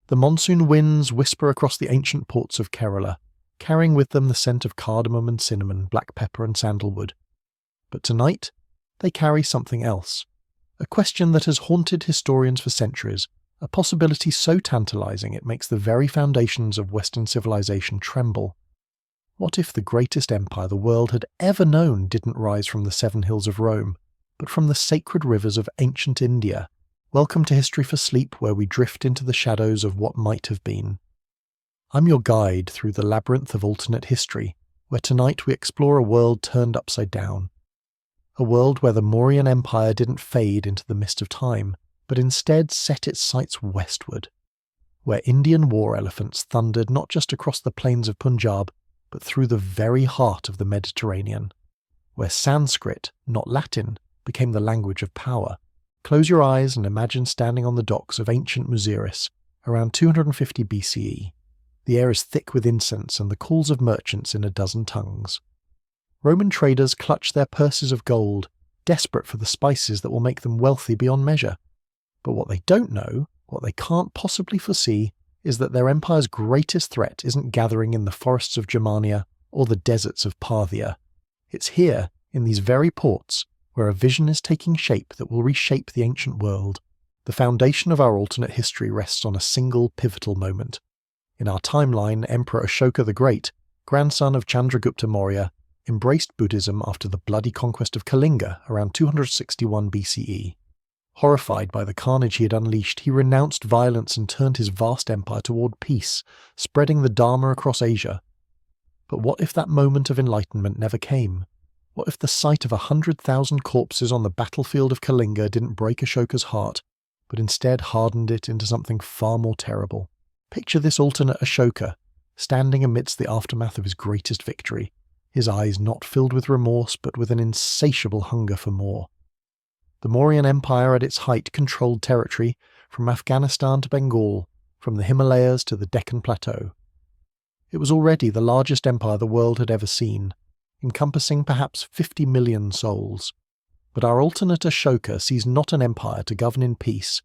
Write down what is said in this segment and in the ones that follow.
The monsoon winds whisper across the ancient ports of Kerala, carrying with them the scent of cardamom and cinnamon, black pepper and sandalwood. But tonight, they carry something else. A question that has haunted historians for centuries, a possibility so tantalizing it makes the very foundations of Western civilization tremble. What if the greatest empire the world had ever known didn't rise from the 7 hills of Rome, but from the sacred rivers of ancient India? Welcome to History for Sleep, where we drift into the shadows of what might have been. I'm your guide through the labyrinth of alternate history, where tonight we explore a world turned upside down. A world where the Mauryan Empire didn't fade into the mist of time, but instead set its sights westward. Where Indian war elephants thundered not just across the plains of Punjab, but through the very heart of the Mediterranean. Where Sanskrit, not Latin, became the language of power. Close your eyes and imagine standing on the docks of ancient Muziris, around 250 BCE. The air is thick with incense and the calls of merchants in a dozen tongues. Roman traders clutch their purses of gold, desperate for the spices that will make them wealthy beyond measure. But what they don't know, what they can't possibly foresee, is that their empire's greatest threat isn't gathering in the forests of Germania or the deserts of Parthia. It's here, in these very ports, where a vision is taking shape that will reshape the ancient world. The foundation of our alternate history rests on a single pivotal moment. In our timeline, Emperor Ashoka the Great, grandson of Chandragupta Maurya, embraced Buddhism after the bloody conquest of Kalinga around 261 BCE. Horrified by the carnage he had unleashed, he renounced violence and turned his vast empire toward peace, spreading the Dharma across Asia. But what if that moment of enlightenment never came? What if the sight of 100,000 corpses on the battlefield of Kalinga didn't break Ashoka's heart, but instead hardened it into something far more terrible? Picture this alternate Ashoka, standing amidst the aftermath of his greatest victory, his eyes not filled with remorse but with an insatiable hunger for more. The Mauryan Empire at its height controlled territory from Afghanistan to Bengal, from the Himalayas to the Deccan Plateau. It was already the largest empire the world had ever seen, encompassing perhaps 50 million souls. But our alternate Ashoka sees not an empire to govern in peace,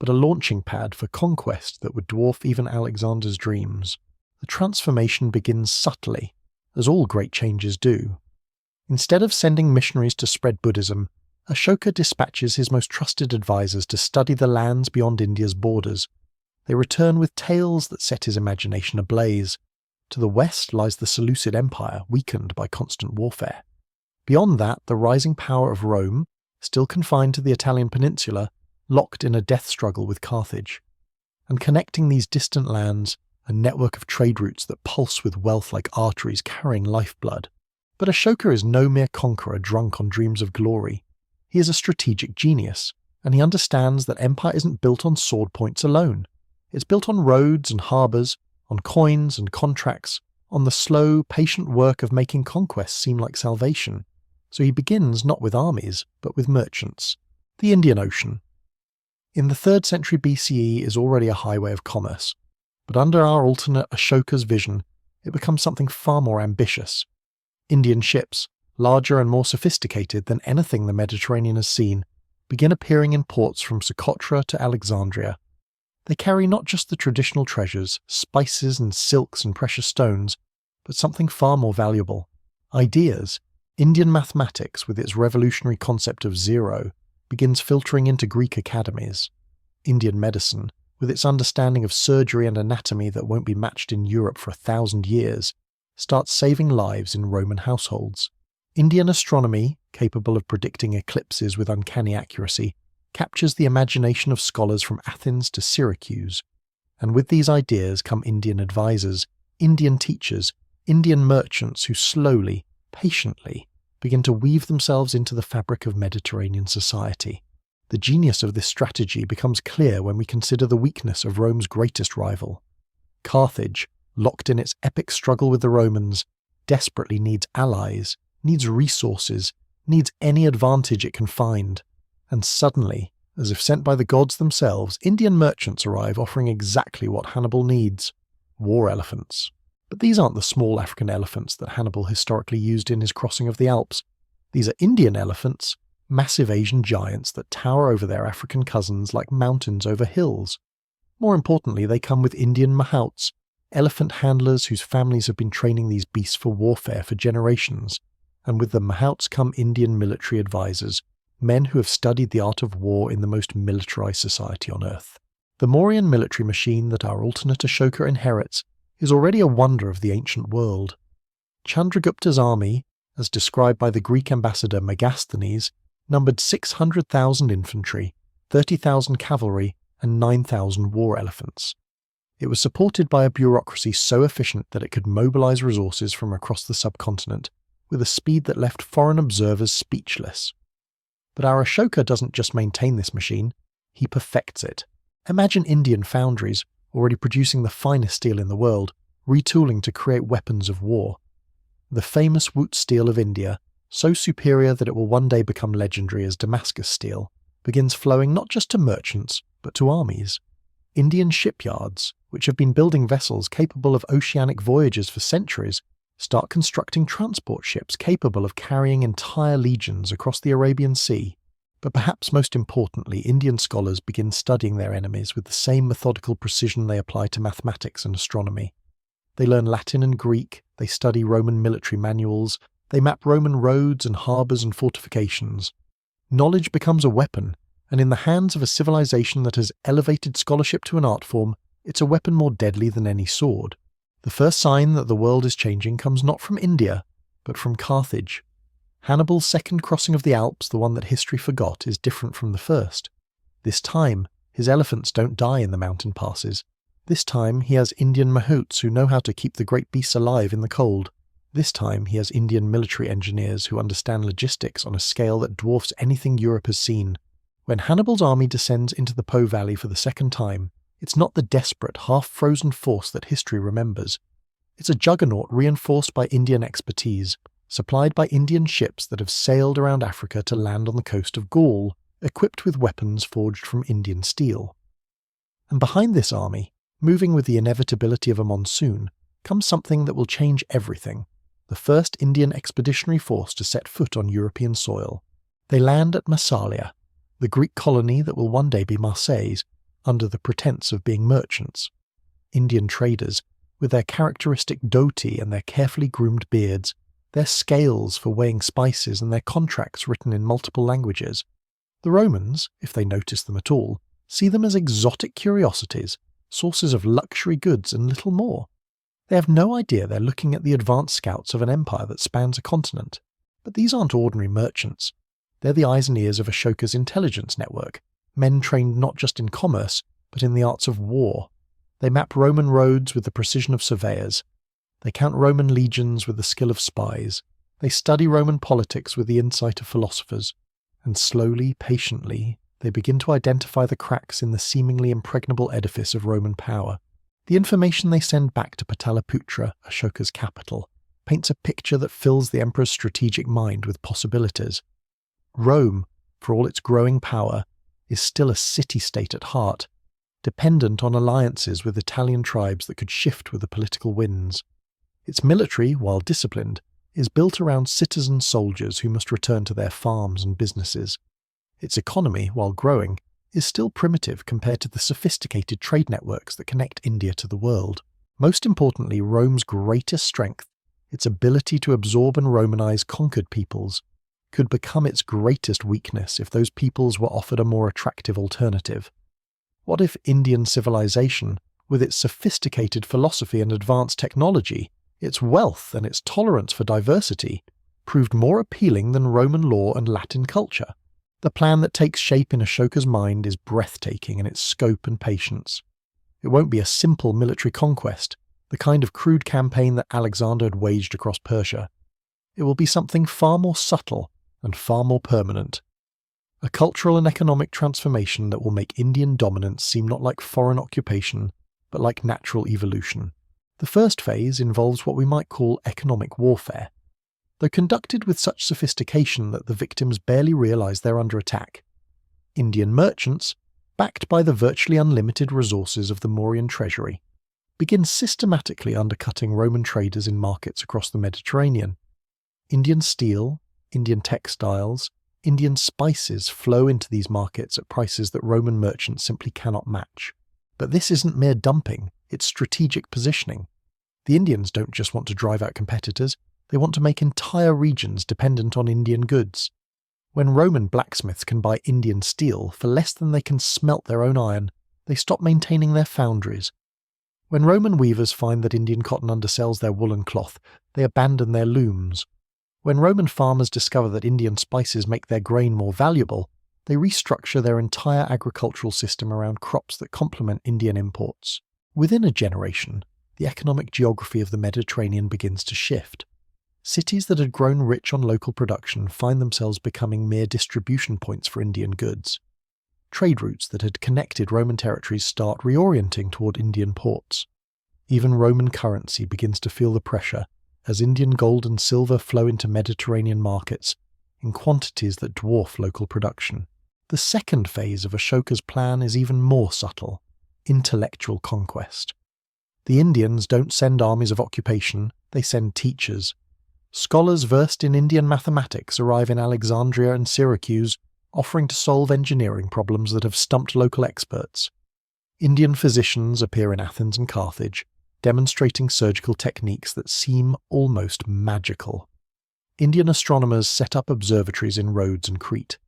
but a launching pad for conquest that would dwarf even Alexander's dreams. The transformation begins subtly, as all great changes do. Instead of sending missionaries to spread Buddhism, Ashoka dispatches his most trusted advisors to study the lands beyond India's borders. They return with tales that set his imagination ablaze. To the west lies the Seleucid Empire, weakened by constant warfare. Beyond that, the rising power of Rome, still confined to the Italian peninsula, locked in a death struggle with Carthage. And connecting these distant lands, a network of trade routes that pulse with wealth like arteries carrying lifeblood. But Ashoka is no mere conqueror drunk on dreams of glory. He is a strategic genius, and he understands that empire isn't built on sword points alone. It's built on roads and harbours, on coins and contracts, on the slow, patient work of making conquest seem like salvation. So he begins not with armies, but with merchants. The Indian Ocean. In the 3rd century BCE is already a highway of commerce, but under our alternate Ashoka's vision, it becomes something far more ambitious. Indian ships, larger and more sophisticated than anything the Mediterranean has seen, begin appearing in ports from Socotra to Alexandria. They carry not just the traditional treasures, spices and silks and precious stones, but something far more valuable. Ideas. Indian mathematics, with its revolutionary concept of zero, begins filtering into Greek academies. Indian medicine, with its understanding of surgery and anatomy that won't be matched in Europe for 1,000 years, starts saving lives in Roman households. Indian astronomy, capable of predicting eclipses with uncanny accuracy, captures the imagination of scholars from Athens to Syracuse. And with these ideas come Indian advisors, Indian teachers, Indian merchants who slowly, patiently, begin to weave themselves into the fabric of Mediterranean society. The genius of this strategy becomes clear when we consider the weakness of Rome's greatest rival. Carthage, locked in its epic struggle with the Romans, desperately needs allies, needs resources, needs any advantage it can find. And suddenly, as if sent by the gods themselves, Indian merchants arrive offering exactly what Hannibal needs: war elephants. But these aren't the small African elephants that Hannibal historically used in his crossing of the Alps. These are Indian elephants, massive Asian giants that tower over their African cousins like mountains over hills. More importantly, they come with Indian mahouts, elephant handlers whose families have been training these beasts for warfare for generations, and with the mahouts come Indian military advisors, men who have studied the art of war in the most militarized society on earth. The Mauryan military machine that our alternate Ashoka inherits is already a wonder of the ancient world. Chandragupta's army, as described by the Greek ambassador Megasthenes, numbered 600,000 infantry, 30,000 cavalry, and 9,000 war elephants. It was supported by a bureaucracy so efficient that it could mobilize resources from across the subcontinent with a speed that left foreign observers speechless. But our Ashoka doesn't just maintain this machine, he perfects it. Imagine Indian foundries, already producing the finest steel in the world, retooling to create weapons of war. The famous Woot steel of India, so superior that it will one day become legendary as Damascus steel, begins flowing not just to merchants, but to armies. Indian shipyards, which have been building vessels capable of oceanic voyages for centuries, start constructing transport ships capable of carrying entire legions across the Arabian Sea. But perhaps most importantly, Indian scholars begin studying their enemies with the same methodical precision they apply to mathematics and astronomy. They learn Latin and Greek, they study Roman military manuals, they map Roman roads and harbours and fortifications. Knowledge becomes a weapon, and in the hands of a civilization that has elevated scholarship to an art form, it's a weapon more deadly than any sword. The first sign that the world is changing comes not from India, but from Carthage. Hannibal's second crossing of the Alps, the one that history forgot, is different from the first. This time, his elephants don't die in the mountain passes. This time, he has Indian mahouts who know how to keep the great beasts alive in the cold. This time, he has Indian military engineers who understand logistics on a scale that dwarfs anything Europe has seen. When Hannibal's army descends into the Po Valley for the second time, it's not the desperate, half-frozen force that history remembers. It's a juggernaut reinforced by Indian expertise, supplied by Indian ships that have sailed around Africa to land on the coast of Gaul, equipped with weapons forged from Indian steel. And behind this army, moving with the inevitability of a monsoon, comes something that will change everything: the first Indian expeditionary force to set foot on European soil. They land at Massalia, the Greek colony that will one day be Marseilles, under the pretense of being merchants. Indian traders, with their characteristic dhoti and their carefully groomed beards, their scales for weighing spices and their contracts written in multiple languages. The Romans, if they notice them at all, see them as exotic curiosities, sources of luxury goods and little more. They have no idea they're looking at the advanced scouts of an empire that spans a continent. But these aren't ordinary merchants. They're the eyes and ears of Ashoka's intelligence network, men trained not just in commerce, but in the arts of war. They map Roman roads with the precision of surveyors. They count Roman legions with the skill of spies. They study Roman politics with the insight of philosophers. And slowly, patiently, they begin to identify the cracks in the seemingly impregnable edifice of Roman power. The information they send back to Pataliputra, Ashoka's capital, paints a picture that fills the emperor's strategic mind with possibilities. Rome, for all its growing power, is still a city-state at heart, dependent on alliances with Italian tribes that could shift with the political winds. Its military, while disciplined, is built around citizen soldiers who must return to their farms and businesses. Its economy, while growing, is still primitive compared to the sophisticated trade networks that connect India to the world. Most importantly, Rome's greatest strength, its ability to absorb and Romanize conquered peoples, could become its greatest weakness if those peoples were offered a more attractive alternative. What if Indian civilization, with its sophisticated philosophy and advanced technology, its wealth and its tolerance for diversity, proved more appealing than Roman law and Latin culture? The plan that takes shape in Ashoka's mind is breathtaking in its scope and patience. It won't be a simple military conquest, the kind of crude campaign that Alexander had waged across Persia. It will be something far more subtle and far more permanent. A cultural and economic transformation that will make Indian dominance seem not like foreign occupation, but like natural evolution. The first phase involves what we might call economic warfare, though conducted with such sophistication that the victims barely realize they're under attack. Indian merchants, backed by the virtually unlimited resources of the Mauryan treasury, begin systematically undercutting Roman traders in markets across the Mediterranean. Indian steel, Indian textiles, Indian spices flow into these markets at prices that Roman merchants simply cannot match. But this isn't mere dumping, it's strategic positioning. The Indians don't just want to drive out competitors, they want to make entire regions dependent on Indian goods. When Roman blacksmiths can buy Indian steel for less than they can smelt their own iron, they stop maintaining their foundries. When Roman weavers find that Indian cotton undersells their woolen cloth, they abandon their looms. When Roman farmers discover that Indian spices make their grain more valuable, they restructure their entire agricultural system around crops that complement Indian imports. Within a generation, the economic geography of the Mediterranean begins to shift. Cities that had grown rich on local production find themselves becoming mere distribution points for Indian goods. Trade routes that had connected Roman territories start reorienting toward Indian ports. Even Roman currency begins to feel the pressure as Indian gold and silver flow into Mediterranean markets in quantities that dwarf local production. The second phase of Ashoka's plan is even more subtle: intellectual conquest. The Indians don't send armies of occupation, they send teachers. Scholars versed in Indian mathematics arrive in Alexandria and Syracuse, offering to solve engineering problems that have stumped local experts. Indian physicians appear in Athens and Carthage, demonstrating surgical techniques that seem almost magical. Indian astronomers set up observatories in Rhodes and Crete,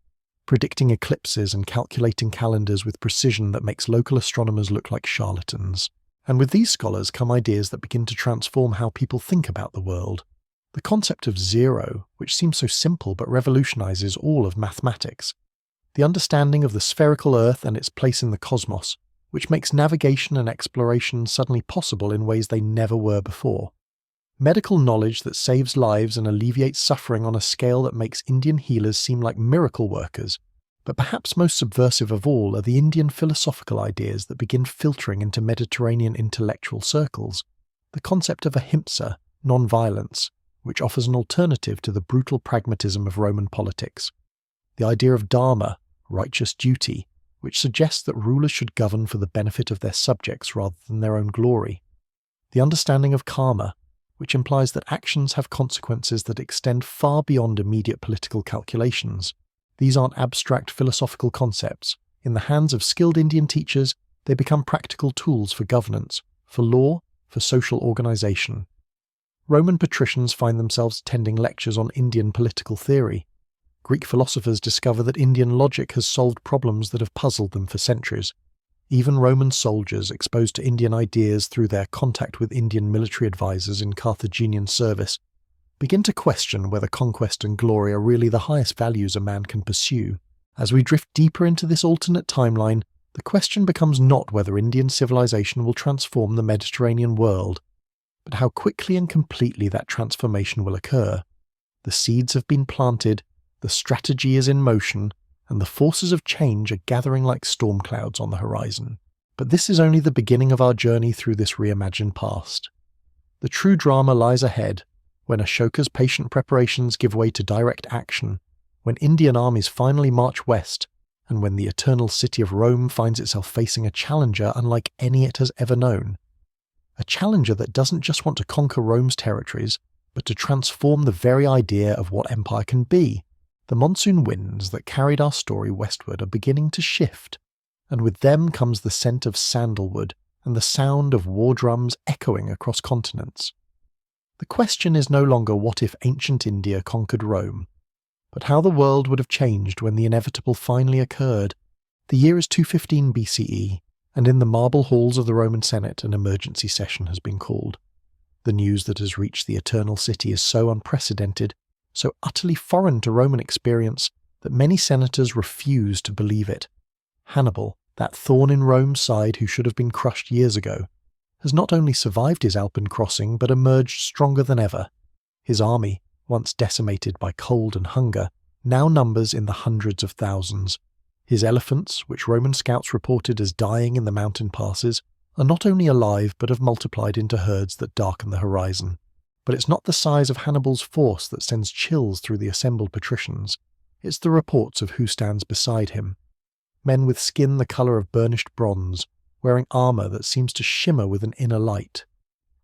predicting eclipses and calculating calendars with precision that makes local astronomers look like charlatans. And with these scholars come ideas that begin to transform how people think about the world. The concept of zero, which seems so simple but revolutionizes all of mathematics. The understanding of the spherical Earth and its place in the cosmos, which makes navigation and exploration suddenly possible in ways they never were before. Medical knowledge that saves lives and alleviates suffering on a scale that makes Indian healers seem like miracle workers. But perhaps most subversive of all are the Indian philosophical ideas that begin filtering into Mediterranean intellectual circles. The concept of ahimsa, non-violence, which offers an alternative to the brutal pragmatism of Roman politics. The idea of dharma, righteous duty, which suggests that rulers should govern for the benefit of their subjects rather than their own glory. The understanding of karma, which implies that actions have consequences that extend far beyond immediate political calculations. These aren't abstract philosophical concepts. In the hands of skilled Indian teachers, they become practical tools for governance, for law, for social organization. Roman patricians find themselves attending lectures on Indian political theory. Greek philosophers discover that Indian logic has solved problems that have puzzled them for centuries. Even Roman soldiers, exposed to Indian ideas through their contact with Indian military advisors in Carthaginian service, begin to question whether conquest and glory are really the highest values a man can pursue. As we drift deeper into this alternate timeline, the question becomes not whether Indian civilization will transform the Mediterranean world, but how quickly and completely that transformation will occur. The seeds have been planted, the strategy is in motion, and the forces of change are gathering like storm clouds on the horizon. But this is only the beginning of our journey through this reimagined past. The true drama lies ahead, when Ashoka's patient preparations give way to direct action, when Indian armies finally march west, and when the eternal city of Rome finds itself facing a challenger unlike any it has ever known. A challenger that doesn't just want to conquer Rome's territories, but to transform the very idea of what empire can be. The monsoon winds that carried our story westward are beginning to shift, and with them comes the scent of sandalwood and the sound of war drums echoing across continents. The question is no longer what if ancient India conquered Rome, but how the world would have changed when the inevitable finally occurred. The year is 215 BCE, and in the marble halls of the Roman Senate an emergency session has been called. The news that has reached the Eternal City is so unprecedented, so utterly foreign to Roman experience, that many senators refuse to believe it. Hannibal, that thorn in Rome's side who should have been crushed years ago, has not only survived his Alpine crossing but emerged stronger than ever. His army, once decimated by cold and hunger, now numbers in the hundreds of thousands. His elephants, which Roman scouts reported as dying in the mountain passes, are not only alive but have multiplied into herds that darken the horizon. But it's not the size of Hannibal's force that sends chills through the assembled patricians. It's the reports of who stands beside him. Men with skin the colour of burnished bronze, wearing armour that seems to shimmer with an inner light.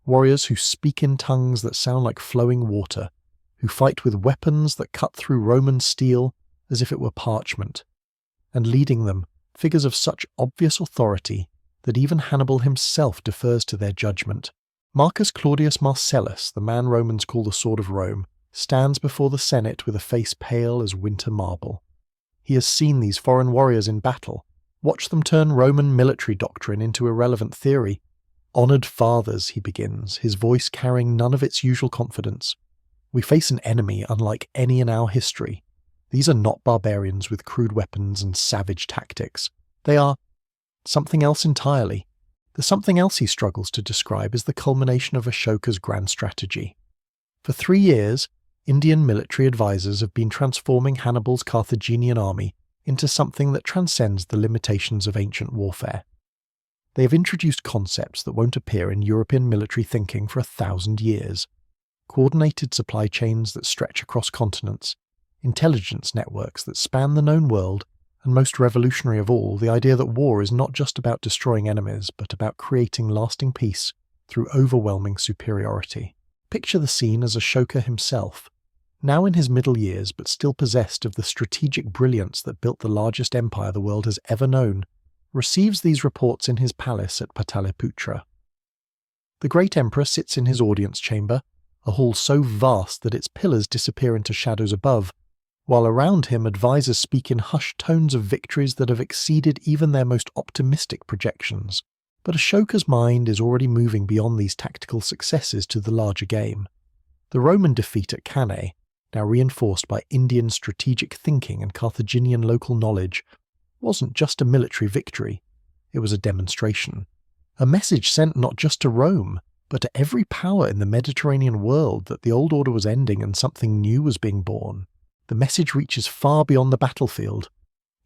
Warriors who speak in tongues that sound like flowing water, who fight with weapons that cut through Roman steel as if it were parchment. And leading them, figures of such obvious authority that even Hannibal himself defers to their judgment. Marcus Claudius Marcellus, the man Romans call the Sword of Rome, stands before the Senate with a face pale as winter marble. He has seen these foreign warriors in battle, watched them turn Roman military doctrine into irrelevant theory. "Honoured fathers," he begins, his voice carrying none of its usual confidence. "We face an enemy unlike any in our history. These are not barbarians with crude weapons and savage tactics. They are something else entirely." The something else he struggles to describe is the culmination of Ashoka's grand strategy. For 3 years, Indian military advisors have been transforming Hannibal's Carthaginian army into something that transcends the limitations of ancient warfare. They have introduced concepts that won't appear in European military thinking for 1,000 years. Coordinated supply chains that stretch across continents, intelligence networks that span the known world, and most revolutionary of all, the idea that war is not just about destroying enemies, but about creating lasting peace through overwhelming superiority. Picture the scene as Ashoka himself, now in his middle years but still possessed of the strategic brilliance that built the largest empire the world has ever known, receives these reports in his palace at Pataliputra. The great emperor sits in his audience chamber, a hall so vast that its pillars disappear into shadows above, while around him advisors speak in hushed tones of victories that have exceeded even their most optimistic projections. But Ashoka's mind is already moving beyond these tactical successes to the larger game. The Roman defeat at Cannae, now reinforced by Indian strategic thinking and Carthaginian local knowledge, wasn't just a military victory, it was a demonstration. A message sent not just to Rome, but to every power in the Mediterranean world that the old order was ending and something new was being born. The message reaches far beyond the battlefield.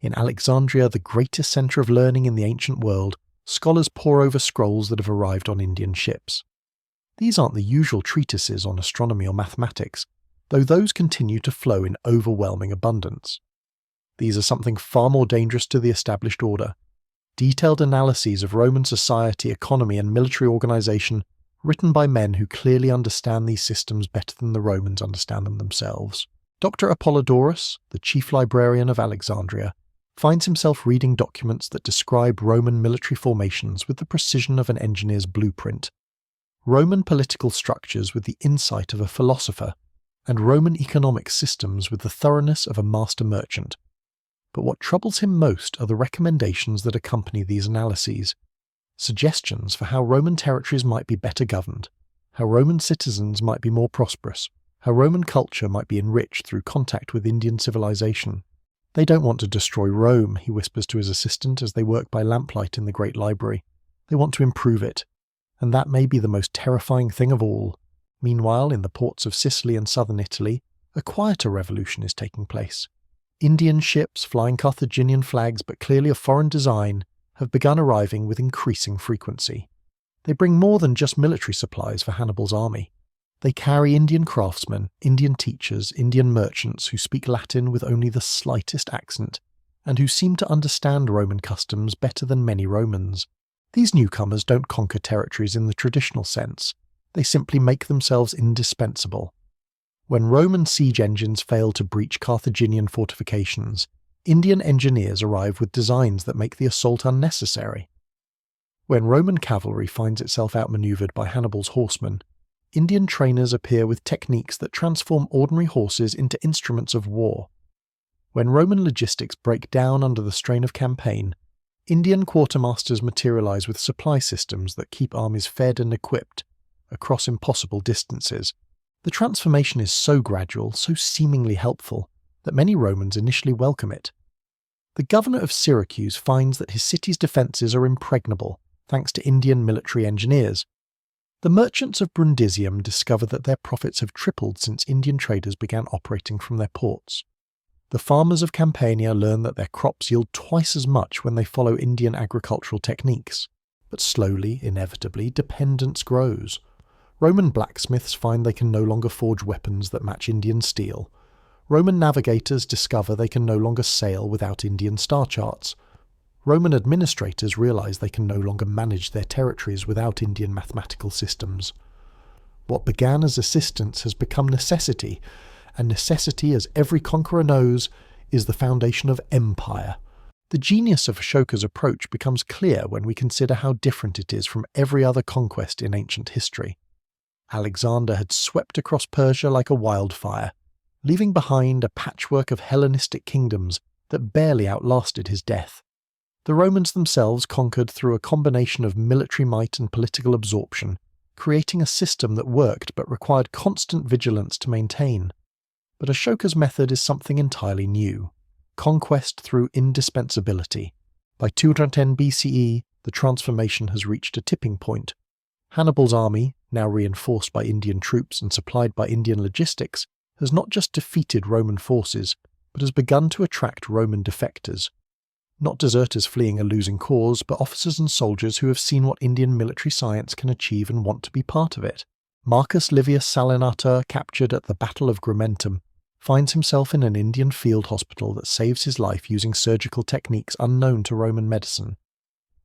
In Alexandria, the greatest centre of learning in the ancient world, scholars pore over scrolls that have arrived on Indian ships. These aren't the usual treatises on astronomy or mathematics, though those continue to flow in overwhelming abundance. These are something far more dangerous to the established order. Detailed analyses of Roman society, economy, and military organisation, written by men who clearly understand these systems better than the Romans understand them themselves. Dr. Apollodorus, the chief librarian of Alexandria, finds himself reading documents that describe Roman military formations with the precision of an engineer's blueprint, Roman political structures with the insight of a philosopher, and Roman economic systems with the thoroughness of a master merchant. But what troubles him most are the recommendations that accompany these analyses, suggestions for how Roman territories might be better governed, how Roman citizens might be more prosperous, how Roman culture might be enriched through contact with Indian civilization. "They don't want to destroy Rome," he whispers to his assistant as they work by lamplight in the great library. "They want to improve it. And that may be the most terrifying thing of all." Meanwhile, in the ports of Sicily and southern Italy, a quieter revolution is taking place. Indian ships flying Carthaginian flags but clearly of foreign design have begun arriving with increasing frequency. They bring more than just military supplies for Hannibal's army. They carry Indian craftsmen, Indian teachers, Indian merchants who speak Latin with only the slightest accent, and who seem to understand Roman customs better than many Romans. These newcomers don't conquer territories in the traditional sense. They simply make themselves indispensable. When Roman siege engines fail to breach Carthaginian fortifications, Indian engineers arrive with designs that make the assault unnecessary. When Roman cavalry finds itself outmaneuvered by Hannibal's horsemen, Indian trainers appear with techniques that transform ordinary horses into instruments of war. When Roman logistics break down under the strain of campaign, Indian quartermasters materialize with supply systems that keep armies fed and equipped across impossible distances. The transformation is so gradual, so seemingly helpful, that many Romans initially welcome it. The governor of Syracuse finds that his city's defences are impregnable, thanks to Indian military engineers. The merchants of Brundisium discover that their profits have tripled since Indian traders began operating from their ports. The farmers of Campania learn that their crops yield twice as much when they follow Indian agricultural techniques. But slowly, inevitably, dependence grows. Roman blacksmiths find they can no longer forge weapons that match Indian steel. Roman navigators discover they can no longer sail without Indian star charts. Roman administrators realize they can no longer manage their territories without Indian mathematical systems. What began as assistance has become necessity, and necessity, as every conqueror knows, is the foundation of empire. The genius of Ashoka's approach becomes clear when we consider how different it is from every other conquest in ancient history. Alexander had swept across Persia like a wildfire, leaving behind a patchwork of Hellenistic kingdoms that barely outlasted his death. The Romans themselves conquered through a combination of military might and political absorption, creating a system that worked but required constant vigilance to maintain. But Ashoka's method is something entirely new: conquest through indispensability. By 210 BCE, the transformation has reached a tipping point. Hannibal's army, now reinforced by Indian troops and supplied by Indian logistics, has not just defeated Roman forces, but has begun to attract Roman defectors. Not deserters fleeing a losing cause, but officers and soldiers who have seen what Indian military science can achieve and want to be part of it. Marcus Livius Salinator, captured at the Battle of Grumentum, finds himself in an Indian field hospital that saves his life using surgical techniques unknown to Roman medicine.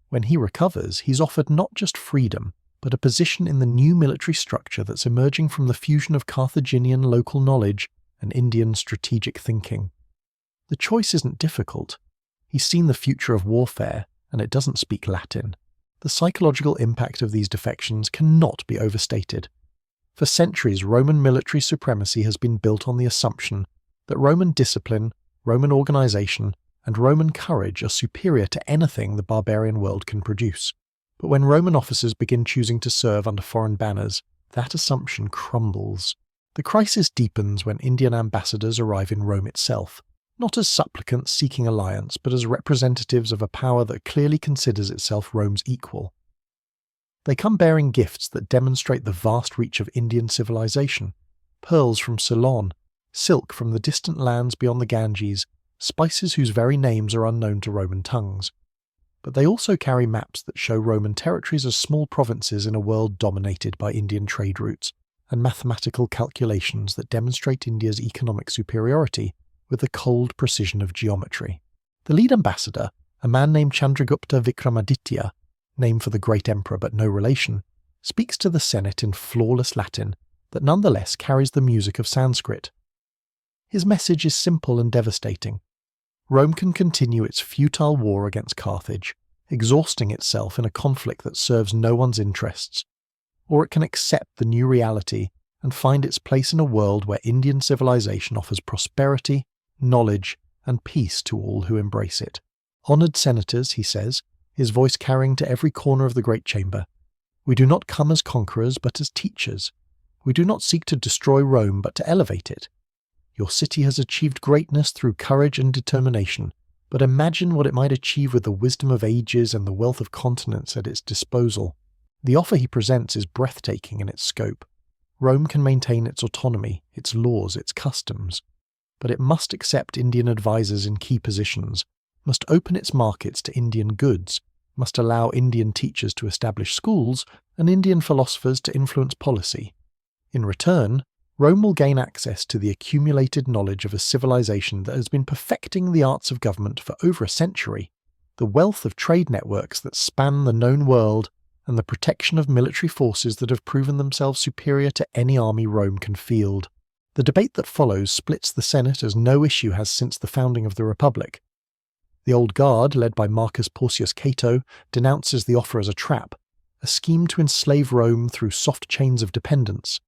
When he recovers, he's offered not just freedom, but a position in the new military structure that's emerging from the fusion of Carthaginian local knowledge and Indian strategic thinking. The choice isn't difficult. He's seen the future of warfare, and it doesn't speak Latin. The psychological impact of these defections cannot be overstated. For centuries, Roman military supremacy has been built on the assumption that Roman discipline, Roman organization, and Roman courage are superior to anything the barbarian world can produce. But when Roman officers begin choosing to serve under foreign banners, that assumption crumbles. The crisis deepens when Indian ambassadors arrive in Rome itself, not as supplicants seeking alliance, but as representatives of a power that clearly considers itself Rome's equal. They come bearing gifts that demonstrate the vast reach of Indian civilization: pearls from Ceylon, silk from the distant lands beyond the Ganges, spices whose very names are unknown to Roman tongues. But they also carry maps that show Roman territories as small provinces in a world dominated by Indian trade routes, and mathematical calculations that demonstrate India's economic superiority with the cold precision of geometry. The lead ambassador, a man named Chandragupta Vikramaditya, name for the great emperor but no relation, speaks to the Senate in flawless Latin that nonetheless carries the music of Sanskrit. His message is simple and devastating. Rome can continue its futile war against Carthage, exhausting itself in a conflict that serves no one's interests, or it can accept the new reality and find its place in a world where Indian civilization offers prosperity, knowledge, and peace to all who embrace it. Honoured senators, he says, his voice carrying to every corner of the great chamber, we do not come as conquerors but as teachers. We do not seek to destroy Rome but to elevate it. Your city has achieved greatness through courage and determination, but imagine what it might achieve with the wisdom of ages and the wealth of continents at its disposal. The offer he presents is breathtaking in its scope. Rome can maintain its autonomy, its laws, its customs, but it must accept Indian advisors in key positions, must open its markets to Indian goods, must allow Indian teachers to establish schools and Indian philosophers to influence policy. In return, Rome will gain access to the accumulated knowledge of a civilization that has been perfecting the arts of government for over a century, the wealth of trade networks that span the known world, and the protection of military forces that have proven themselves superior to any army Rome can field. The debate that follows splits the Senate as no issue has since the founding of the Republic. The Old Guard, led by Marcus Porcius Cato, denounces the offer as a trap, a scheme to enslave Rome through soft chains of dependence.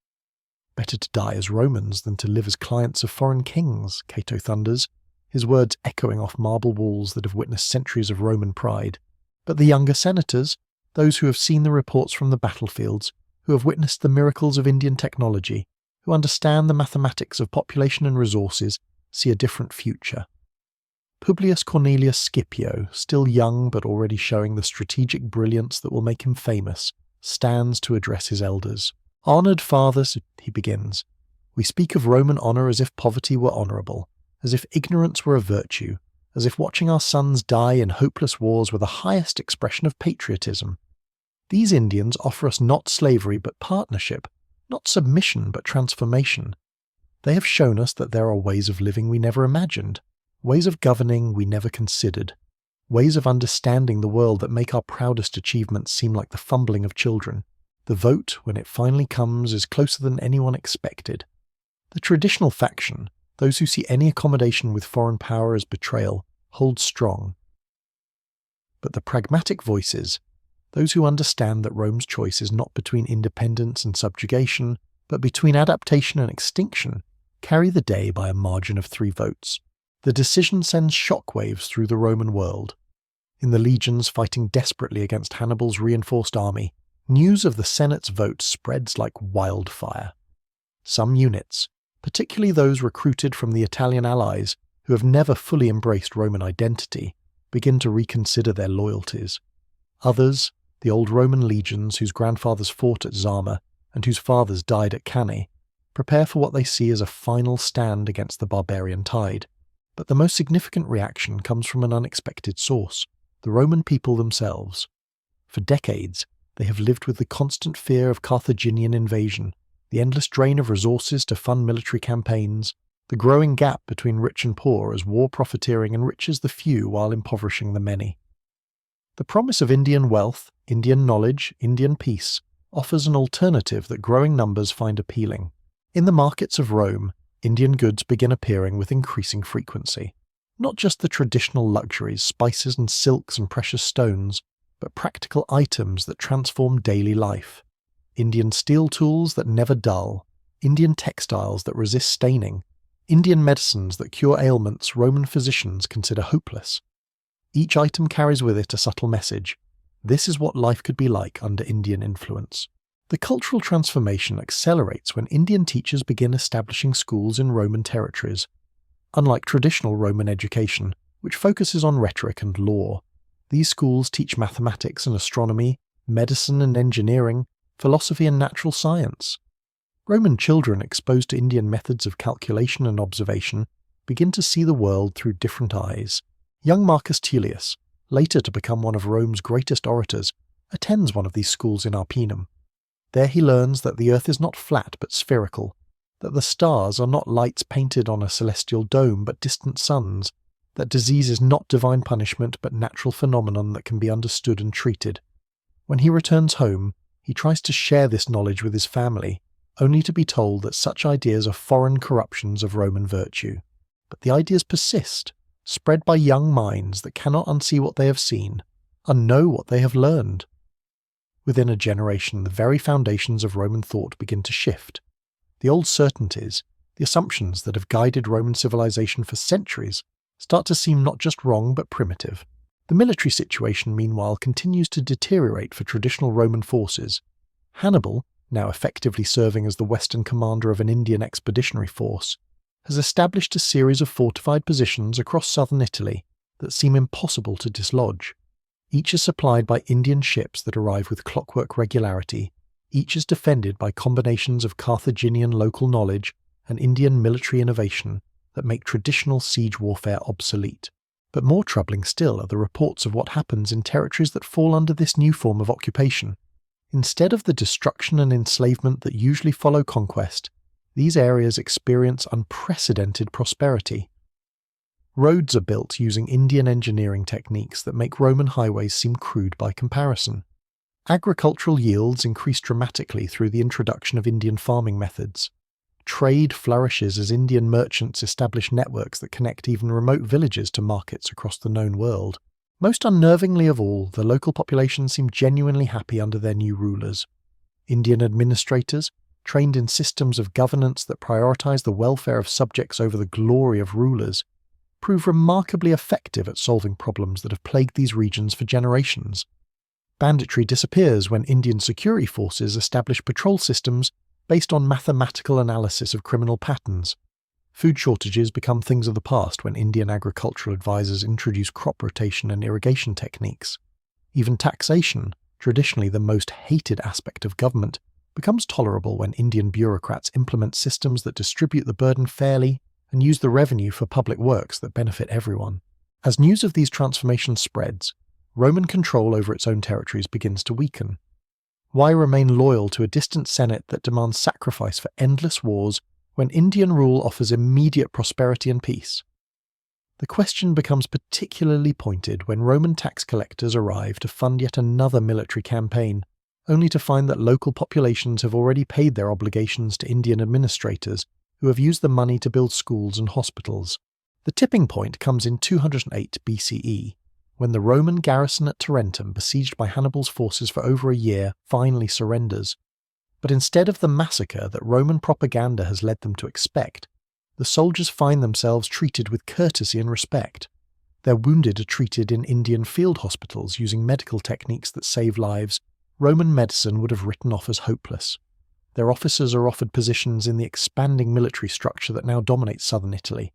Better to die as Romans than to live as clients of foreign kings, Cato thunders, his words echoing off marble walls that have witnessed centuries of Roman pride. But the younger senators, those who have seen the reports from the battlefields, who have witnessed the miracles of Indian technology, who understand the mathematics of population and resources, see a different future. Publius Cornelius Scipio, still young but already showing the strategic brilliance that will make him famous, stands to address his elders. "Honoured fathers," he begins, "we speak of Roman honour as if poverty were honourable, as if ignorance were a virtue, as if watching our sons die in hopeless wars were the highest expression of patriotism. These Indians offer us not slavery but partnership, not submission but transformation. They have shown us that there are ways of living we never imagined, ways of governing we never considered, ways of understanding the world that make our proudest achievements seem like the fumbling of children. The vote, when it finally comes, is closer than anyone expected. The traditional faction, those who see any accommodation with foreign power as betrayal, hold strong. But the pragmatic voices, those who understand that Rome's choice is not between independence and subjugation, but between adaptation and extinction, carry the day by a margin of 3 votes. The decision sends shockwaves through the Roman world. In the legions fighting desperately against Hannibal's reinforced army, news of the Senate's vote spreads like wildfire. Some units, particularly those recruited from the Italian allies who have never fully embraced Roman identity, begin to reconsider their loyalties. Others, the old Roman legions whose grandfathers fought at Zama and whose fathers died at Cannae, prepare for what they see as a final stand against the barbarian tide. But the most significant reaction comes from an unexpected source: the Roman people themselves. For decades, they have lived with the constant fear of Carthaginian invasion, the endless drain of resources to fund military campaigns, the growing gap between rich and poor as war profiteering enriches the few while impoverishing the many. The promise of Indian wealth, Indian knowledge, Indian peace offers an alternative that growing numbers find appealing. In the markets of Rome, Indian goods begin appearing with increasing frequency. Not just the traditional luxuries, spices and silks and precious stones, but practical items that transform daily life. Indian steel tools that never dull, Indian textiles that resist staining, Indian medicines that cure ailments Roman physicians consider hopeless. Each item carries with it a subtle message. This is what life could be like under Indian influence. The cultural transformation accelerates when Indian teachers begin establishing schools in Roman territories. Unlike traditional Roman education, which focuses on rhetoric and law, these schools teach mathematics and astronomy, medicine and engineering, philosophy and natural science. Roman children exposed to Indian methods of calculation and observation begin to see the world through different eyes. Young Marcus Tullius, later to become one of Rome's greatest orators, attends one of these schools in Arpinum. There he learns that the earth is not flat but spherical, that the stars are not lights painted on a celestial dome but distant suns, that disease is not divine punishment but natural phenomenon that can be understood and treated. When he returns home, he tries to share this knowledge with his family, only to be told that such ideas are foreign corruptions of Roman virtue. But the ideas persist, spread by young minds that cannot unsee what they have seen, unknow what they have learned. Within a generation, the very foundations of Roman thought begin to shift. The old certainties, the assumptions that have guided Roman civilization for centuries, start to seem not just wrong but primitive. The military situation, meanwhile, continues to deteriorate for traditional Roman forces. Hannibal, now effectively serving as the western commander of an Indian expeditionary force, has established a series of fortified positions across southern Italy that seem impossible to dislodge. Each is supplied by Indian ships that arrive with clockwork regularity. Each is defended by combinations of Carthaginian local knowledge and Indian military innovation that make traditional siege warfare obsolete. But more troubling still are the reports of what happens in territories that fall under this new form of occupation. Instead of the destruction and enslavement that usually follow conquest, these areas experience unprecedented prosperity. Roads are built using Indian engineering techniques that make Roman highways seem crude by comparison. Agricultural yields increase dramatically through the introduction of Indian farming methods. Trade flourishes as Indian merchants establish networks that connect even remote villages to markets across the known world. Most unnervingly of all, the local population seem genuinely happy under their new rulers. Indian administrators, trained in systems of governance that prioritize the welfare of subjects over the glory of rulers, prove remarkably effective at solving problems that have plagued these regions for generations. Banditry disappears when Indian security forces establish patrol systems based on mathematical analysis of criminal patterns. Food shortages become things of the past when Indian agricultural advisors introduce crop rotation and irrigation techniques. Even taxation, traditionally the most hated aspect of government, becomes tolerable when Indian bureaucrats implement systems that distribute the burden fairly and use the revenue for public works that benefit everyone. As news of these transformations spreads, Roman control over its own territories begins to weaken. Why remain loyal to a distant Senate that demands sacrifice for endless wars when Indian rule offers immediate prosperity and peace? The question becomes particularly pointed when Roman tax collectors arrive to fund yet another military campaign, only to find that local populations have already paid their obligations to Indian administrators who have used the money to build schools and hospitals. The tipping point comes in 208 BCE, when the Roman garrison at Tarentum, besieged by Hannibal's forces for over a year, finally surrenders. But instead of the massacre that Roman propaganda has led them to expect, the soldiers find themselves treated with courtesy and respect. Their wounded are treated in Indian field hospitals using medical techniques that save lives Roman medicine would have written off as hopeless. Their officers are offered positions in the expanding military structure that now dominates southern Italy.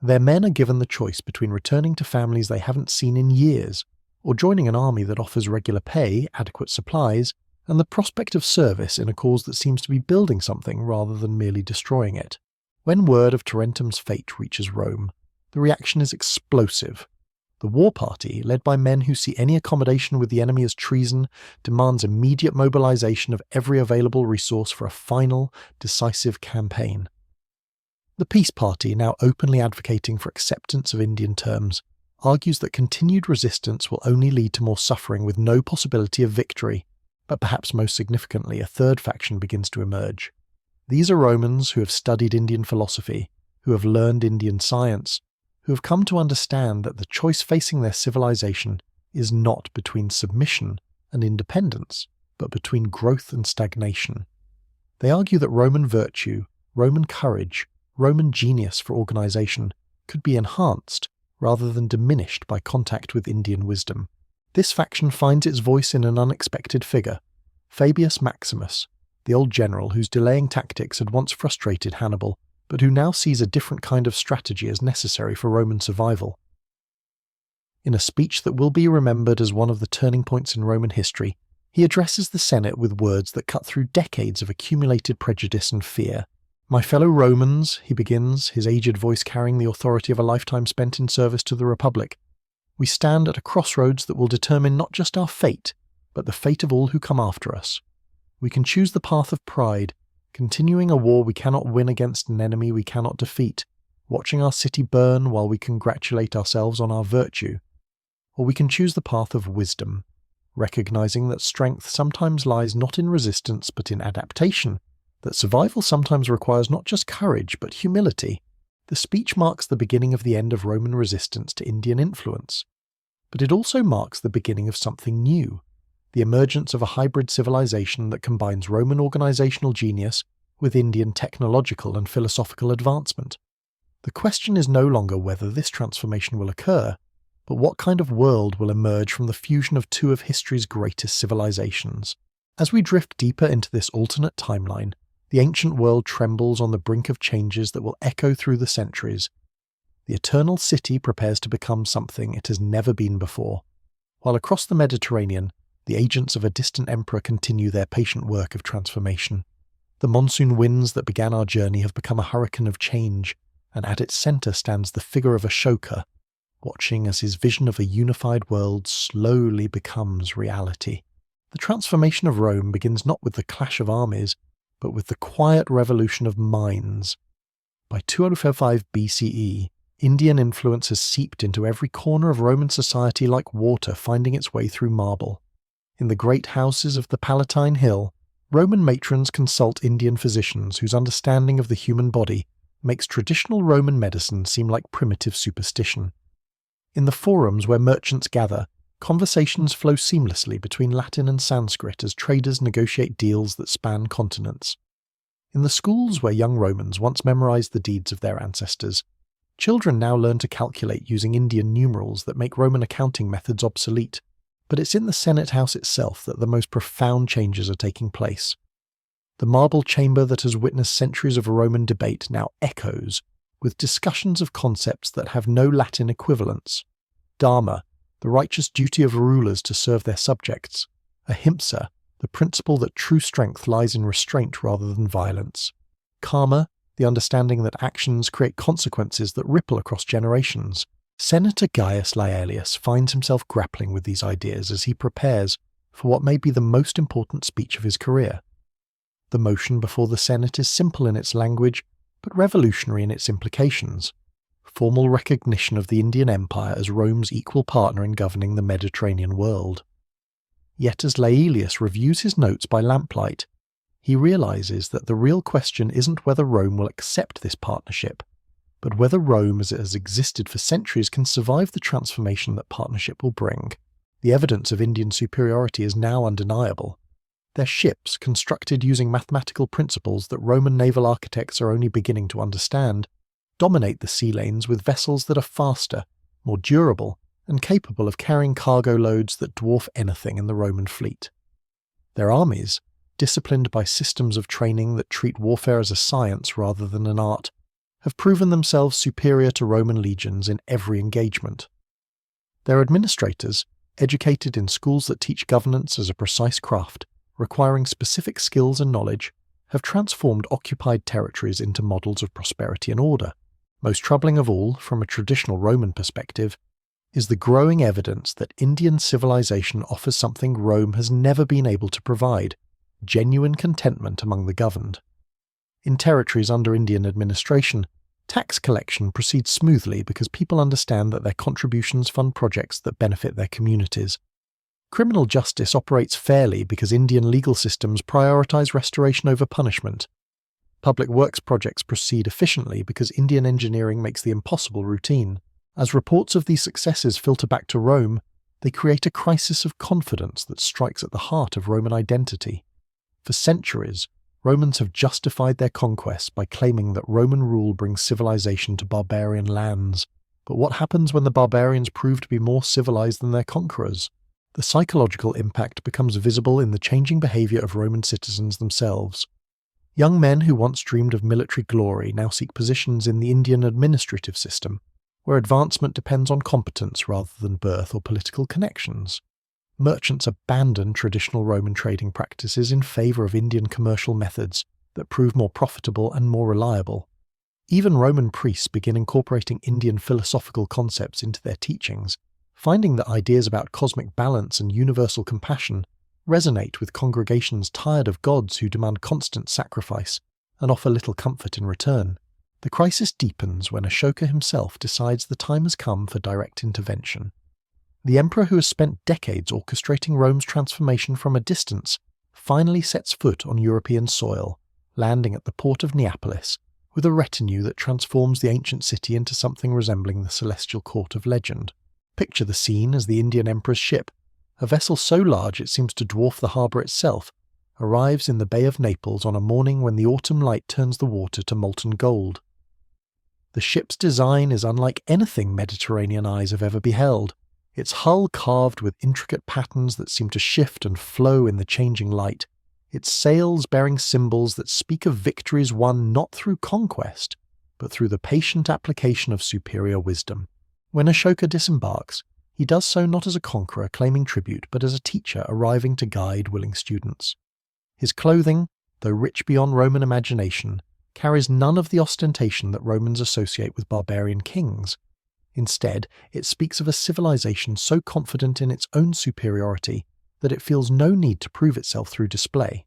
Their men are given the choice between returning to families they haven't seen in years, or joining an army that offers regular pay, adequate supplies, and the prospect of service in a cause that seems to be building something rather than merely destroying it. When word of Tarentum's fate reaches Rome, the reaction is explosive. The war party, led by men who see any accommodation with the enemy as treason, demands immediate mobilization of every available resource for a final, decisive campaign. The peace party, now openly advocating for acceptance of Indian terms, argues that continued resistance will only lead to more suffering with no possibility of victory, but perhaps most significantly, a third faction begins to emerge. These are Romans who have studied Indian philosophy, who have learned Indian science, who have come to understand that the choice facing their civilization is not between submission and independence, but between growth and stagnation. They argue that Roman virtue, Roman courage, Roman genius for organization could be enhanced rather than diminished by contact with Indian wisdom. This faction finds its voice in an unexpected figure, Fabius Maximus, the old general whose delaying tactics had once frustrated Hannibal, but who now sees a different kind of strategy as necessary for Roman survival. In a speech that will be remembered as one of the turning points in Roman history, he addresses the Senate with words that cut through decades of accumulated prejudice and fear. "My fellow Romans," he begins, his aged voice carrying the authority of a lifetime spent in service to the Republic, "we stand at a crossroads that will determine not just our fate, but the fate of all who come after us. We can choose the path of pride, continuing a war we cannot win against an enemy we cannot defeat, watching our city burn while we congratulate ourselves on our virtue. Or we can choose the path of wisdom, recognizing that strength sometimes lies not in resistance but in adaptation, that survival sometimes requires not just courage but humility." The speech marks the beginning of the end of Roman resistance to Indian influence, but it also marks the beginning of something new, the emergence of a hybrid civilization that combines Roman organizational genius with Indian technological and philosophical advancement. The question is no longer whether this transformation will occur, but what kind of world will emerge from the fusion of two of history's greatest civilizations. As we drift deeper into this alternate timeline, the ancient world trembles on the brink of changes that will echo through the centuries. The eternal city prepares to become something it has never been before, while across the Mediterranean, the agents of a distant emperor continue their patient work of transformation. The monsoon winds that began our journey have become a hurricane of change, and at its centre stands the figure of Ashoka, watching as his vision of a unified world slowly becomes reality. The transformation of Rome begins not with the clash of armies, but with the quiet revolution of minds. By 205 BCE, Indian influence has seeped into every corner of Roman society like water finding its way through marble. In the great houses of the Palatine Hill, Roman matrons consult Indian physicians whose understanding of the human body makes traditional Roman medicine seem like primitive superstition. In the forums where merchants gather, conversations flow seamlessly between Latin and Sanskrit as traders negotiate deals that span continents. In the schools where young Romans once memorized the deeds of their ancestors, children now learn to calculate using Indian numerals that make Roman accounting methods obsolete. But it's in the Senate House itself that the most profound changes are taking place. The marble chamber that has witnessed centuries of Roman debate now echoes with discussions of concepts that have no Latin equivalents. Dharma, the righteous duty of rulers to serve their subjects. Ahimsa, the principle that true strength lies in restraint rather than violence. Karma, the understanding that actions create consequences that ripple across generations. Senator Gaius Laelius finds himself grappling with these ideas as he prepares for what may be the most important speech of his career. The motion before the Senate is simple in its language, but revolutionary in its implications. Formal recognition of the Indian Empire as Rome's equal partner in governing the Mediterranean world. Yet as Laelius reviews his notes by lamplight, he realizes that the real question isn't whether Rome will accept this partnership, but whether Rome as it has existed for centuries can survive the transformation that partnership will bring. The evidence of Indian superiority is now undeniable. Their ships, constructed using mathematical principles that Roman naval architects are only beginning to understand, dominate the sea lanes with vessels that are faster, more durable, and capable of carrying cargo loads that dwarf anything in the Roman fleet. Their armies, disciplined by systems of training that treat warfare as a science rather than an art, have proven themselves superior to Roman legions in every engagement. Their administrators, educated in schools that teach governance as a precise craft, requiring specific skills and knowledge, have transformed occupied territories into models of prosperity and order. Most troubling of all, from a traditional Roman perspective, is the growing evidence that Indian civilization offers something Rome has never been able to provide: genuine contentment among the governed. In territories under Indian administration, tax collection proceeds smoothly because people understand that their contributions fund projects that benefit their communities. Criminal justice operates fairly because Indian legal systems prioritize restoration over punishment. Public works projects proceed efficiently because Indian engineering makes the impossible routine. As reports of these successes filter back to Rome, they create a crisis of confidence that strikes at the heart of Roman identity. For centuries, Romans have justified their conquests by claiming that Roman rule brings civilization to barbarian lands. But what happens when the barbarians prove to be more civilized than their conquerors? The psychological impact becomes visible in the changing behavior of Roman citizens themselves. Young men who once dreamed of military glory now seek positions in the Indian administrative system, where advancement depends on competence rather than birth or political connections. Merchants abandon traditional Roman trading practices in favour of Indian commercial methods that prove more profitable and more reliable. Even Roman priests begin incorporating Indian philosophical concepts into their teachings, finding that ideas about cosmic balance and universal compassion resonate with congregations tired of gods who demand constant sacrifice and offer little comfort in return. The crisis deepens when Ashoka himself decides the time has come for direct intervention. The emperor who has spent decades orchestrating Rome's transformation from a distance finally sets foot on European soil, landing at the port of Neapolis, with a retinue that transforms the ancient city into something resembling the celestial court of legend. Picture the scene as the Indian emperor's ship, a vessel so large it seems to dwarf the harbour itself, arrives in the Bay of Naples on a morning when the autumn light turns the water to molten gold. The ship's design is unlike anything Mediterranean eyes have ever beheld, its hull carved with intricate patterns that seem to shift and flow in the changing light, its sails bearing symbols that speak of victories won not through conquest, but through the patient application of superior wisdom. When Ashoka disembarks, he does so not as a conqueror claiming tribute, but as a teacher arriving to guide willing students. His clothing, though rich beyond Roman imagination, carries none of the ostentation that Romans associate with barbarian kings. Instead, it speaks of a civilization so confident in its own superiority that it feels no need to prove itself through display.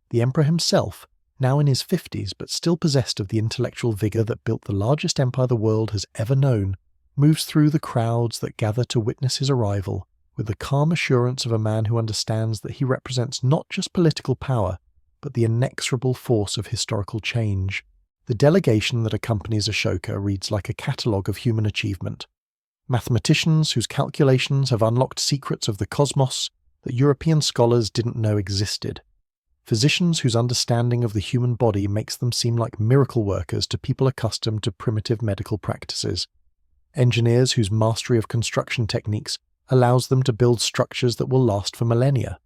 The emperor himself, now in his 50s but still possessed of the intellectual vigour that built the largest empire the world has ever known, moves through the crowds that gather to witness his arrival with the calm assurance of a man who understands that he represents not just political power, but the inexorable force of historical change. The delegation that accompanies Ashoka reads like a catalogue of human achievement. Mathematicians whose calculations have unlocked secrets of the cosmos that European scholars didn't know existed. Physicians whose understanding of the human body makes them seem like miracle workers to people accustomed to primitive medical practices. Engineers whose mastery of construction techniques allows them to build structures that will last for millennia.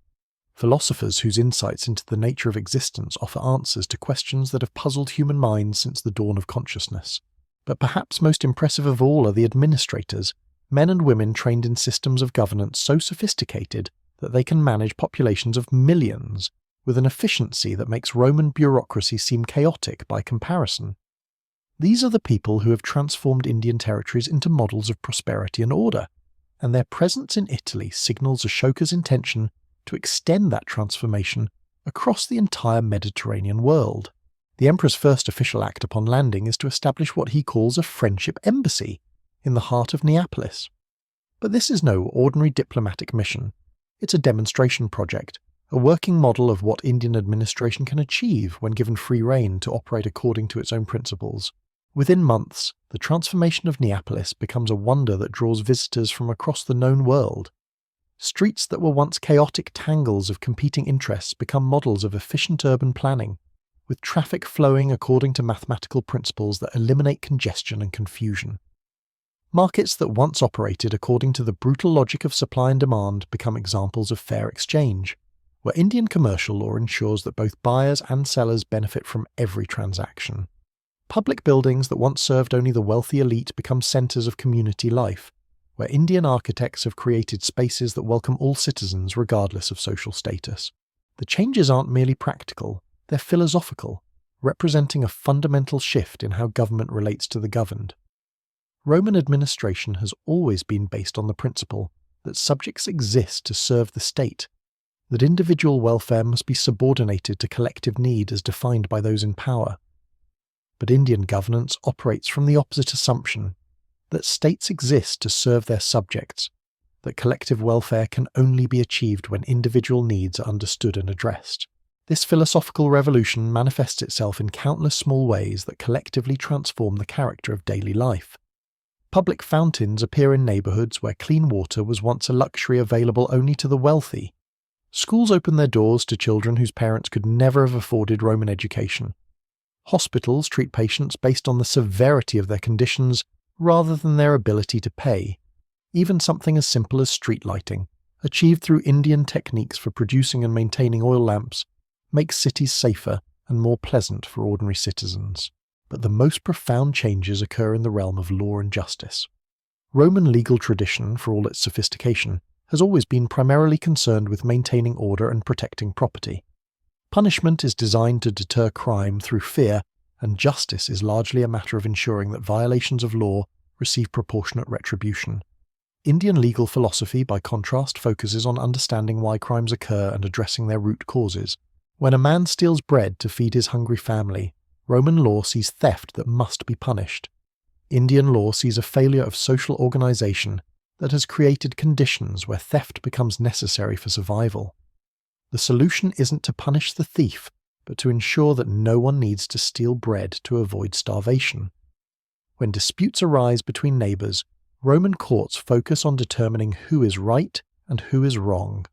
Philosophers whose insights into the nature of existence offer answers to questions that have puzzled human minds since the dawn of consciousness. But perhaps most impressive of all are the administrators, men and women trained in systems of governance so sophisticated that they can manage populations of millions with an efficiency that makes Roman bureaucracy seem chaotic by comparison. These are the people who have transformed Indian territories into models of prosperity and order, and their presence in Italy signals Ashoka's intention to extend that transformation across the entire Mediterranean world. The emperor's first official act upon landing is to establish what he calls a friendship embassy in the heart of Neapolis. But this is no ordinary diplomatic mission. It's a demonstration project, a working model of what Indian administration can achieve when given free rein to operate according to its own principles. Within months, the transformation of Neapolis becomes a wonder that draws visitors from across the known world. Streets that were once chaotic tangles of competing interests become models of efficient urban planning, with traffic flowing according to mathematical principles that eliminate congestion and confusion. Markets that once operated according to the brutal logic of supply and demand become examples of fair exchange, where Indian commercial law ensures that both buyers and sellers benefit from every transaction. Public buildings that once served only the wealthy elite become centres of community life, where Indian architects have created spaces that welcome all citizens regardless of social status. The changes aren't merely practical, they're philosophical, representing a fundamental shift in how government relates to the governed. Roman administration has always been based on the principle that subjects exist to serve the state, that individual welfare must be subordinated to collective need as defined by those in power. But Indian governance operates from the opposite assumption, that states exist to serve their subjects, that collective welfare can only be achieved when individual needs are understood and addressed. This philosophical revolution manifests itself in countless small ways that collectively transform the character of daily life. Public fountains appear in neighbourhoods where clean water was once a luxury available only to the wealthy. Schools open their doors to children whose parents could never have afforded Roman education. Hospitals treat patients based on the severity of their conditions rather than their ability to pay. Even something as simple as street lighting, achieved through Indian techniques for producing and maintaining oil lamps, makes cities safer and more pleasant for ordinary citizens. But the most profound changes occur in the realm of law and justice. Roman legal tradition, for all its sophistication, has always been primarily concerned with maintaining order and protecting property. Punishment is designed to deter crime through fear, and justice is largely a matter of ensuring that violations of law receive proportionate retribution. Indian legal philosophy, by contrast, focuses on understanding why crimes occur and addressing their root causes. When a man steals bread to feed his hungry family, Roman law sees theft that must be punished. Indian law sees a failure of social organization that has created conditions where theft becomes necessary for survival. The solution isn't to punish the thief, but to ensure that no one needs to steal bread to avoid starvation. When disputes arise between neighbours, Roman courts focus on determining who is right and who is wrong.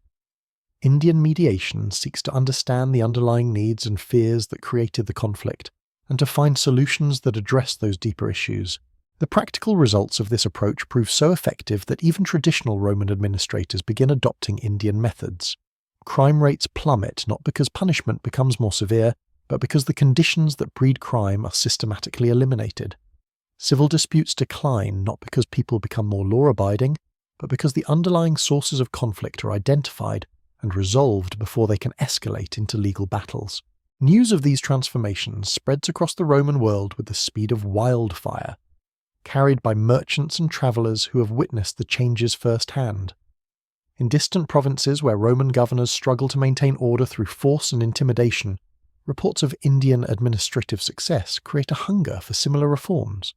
Indian mediation seeks to understand the underlying needs and fears that created the conflict, and to find solutions that address those deeper issues. The practical results of this approach prove so effective that even traditional Roman administrators begin adopting Indian methods. Crime rates plummet not because punishment becomes more severe, but because the conditions that breed crime are systematically eliminated. Civil disputes decline not because people become more law-abiding, but because the underlying sources of conflict are identified and resolved before they can escalate into legal battles. News of these transformations spreads across the Roman world with the speed of wildfire, carried by merchants and travellers who have witnessed the changes firsthand. In distant provinces where Roman governors struggle to maintain order through force and intimidation, reports of Indian administrative success create a hunger for similar reforms.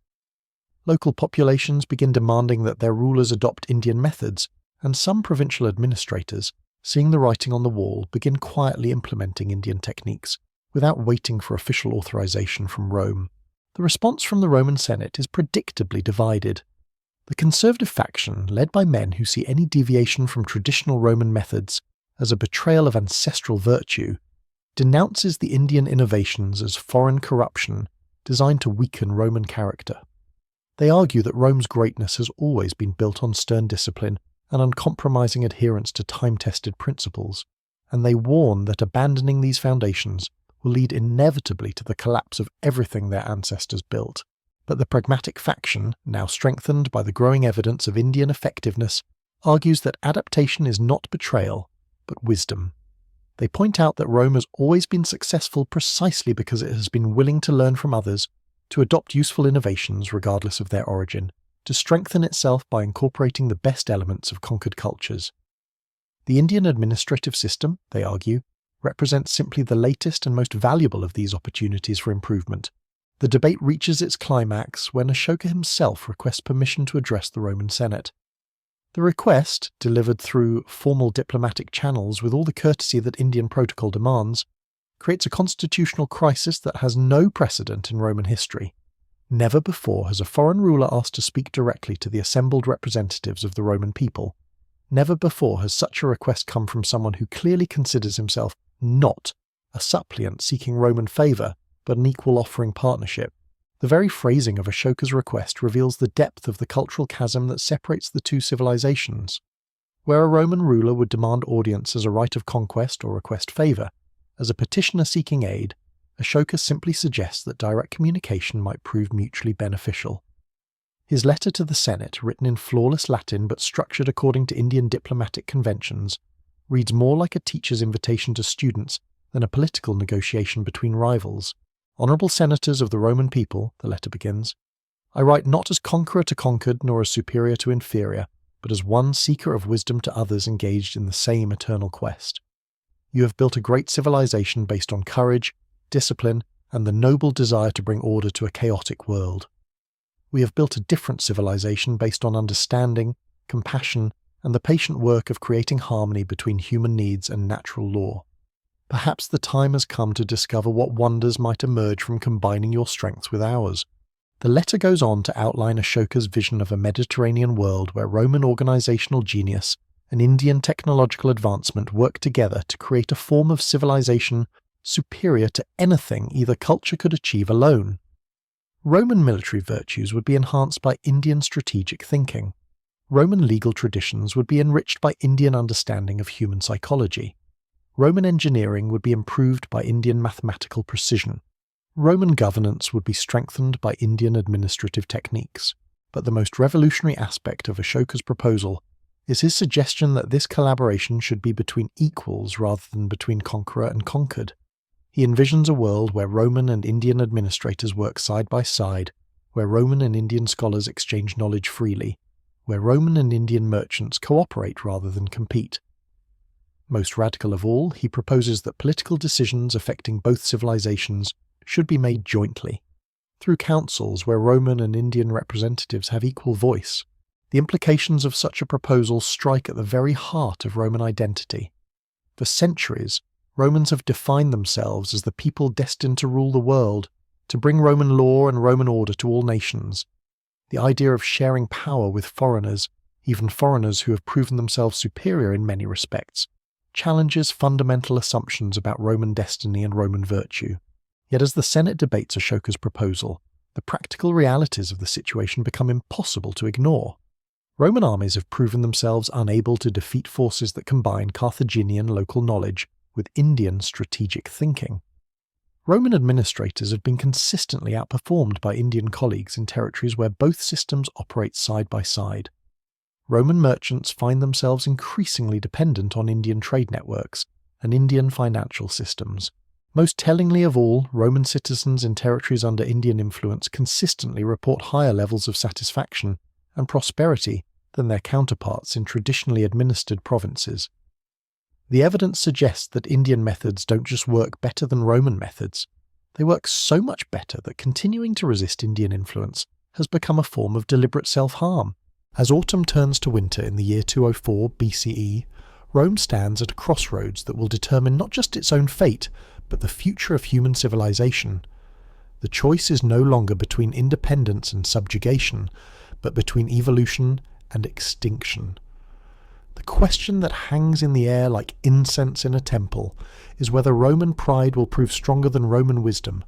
Local populations begin demanding that their rulers adopt Indian methods, and some provincial administrators, seeing the writing on the wall, begin quietly implementing Indian techniques, without waiting for official authorization from Rome. The response from the Roman Senate is predictably divided. The conservative faction, led by men who see any deviation from traditional Roman methods as a betrayal of ancestral virtue, denounces the Indian innovations as foreign corruption designed to weaken Roman character. They argue that Rome's greatness has always been built on stern discipline and uncompromising adherence to time-tested principles, and they warn that abandoning these foundations will lead inevitably to the collapse of everything their ancestors built. But the pragmatic faction, now strengthened by the growing evidence of Indian effectiveness, argues that adaptation is not betrayal, but wisdom. They point out that Rome has always been successful precisely because it has been willing to learn from others, to adopt useful innovations regardless of their origin, to strengthen itself by incorporating the best elements of conquered cultures. The Indian administrative system, they argue, represents simply the latest and most valuable of these opportunities for improvement. The debate reaches its climax when Ashoka himself requests permission to address the Roman Senate. The request, delivered through formal diplomatic channels with all the courtesy that Indian protocol demands, creates a constitutional crisis that has no precedent in Roman history. Never before has a foreign ruler asked to speak directly to the assembled representatives of the Roman people. Never before has such a request come from someone who clearly considers himself not a suppliant seeking Roman favour, but an equal offering partnership. The very phrasing of Ashoka's request reveals the depth of the cultural chasm that separates the two civilizations. Where a Roman ruler would demand audience as a right of conquest or request favour, as a petitioner seeking aid, Ashoka simply suggests that direct communication might prove mutually beneficial. His letter to the Senate, written in flawless Latin but structured according to Indian diplomatic conventions, reads more like a teacher's invitation to students than a political negotiation between rivals. Honourable senators of the Roman people, the letter begins, I write not as conqueror to conquered nor as superior to inferior, but as one seeker of wisdom to others engaged in the same eternal quest. You have built a great civilization based on courage, discipline, and the noble desire to bring order to a chaotic world. We have built a different civilization based on understanding, compassion, and the patient work of creating harmony between human needs and natural law. Perhaps the time has come to discover what wonders might emerge from combining your strengths with ours. The letter goes on to outline Ashoka's vision of a Mediterranean world where Roman organizational genius and Indian technological advancement work together to create a form of civilization superior to anything either culture could achieve alone. Roman military virtues would be enhanced by Indian strategic thinking. Roman legal traditions would be enriched by Indian understanding of human psychology. Roman engineering would be improved by Indian mathematical precision. Roman governance would be strengthened by Indian administrative techniques. But the most revolutionary aspect of Ashoka's proposal is his suggestion that this collaboration should be between equals rather than between conqueror and conquered. He envisions a world where Roman and Indian administrators work side by side, where Roman and Indian scholars exchange knowledge freely, where Roman and Indian merchants cooperate rather than compete. Most radical of all, he proposes that political decisions affecting both civilizations should be made jointly, through councils where Roman and Indian representatives have equal voice. The implications of such a proposal strike at the very heart of Roman identity. For centuries, Romans have defined themselves as the people destined to rule the world, to bring Roman law and Roman order to all nations. The idea of sharing power with foreigners, even foreigners who have proven themselves superior in many respects, challenges fundamental assumptions about Roman destiny and Roman virtue. Yet as the Senate debates Ashoka's proposal, the practical realities of the situation become impossible to ignore. Roman armies have proven themselves unable to defeat forces that combine Carthaginian local knowledge with Indian strategic thinking. Roman administrators have been consistently outperformed by Indian colleagues in territories where both systems operate side by side. Roman merchants find themselves increasingly dependent on Indian trade networks and Indian financial systems. Most tellingly of all, Roman citizens in territories under Indian influence consistently report higher levels of satisfaction and prosperity than their counterparts in traditionally administered provinces. The evidence suggests that Indian methods don't just work better than Roman methods, they work so much better that continuing to resist Indian influence has become a form of deliberate self-harm. As autumn turns to winter in the year 204 BCE, Rome stands at a crossroads that will determine not just its own fate, but the future of human civilization. The choice is no longer between independence and subjugation, but between evolution and extinction. The question that hangs in the air like incense in a temple is whether Roman pride will prove stronger than Roman wisdom,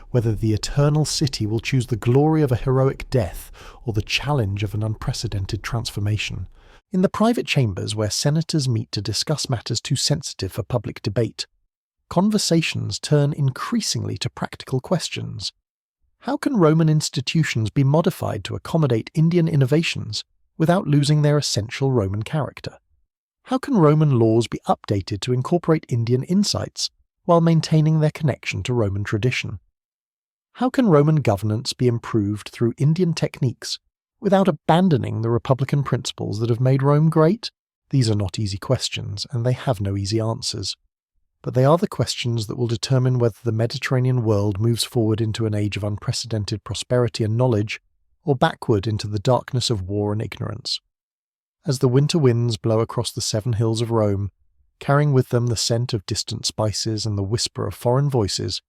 whether the eternal city will choose the glory of a heroic death or the challenge of an unprecedented transformation. In the private chambers where senators meet to discuss matters too sensitive for public debate, conversations turn increasingly to practical questions. How can Roman institutions be modified to accommodate Indian innovations without losing their essential Roman character? How can Roman laws be updated to incorporate Indian insights while maintaining their connection to Roman tradition? How can Roman governance be improved through Indian techniques without abandoning the republican principles that have made Rome great? These are not easy questions, and they have no easy answers. But they are the questions that will determine whether the Mediterranean world moves forward into an age of unprecedented prosperity and knowledge, or backward into the darkness of war and ignorance. As the winter winds blow across the 7 hills of Rome, carrying with them the scent of distant spices and the whisper of foreign voices,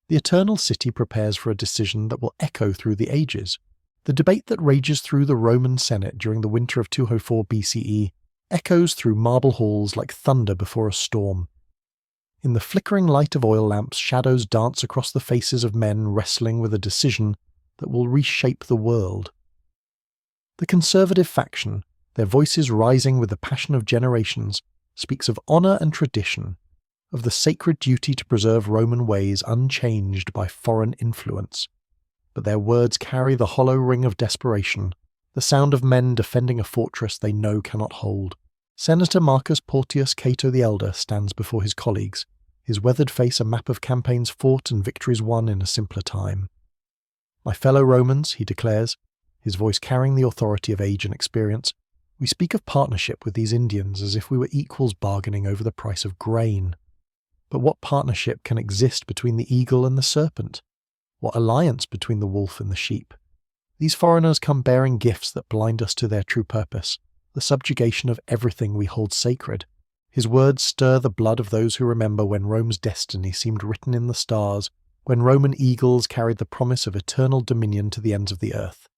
The eternal city prepares for a decision that will echo through the ages. The debate that rages through the Roman Senate during the winter of 204 BCE echoes through marble halls like thunder before a storm. In the flickering light of oil lamps, shadows dance across the faces of men wrestling with a decision that will reshape the world. The conservative faction, their voices rising with the passion of generations, speaks of honour and tradition, of the sacred duty to preserve Roman ways unchanged by foreign influence. But their words carry the hollow ring of desperation, the sound of men defending a fortress they know cannot hold. Senator Marcus Porcius Cato the Elder stands before his colleagues, his weathered face a map of campaigns fought and victories won in a simpler time. "My fellow Romans," he declares, his voice carrying the authority of age and experience, "we speak of partnership with these Indians as if we were equals bargaining over the price of grain. But what partnership can exist between the eagle and the serpent? What alliance between the wolf and the sheep? These foreigners come bearing gifts that blind us to their true purpose, the subjugation of everything we hold sacred." His words stir the blood of those who remember when Rome's destiny seemed written in the stars, when Roman eagles carried the promise of eternal dominion to the ends of the earth.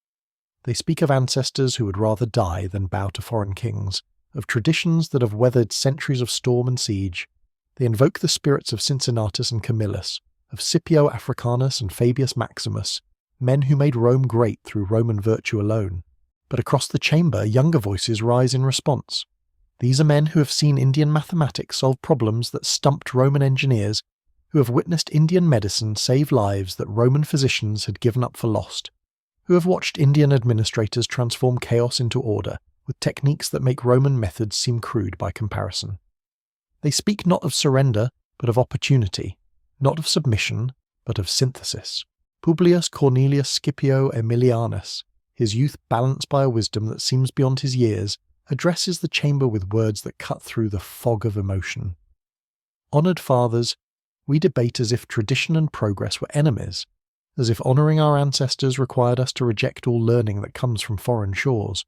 They speak of ancestors who would rather die than bow to foreign kings, of traditions that have weathered centuries of storm and siege. They invoke the spirits of Cincinnatus and Camillus, of Scipio Africanus and Fabius Maximus, men who made Rome great through Roman virtue alone. But across the chamber, younger voices rise in response. These are men who have seen Indian mathematics solve problems that stumped Roman engineers, who have witnessed Indian medicine save lives that Roman physicians had given up for lost, who have watched Indian administrators transform chaos into order with techniques that make Roman methods seem crude by comparison. They speak not of surrender, but of opportunity, not of submission, but of synthesis. Publius Cornelius Scipio Aemilianus, his youth balanced by a wisdom that seems beyond his years, addresses the chamber with words that cut through the fog of emotion. "Honoured fathers, we debate as if tradition and progress were enemies, as if honouring our ancestors required us to reject all learning that comes from foreign shores.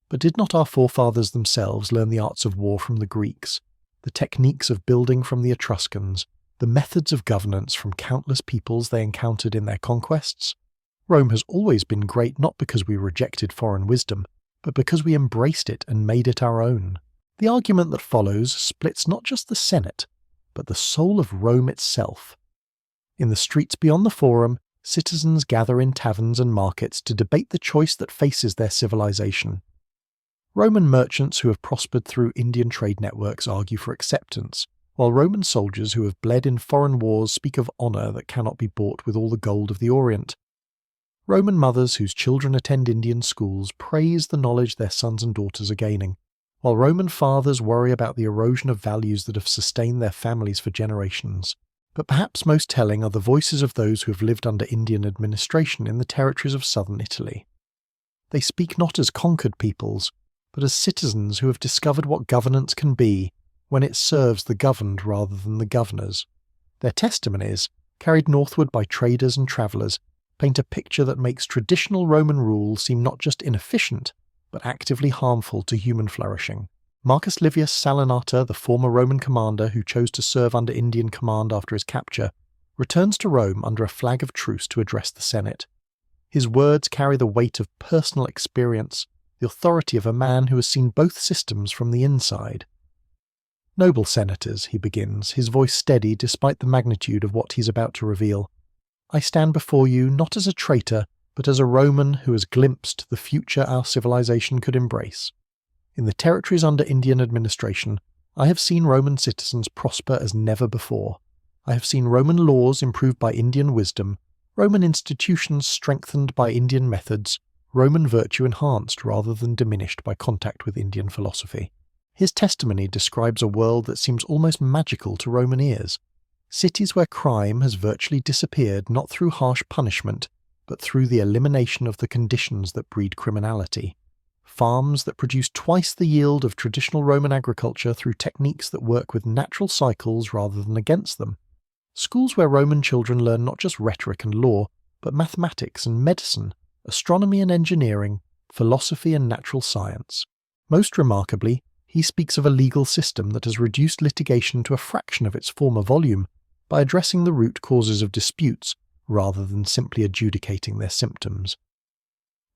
But did not our forefathers themselves learn the arts of war from the Greeks, the techniques of building from the Etruscans, the methods of governance from countless peoples they encountered in their conquests? Rome has always been great not because we rejected foreign wisdom, but because we embraced it and made it our own." The argument that follows splits not just the Senate, but the soul of Rome itself. In the streets beyond the Forum, citizens gather in taverns and markets to debate the choice that faces their civilization. Roman merchants who have prospered through Indian trade networks argue for acceptance, while Roman soldiers who have bled in foreign wars speak of honour that cannot be bought with all the gold of the Orient. Roman mothers whose children attend Indian schools praise the knowledge their sons and daughters are gaining, while Roman fathers worry about the erosion of values that have sustained their families for generations. But perhaps most telling are the voices of those who have lived under Indian administration in the territories of southern Italy. They speak not as conquered peoples, but as citizens who have discovered what governance can be when it serves the governed rather than the governors. Their testimonies, carried northward by traders and travellers, paint a picture that makes traditional Roman rule seem not just inefficient, but actively harmful to human flourishing. Marcus Livius Salinator, the former Roman commander who chose to serve under Indian command after his capture, returns to Rome under a flag of truce to address the Senate. His words carry the weight of personal experience, the authority of a man who has seen both systems from the inside. "Noble senators," he begins, his voice steady despite the magnitude of what he's about to reveal, "I stand before you not as a traitor, but as a Roman who has glimpsed the future our civilization could embrace. In the territories under Indian administration, I have seen Roman citizens prosper as never before. I have seen Roman laws improved by Indian wisdom, Roman institutions strengthened by Indian methods, Roman virtue enhanced rather than diminished by contact with Indian philosophy." His testimony describes a world that seems almost magical to Roman ears. Cities where crime has virtually disappeared not through harsh punishment, but through the elimination of the conditions that breed criminality. Farms that produce twice the yield of traditional Roman agriculture through techniques that work with natural cycles rather than against them. Schools where Roman children learn not just rhetoric and law, but mathematics and medicine, astronomy and engineering, philosophy and natural science. Most remarkably, he speaks of a legal system that has reduced litigation to a fraction of its former volume, by addressing the root causes of disputes rather than simply adjudicating their symptoms.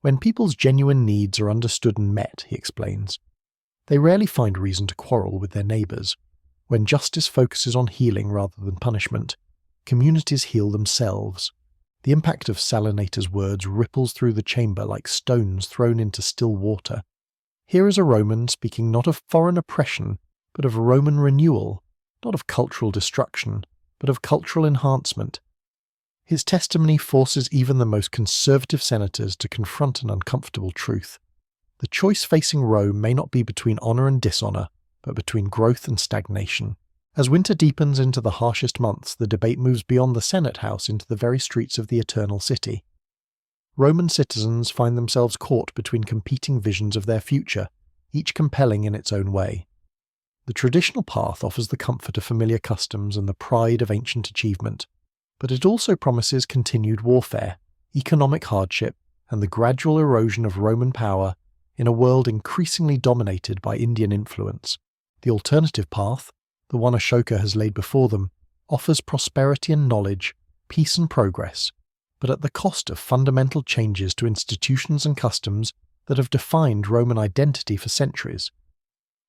When people's genuine needs are understood and met, he explains, they rarely find reason to quarrel with their neighbours. When justice focuses on healing rather than punishment, communities heal themselves. The impact of Salinator's words ripples through the chamber like stones thrown into still water. Here is a Roman speaking not of foreign oppression, but of Roman renewal, not of cultural destruction, but of cultural enhancement. His testimony forces even the most conservative senators to confront an uncomfortable truth. The choice facing Rome may not be between honour and dishonour, but between growth and stagnation. As winter deepens into the harshest months, the debate moves beyond the Senate House into the very streets of the Eternal City. Roman citizens find themselves caught between competing visions of their future, each compelling in its own way. The traditional path offers the comfort of familiar customs and the pride of ancient achievement, but it also promises continued warfare, economic hardship, and the gradual erosion of Roman power in a world increasingly dominated by Indian influence. The alternative path, the one Ashoka has laid before them, offers prosperity and knowledge, peace and progress, but at the cost of fundamental changes to institutions and customs that have defined Roman identity for centuries.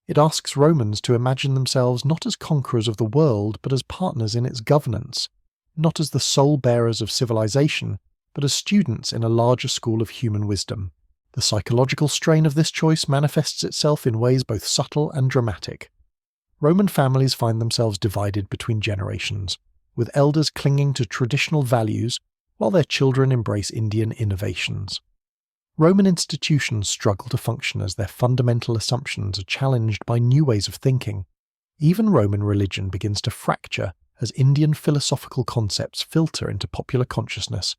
It asks Romans to imagine themselves not as conquerors of the world, but as partners in its governance, not as the sole bearers of civilization, but as students in a larger school of human wisdom. The psychological strain of this choice manifests itself in ways both subtle and dramatic. Roman families find themselves divided between generations, with elders clinging to traditional values while their children embrace Indian innovations. Roman institutions struggle to function as their fundamental assumptions are challenged by new ways of thinking. Even Roman religion begins to fracture as Indian philosophical concepts filter into popular consciousness,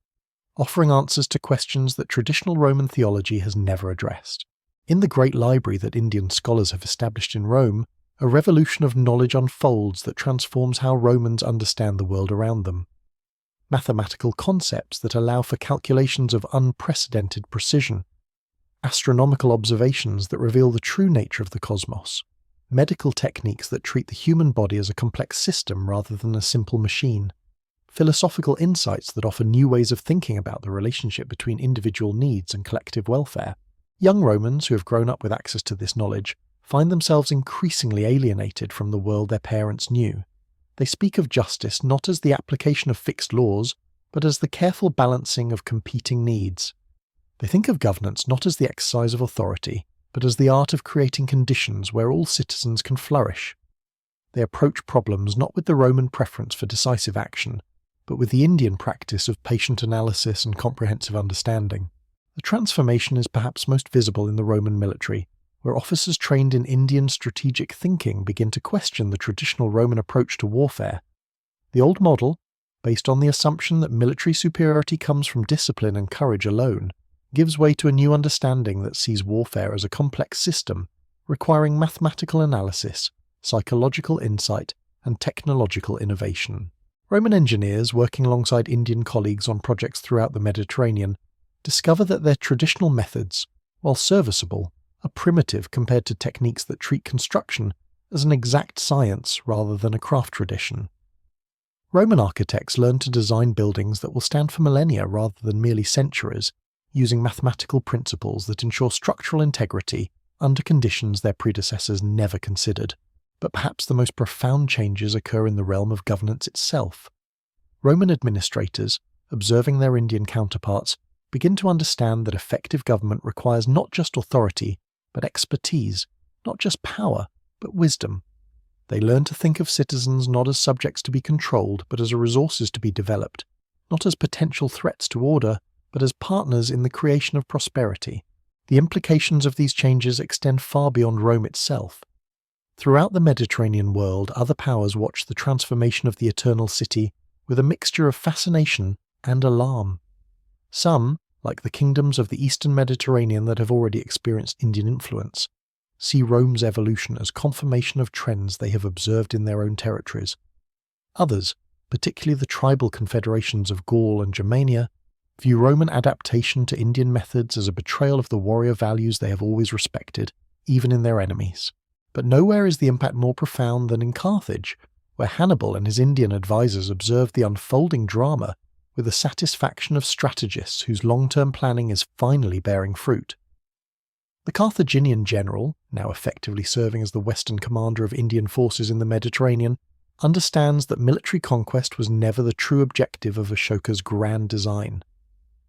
offering answers to questions that traditional Roman theology has never addressed. In the great library that Indian scholars have established in Rome, a revolution of knowledge unfolds that transforms how Romans understand the world around them. Mathematical concepts that allow for calculations of unprecedented precision, astronomical observations that reveal the true nature of the cosmos, medical techniques that treat the human body as a complex system rather than a simple machine, philosophical insights that offer new ways of thinking about the relationship between individual needs and collective welfare. Young Romans who have grown up with access to this knowledge find themselves increasingly alienated from the world their parents knew. They speak of justice not as the application of fixed laws, but as the careful balancing of competing needs. They think of governance not as the exercise of authority, but as the art of creating conditions where all citizens can flourish. They approach problems not with the Roman preference for decisive action, but with the Indian practice of patient analysis and comprehensive understanding. The transformation is perhaps most visible in the Roman military, where officers trained in Indian strategic thinking begin to question the traditional Roman approach to warfare. The old model, based on the assumption that military superiority comes from discipline and courage alone, gives way to a new understanding that sees warfare as a complex system, requiring mathematical analysis, psychological insight, and technological innovation. Roman engineers, working alongside Indian colleagues on projects throughout the Mediterranean, discover that their traditional methods, while serviceable, are primitive compared to techniques that treat construction as an exact science rather than a craft tradition. Roman architects learn to design buildings that will stand for millennia rather than merely centuries, using mathematical principles that ensure structural integrity under conditions their predecessors never considered. But perhaps the most profound changes occur in the realm of governance itself. Roman administrators, observing their Indian counterparts, begin to understand that effective government requires not just authority, but expertise, not just power, but wisdom. They learn to think of citizens not as subjects to be controlled, but as resources to be developed, not as potential threats to order, but as partners in the creation of prosperity. The implications of these changes extend far beyond Rome itself. Throughout the Mediterranean world, other powers watch the transformation of the Eternal City with a mixture of fascination and alarm. Some, like the kingdoms of the Eastern Mediterranean that have already experienced Indian influence, see Rome's evolution as confirmation of trends they have observed in their own territories. Others, particularly the tribal confederations of Gaul and Germania, view Roman adaptation to Indian methods as a betrayal of the warrior values they have always respected, even in their enemies. But nowhere is the impact more profound than in Carthage, where Hannibal and his Indian advisors observed the unfolding drama with the satisfaction of strategists whose long-term planning is finally bearing fruit. The Carthaginian general, now effectively serving as the Western commander of Indian forces in the Mediterranean, understands that military conquest was never the true objective of Ashoka's grand design.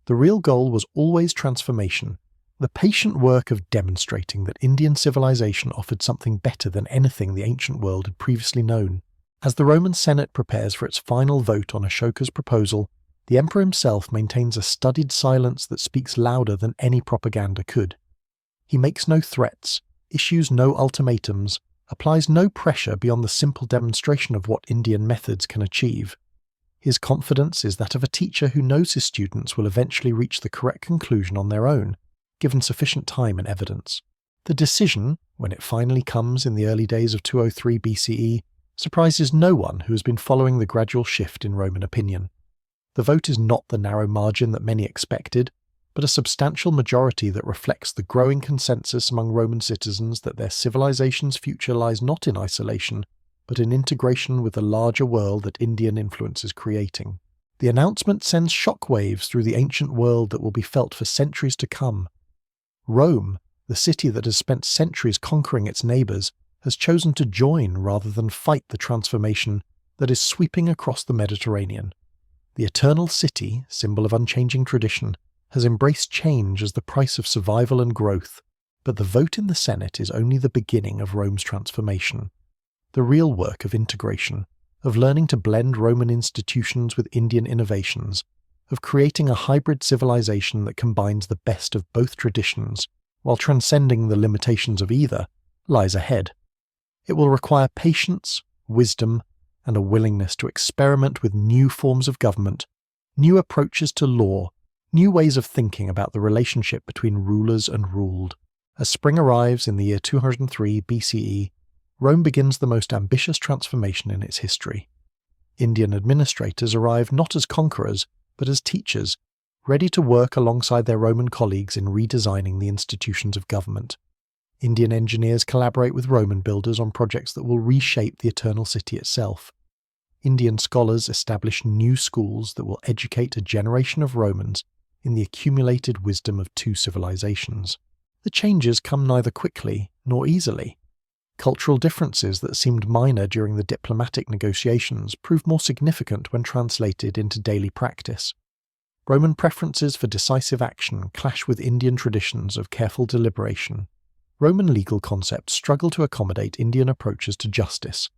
The real goal was always transformation, the patient work of demonstrating that Indian civilization offered something better than anything the ancient world had previously known. As the Roman Senate prepares for its final vote on Ashoka's proposal, the emperor himself maintains a studied silence that speaks louder than any propaganda could. He makes no threats, issues no ultimatums, applies no pressure beyond the simple demonstration of what Indian methods can achieve. His confidence is that of a teacher who knows his students will eventually reach the correct conclusion on their own, given sufficient time and evidence. The decision, when it finally comes in the early days of 203 BCE, surprises no one who has been following the gradual shift in Roman opinion. The vote is not the narrow margin that many expected, but a substantial majority that reflects the growing consensus among Roman citizens that their civilization's future lies not in isolation, but in integration with the larger world that Indian influence is creating. The announcement sends shockwaves through the ancient world that will be felt for centuries to come. Rome, the city that has spent centuries conquering its neighbours, has chosen to join rather than fight the transformation that is sweeping across the Mediterranean. The eternal city, symbol of unchanging tradition, has embraced change as the price of survival and growth, but the vote in the Senate is only the beginning of Rome's transformation. The real work of integration, of learning to blend Roman institutions with Indian innovations, of creating a hybrid civilization that combines the best of both traditions, while transcending the limitations of either, lies ahead. It will require patience, wisdom, and a willingness to experiment with new forms of government, new approaches to law, new ways of thinking about the relationship between rulers and ruled. As spring arrives in the year 203 BCE, Rome begins the most ambitious transformation in its history. Indian administrators arrive not as conquerors, but as teachers, ready to work alongside their Roman colleagues in redesigning the institutions of government. Indian engineers collaborate with Roman builders on projects that will reshape the eternal city itself. Indian scholars establish new schools that will educate a generation of Romans in the accumulated wisdom of two civilizations. The changes come neither quickly nor easily. Cultural differences that seemed minor during the diplomatic negotiations prove more significant when translated into daily practice. Roman preferences for decisive action clash with Indian traditions of careful deliberation. Roman legal concepts struggle to accommodate Indian approaches to justice.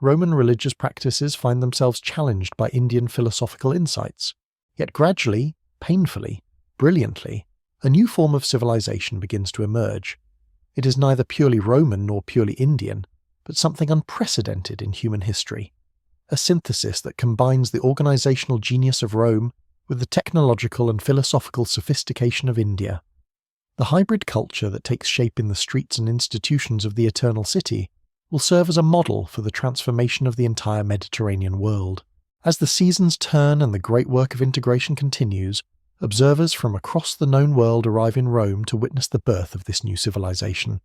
Roman religious practices find themselves challenged by Indian philosophical insights. Yet gradually, painfully, brilliantly, a new form of civilization begins to emerge. It is neither purely Roman nor purely Indian, but something unprecedented in human history. A synthesis that combines the organizational genius of Rome with the technological and philosophical sophistication of India. The hybrid culture that takes shape in the streets and institutions of the Eternal City will serve as a model for the transformation of the entire Mediterranean world. As the seasons turn and the great work of integration continues, observers from across the known world arrive in Rome to witness the birth of this new civilization.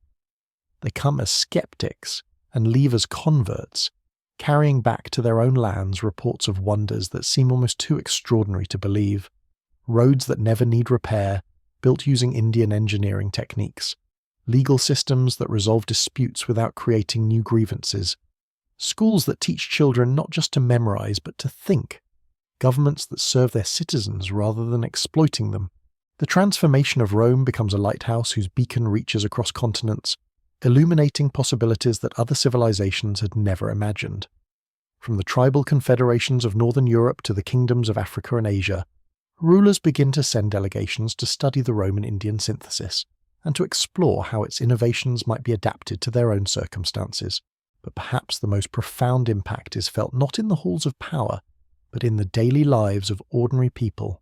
They come as skeptics and leave as converts, carrying back to their own lands reports of wonders that seem almost too extraordinary to believe. Roads that never need repair, built using Indian engineering techniques. Legal systems that resolve disputes without creating new grievances. Schools that teach children not just to memorize but to think. Governments that serve their citizens rather than exploiting them. The transformation of Rome becomes a lighthouse whose beacon reaches across continents, illuminating possibilities that other civilizations had never imagined. From the tribal confederations of Northern Europe to the kingdoms of Africa and Asia, rulers begin to send delegations to study the Roman-Indian synthesis and to explore how its innovations might be adapted to their own circumstances. But perhaps the most profound impact is felt not in the halls of power, but in the daily lives of ordinary people.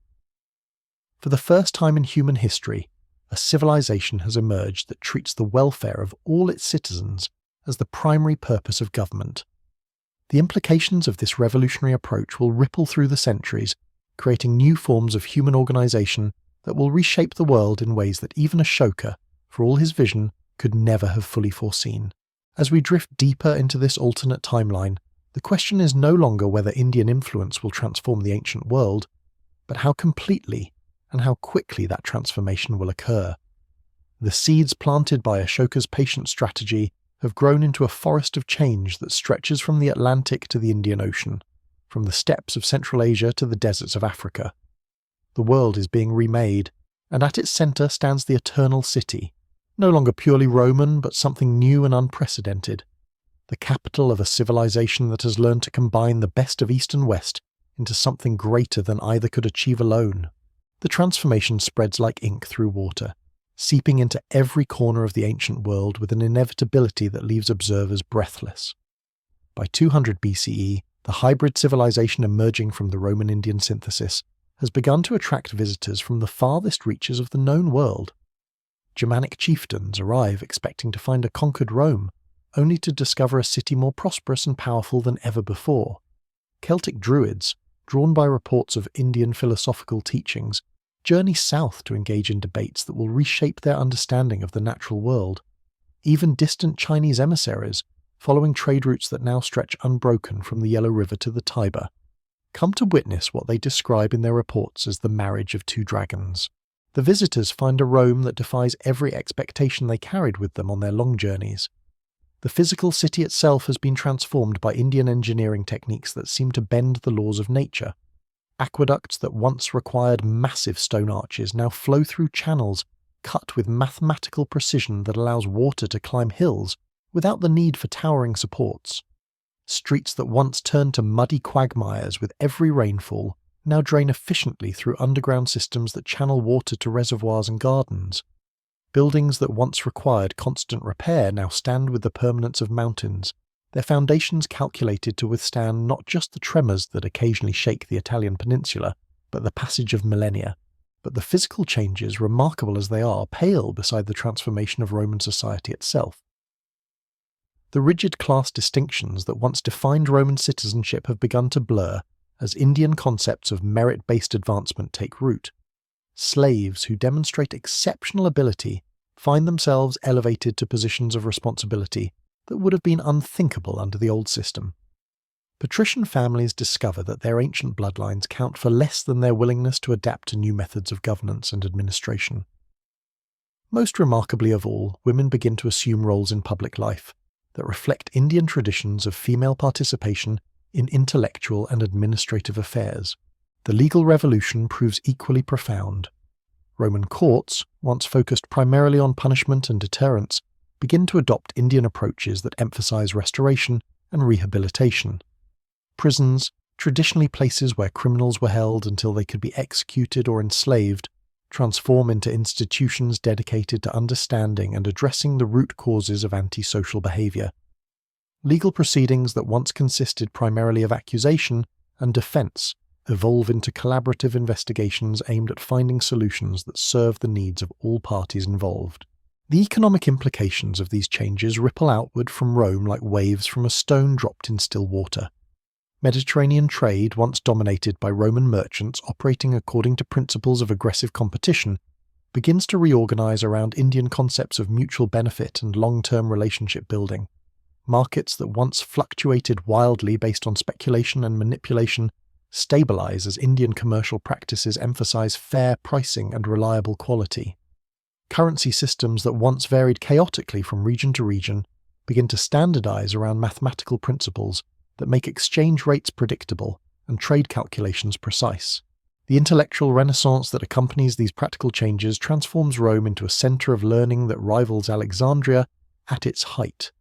For the first time in human history, a civilization has emerged that treats the welfare of all its citizens as the primary purpose of government. The implications of this revolutionary approach will ripple through the centuries, creating new forms of human organization that will reshape the world in ways that even Ashoka, for all his vision, could never have fully foreseen. As we drift deeper into this alternate timeline, The question is no longer whether Indian influence will transform the ancient world, but how completely and how quickly that transformation will occur. The seeds planted by Ashoka's patient strategy have grown into a forest of change that stretches from the Atlantic to the Indian Ocean, from the steppes of Central Asia to the deserts of Africa. The world is being remade, and at its centre stands the Eternal City, no longer purely Roman but something new and unprecedented, the capital of a civilization that has learned to combine the best of East and West into something greater than either could achieve alone. The transformation spreads like ink through water, seeping into every corner of the ancient world with an inevitability that leaves observers breathless. By 200 BCE, the hybrid civilization emerging from the Roman-Indian synthesis has begun to attract visitors from the farthest reaches of the known world. Germanic chieftains arrive expecting to find a conquered Rome, only to discover a city more prosperous and powerful than ever before. Celtic druids, drawn by reports of Indian philosophical teachings, journey south to engage in debates that will reshape their understanding of the natural world. Even distant Chinese emissaries, following trade routes that now stretch unbroken from the Yellow River to the Tiber, come to witness what they describe in their reports as the marriage of two dragons. The visitors find a Rome that defies every expectation they carried with them on their long journeys. The physical city itself has been transformed by Indian engineering techniques that seem to bend the laws of nature. Aqueducts that once required massive stone arches now flow through channels cut with mathematical precision that allows water to climb hills without the need for towering supports. Streets that once turned to muddy quagmires with every rainfall now drain efficiently through underground systems that channel water to reservoirs and gardens. Buildings that once required constant repair now stand with the permanence of mountains, their foundations calculated to withstand not just the tremors that occasionally shake the Italian peninsula, but the passage of millennia. But the physical changes, remarkable as they are, pale beside the transformation of Roman society itself. The rigid class distinctions that once defined Roman citizenship have begun to blur as Indian concepts of merit-based advancement take root. Slaves who demonstrate exceptional ability find themselves elevated to positions of responsibility that would have been unthinkable under the old system. Patrician families discover that their ancient bloodlines count for less than their willingness to adapt to new methods of governance and administration. Most remarkably of all, women begin to assume roles in public life that reflect Indian traditions of female participation in intellectual and administrative affairs. The legal revolution proves equally profound. Roman courts, once focused primarily on punishment and deterrence, begin to adopt Indian approaches that emphasize restoration and rehabilitation. Prisons, traditionally places where criminals were held until they could be executed or enslaved, transform into institutions dedicated to understanding and addressing the root causes of antisocial behavior. Legal proceedings that once consisted primarily of accusation and defense evolve into collaborative investigations aimed at finding solutions that serve the needs of all parties involved. The economic implications of these changes ripple outward from Rome like waves from a stone dropped in still water. Mediterranean trade, once dominated by Roman merchants operating according to principles of aggressive competition, begins to reorganize around Indian concepts of mutual benefit and long-term relationship building. Markets that once fluctuated wildly based on speculation and manipulation stabilize as Indian commercial practices emphasize fair pricing and reliable quality. Currency systems that once varied chaotically from region to region begin to standardize around mathematical principles that make exchange rates predictable and trade calculations precise. The intellectual renaissance that accompanies these practical changes transforms Rome into a center of learning that rivals Alexandria at its height.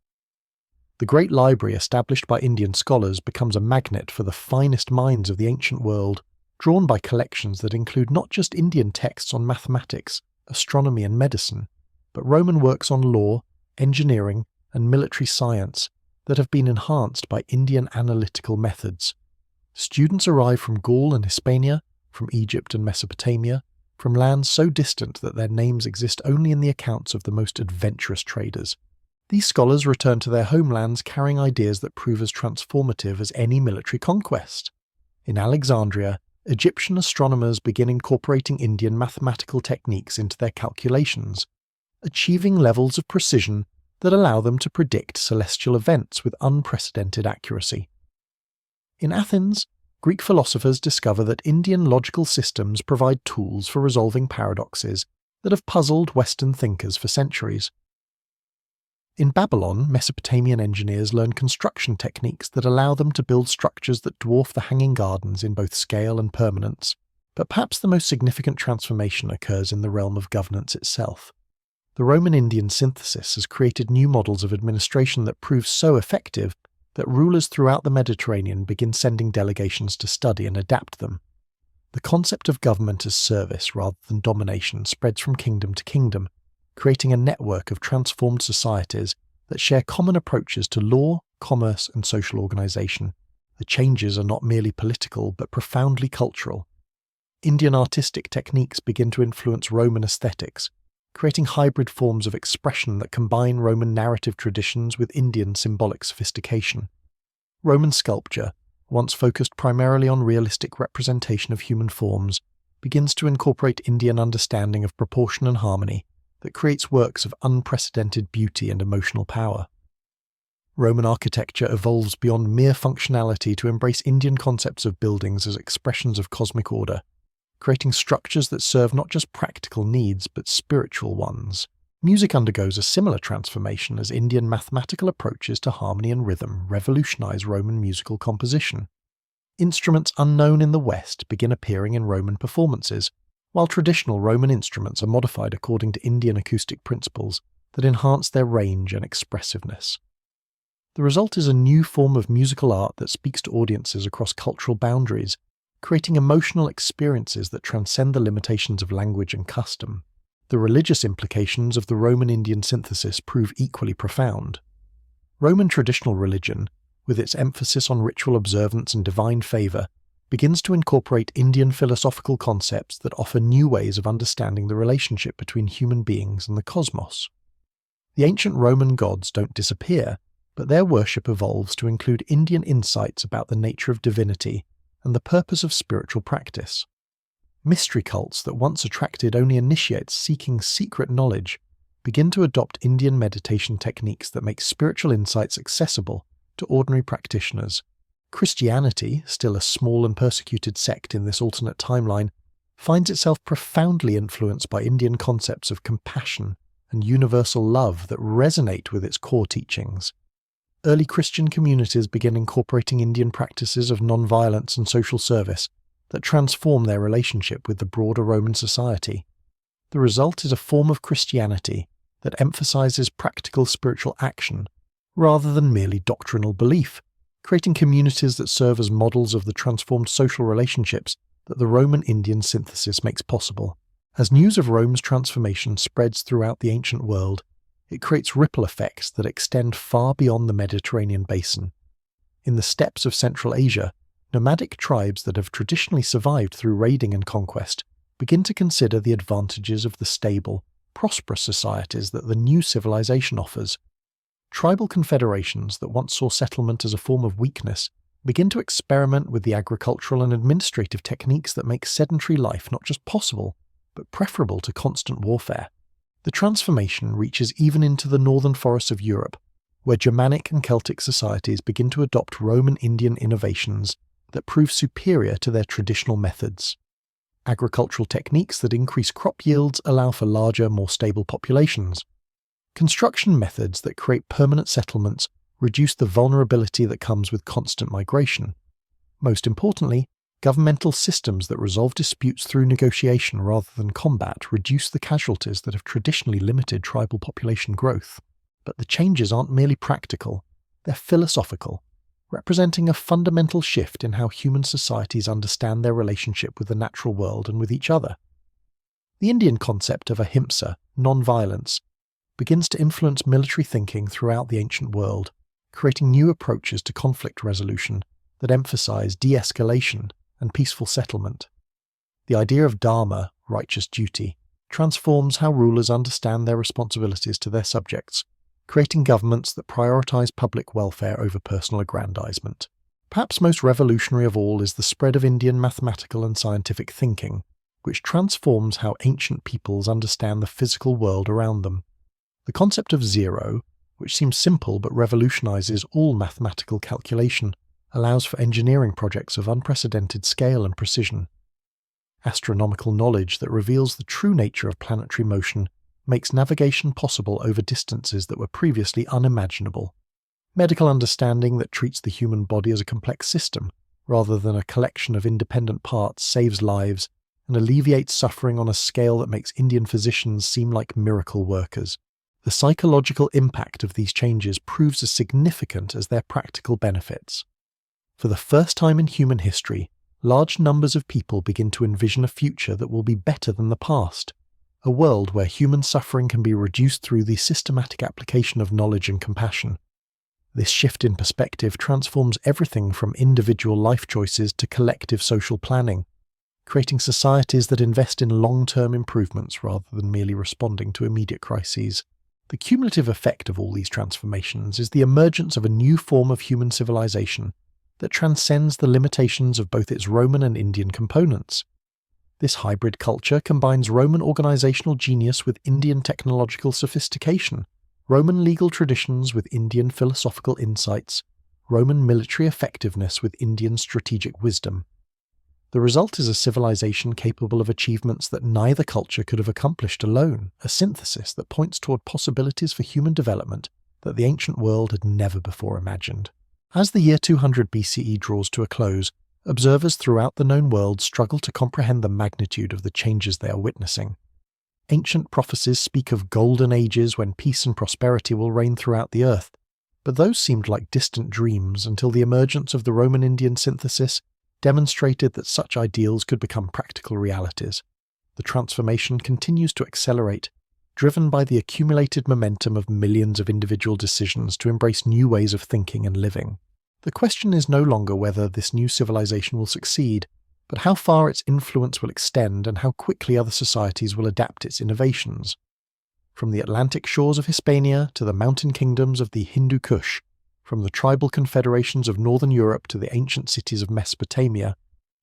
The great library established by Indian scholars becomes a magnet for the finest minds of the ancient world, drawn by collections that include not just Indian texts on mathematics, astronomy and medicine, but Roman works on law, engineering, and military science that have been enhanced by Indian analytical methods. Students arrive from Gaul and Hispania, from Egypt and Mesopotamia, from lands so distant that their names exist only in the accounts of the most adventurous traders. These scholars return to their homelands carrying ideas that prove as transformative as any military conquest. In Alexandria, Egyptian astronomers begin incorporating Indian mathematical techniques into their calculations, achieving levels of precision that allow them to predict celestial events with unprecedented accuracy. In Athens, Greek philosophers discover that Indian logical systems provide tools for resolving paradoxes that have puzzled Western thinkers for centuries. In Babylon, Mesopotamian engineers learn construction techniques that allow them to build structures that dwarf the Hanging Gardens in both scale and permanence, but perhaps the most significant transformation occurs in the realm of governance itself. The Roman-Indian synthesis has created new models of administration that prove so effective that rulers throughout the Mediterranean begin sending delegations to study and adapt them. The concept of government as service rather than domination spreads from kingdom to kingdom, creating a network of transformed societies that share common approaches to law, commerce, and social organization. The changes are not merely political but profoundly cultural. Indian artistic techniques begin to influence Roman aesthetics, creating hybrid forms of expression that combine Roman narrative traditions with Indian symbolic sophistication. Roman sculpture, once focused primarily on realistic representation of human forms, begins to incorporate Indian understanding of proportion and harmony that creates works of unprecedented beauty and emotional power. Roman architecture evolves beyond mere functionality to embrace Indian concepts of buildings as expressions of cosmic order, creating structures that serve not just practical needs but spiritual ones. Music undergoes a similar transformation as Indian mathematical approaches to harmony and rhythm revolutionize Roman musical composition. Instruments unknown in the West begin appearing in Roman performances, while traditional Roman instruments are modified according to Indian acoustic principles that enhance their range and expressiveness. The result is a new form of musical art that speaks to audiences across cultural boundaries, creating emotional experiences that transcend the limitations of language and custom. The religious implications of the Roman-Indian synthesis prove equally profound. Roman traditional religion, with its emphasis on ritual observance and divine favour, begins to incorporate Indian philosophical concepts that offer new ways of understanding the relationship between human beings and the cosmos. The ancient Roman gods don't disappear, but their worship evolves to include Indian insights about the nature of divinity and the purpose of spiritual practice. Mystery cults that once attracted only initiates seeking secret knowledge begin to adopt Indian meditation techniques that make spiritual insights accessible to ordinary practitioners. Christianity, still a small and persecuted sect in this alternate timeline, finds itself profoundly influenced by Indian concepts of compassion and universal love that resonate with its core teachings. Early Christian communities begin incorporating Indian practices of non-violence and social service that transform their relationship with the broader Roman society. The result is a form of Christianity that emphasizes practical spiritual action rather than merely doctrinal belief, creating communities that serve as models of the transformed social relationships that the Roman-Indian synthesis makes possible. As news of Rome's transformation spreads throughout the ancient world, it creates ripple effects that extend far beyond the Mediterranean basin. In the steppes of Central Asia, nomadic tribes that have traditionally survived through raiding and conquest begin to consider the advantages of the stable, prosperous societies that the new civilization offers. Tribal confederations that once saw settlement as a form of weakness begin to experiment with the agricultural and administrative techniques that make sedentary life not just possible, but preferable to constant warfare. The transformation reaches even into the northern forests of Europe, where Germanic and Celtic societies begin to adopt Roman-Indian innovations that prove superior to their traditional methods. Agricultural techniques that increase crop yields allow for larger, more stable populations. Construction methods that create permanent settlements reduce the vulnerability that comes with constant migration. Most importantly, governmental systems that resolve disputes through negotiation rather than combat reduce the casualties that have traditionally limited tribal population growth. But the changes aren't merely practical, they're philosophical, representing a fundamental shift in how human societies understand their relationship with the natural world and with each other. The Indian concept of ahimsa, non-violence, begins to influence military thinking throughout the ancient world, creating new approaches to conflict resolution that emphasize de-escalation and peaceful settlement. The idea of dharma, righteous duty, transforms how rulers understand their responsibilities to their subjects, creating governments that prioritize public welfare over personal aggrandizement. Perhaps most revolutionary of all is the spread of Indian mathematical and scientific thinking, which transforms how ancient peoples understand the physical world around them. The concept of zero, which seems simple but revolutionizes all mathematical calculation, allows for engineering projects of unprecedented scale and precision. Astronomical knowledge that reveals the true nature of planetary motion makes navigation possible over distances that were previously unimaginable. Medical understanding that treats the human body as a complex system, rather than a collection of independent parts, saves lives and alleviates suffering on a scale that makes Indian physicians seem like miracle workers. The psychological impact of these changes proves as significant as their practical benefits. For the first time in human history, large numbers of people begin to envision a future that will be better than the past, a world where human suffering can be reduced through the systematic application of knowledge and compassion. This shift in perspective transforms everything from individual life choices to collective social planning, creating societies that invest in long-term improvements rather than merely responding to immediate crises. The cumulative effect of all these transformations is the emergence of a new form of human civilization that transcends the limitations of both its Roman and Indian components. This hybrid culture combines Roman organizational genius with Indian technological sophistication, Roman legal traditions with Indian philosophical insights, Roman military effectiveness with Indian strategic wisdom. The result is a civilization capable of achievements that neither culture could have accomplished alone, a synthesis that points toward possibilities for human development that the ancient world had never before imagined. As the year 200 BCE draws to a close, observers throughout the known world struggle to comprehend the magnitude of the changes they are witnessing. Ancient prophecies speak of golden ages when peace and prosperity will reign throughout the earth, but those seemed like distant dreams until the emergence of the Roman-Indian synthesis demonstrated that such ideals could become practical realities. The transformation continues to accelerate, driven by the accumulated momentum of millions of individual decisions to embrace new ways of thinking and living. The question is no longer whether this new civilization will succeed, but how far its influence will extend and how quickly other societies will adapt its innovations. From the Atlantic shores of Hispania to the mountain kingdoms of the Hindu Kush, from the tribal confederations of northern Europe to the ancient cities of Mesopotamia,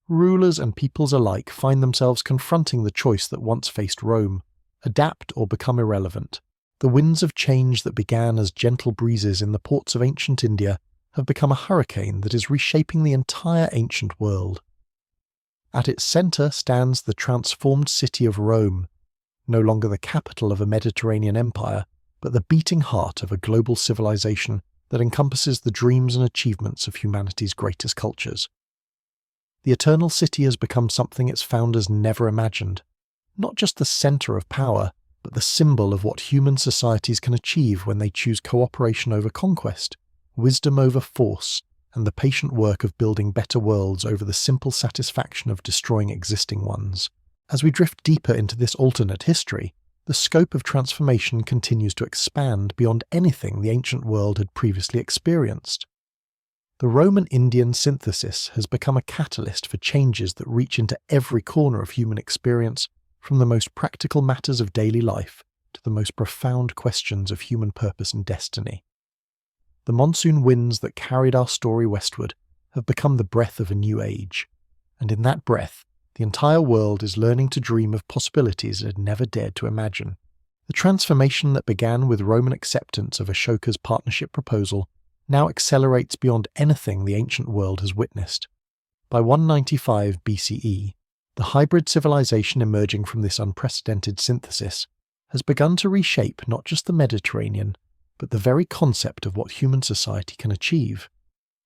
rulers and peoples alike find themselves confronting the choice that once faced Rome: adapt or become irrelevant. The winds of change that began as gentle breezes in the ports of ancient India have become a hurricane that is reshaping the entire ancient world. At its centre stands the transformed city of Rome, no longer the capital of a Mediterranean empire, but the beating heart of a global civilization that encompasses the dreams and achievements of humanity's greatest cultures. The Eternal City has become something its founders never imagined, not just the centre of power, but the symbol of what human societies can achieve when they choose cooperation over conquest, wisdom over force, and the patient work of building better worlds over the simple satisfaction of destroying existing ones. As we drift deeper into this alternate history, the scope of transformation continues to expand beyond anything the ancient world had previously experienced. The Roman-Indian synthesis has become a catalyst for changes that reach into every corner of human experience, from the most practical matters of daily life to the most profound questions of human purpose and destiny. The monsoon winds that carried our story westward have become the breath of a new age, and in that breath, the entire world is learning to dream of possibilities it had never dared to imagine. The transformation that began with Roman acceptance of Ashoka's partnership proposal now accelerates beyond anything the ancient world has witnessed. By 195 BCE, the hybrid civilization emerging from this unprecedented synthesis has begun to reshape not just the Mediterranean, but the very concept of what human society can achieve.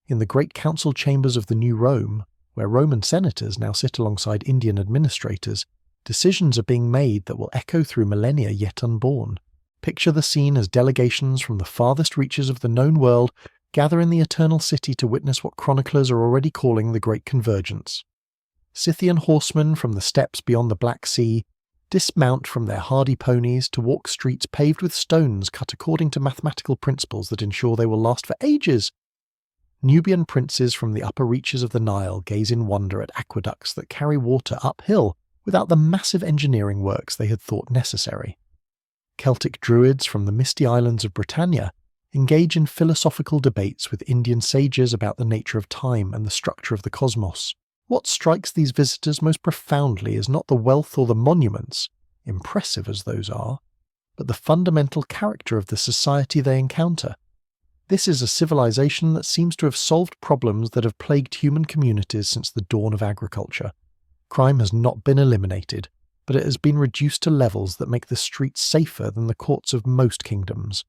In the great council chambers of the New Rome, where Roman senators now sit alongside Indian administrators, decisions are being made that will echo through millennia yet unborn. Picture the scene as delegations from the farthest reaches of the known world gather in the Eternal City to witness what chroniclers are already calling the Great Convergence. Scythian horsemen from the steppes beyond the Black Sea dismount from their hardy ponies to walk streets paved with stones cut according to mathematical principles that ensure they will last for ages. Nubian princes from the upper reaches of the Nile gaze in wonder at aqueducts that carry water uphill without the massive engineering works they had thought necessary. Celtic druids from the misty islands of Britannia engage in philosophical debates with Indian sages about the nature of time and the structure of the cosmos. What strikes these visitors most profoundly is not the wealth or the monuments, impressive as those are, but the fundamental character of the society they encounter. This is a civilization that seems to have solved problems that have plagued human communities since the dawn of agriculture. Crime has not been eliminated, but it has been reduced to levels that make the streets safer than the courts of most kingdoms.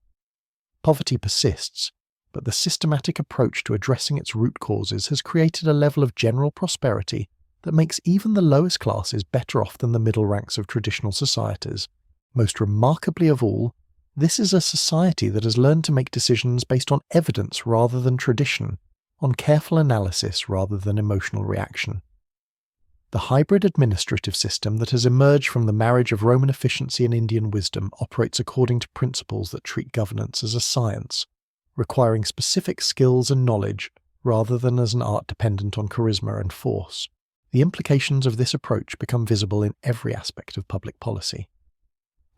Poverty persists, but the systematic approach to addressing its root causes has created a level of general prosperity that makes even the lowest classes better off than the middle ranks of traditional societies. Most remarkably of all, this is a society that has learned to make decisions based on evidence rather than tradition, on careful analysis rather than emotional reaction. The hybrid administrative system that has emerged from the marriage of Roman efficiency and Indian wisdom operates according to principles that treat governance as a science, requiring specific skills and knowledge rather than as an art dependent on charisma and force. The implications of this approach become visible in every aspect of public policy.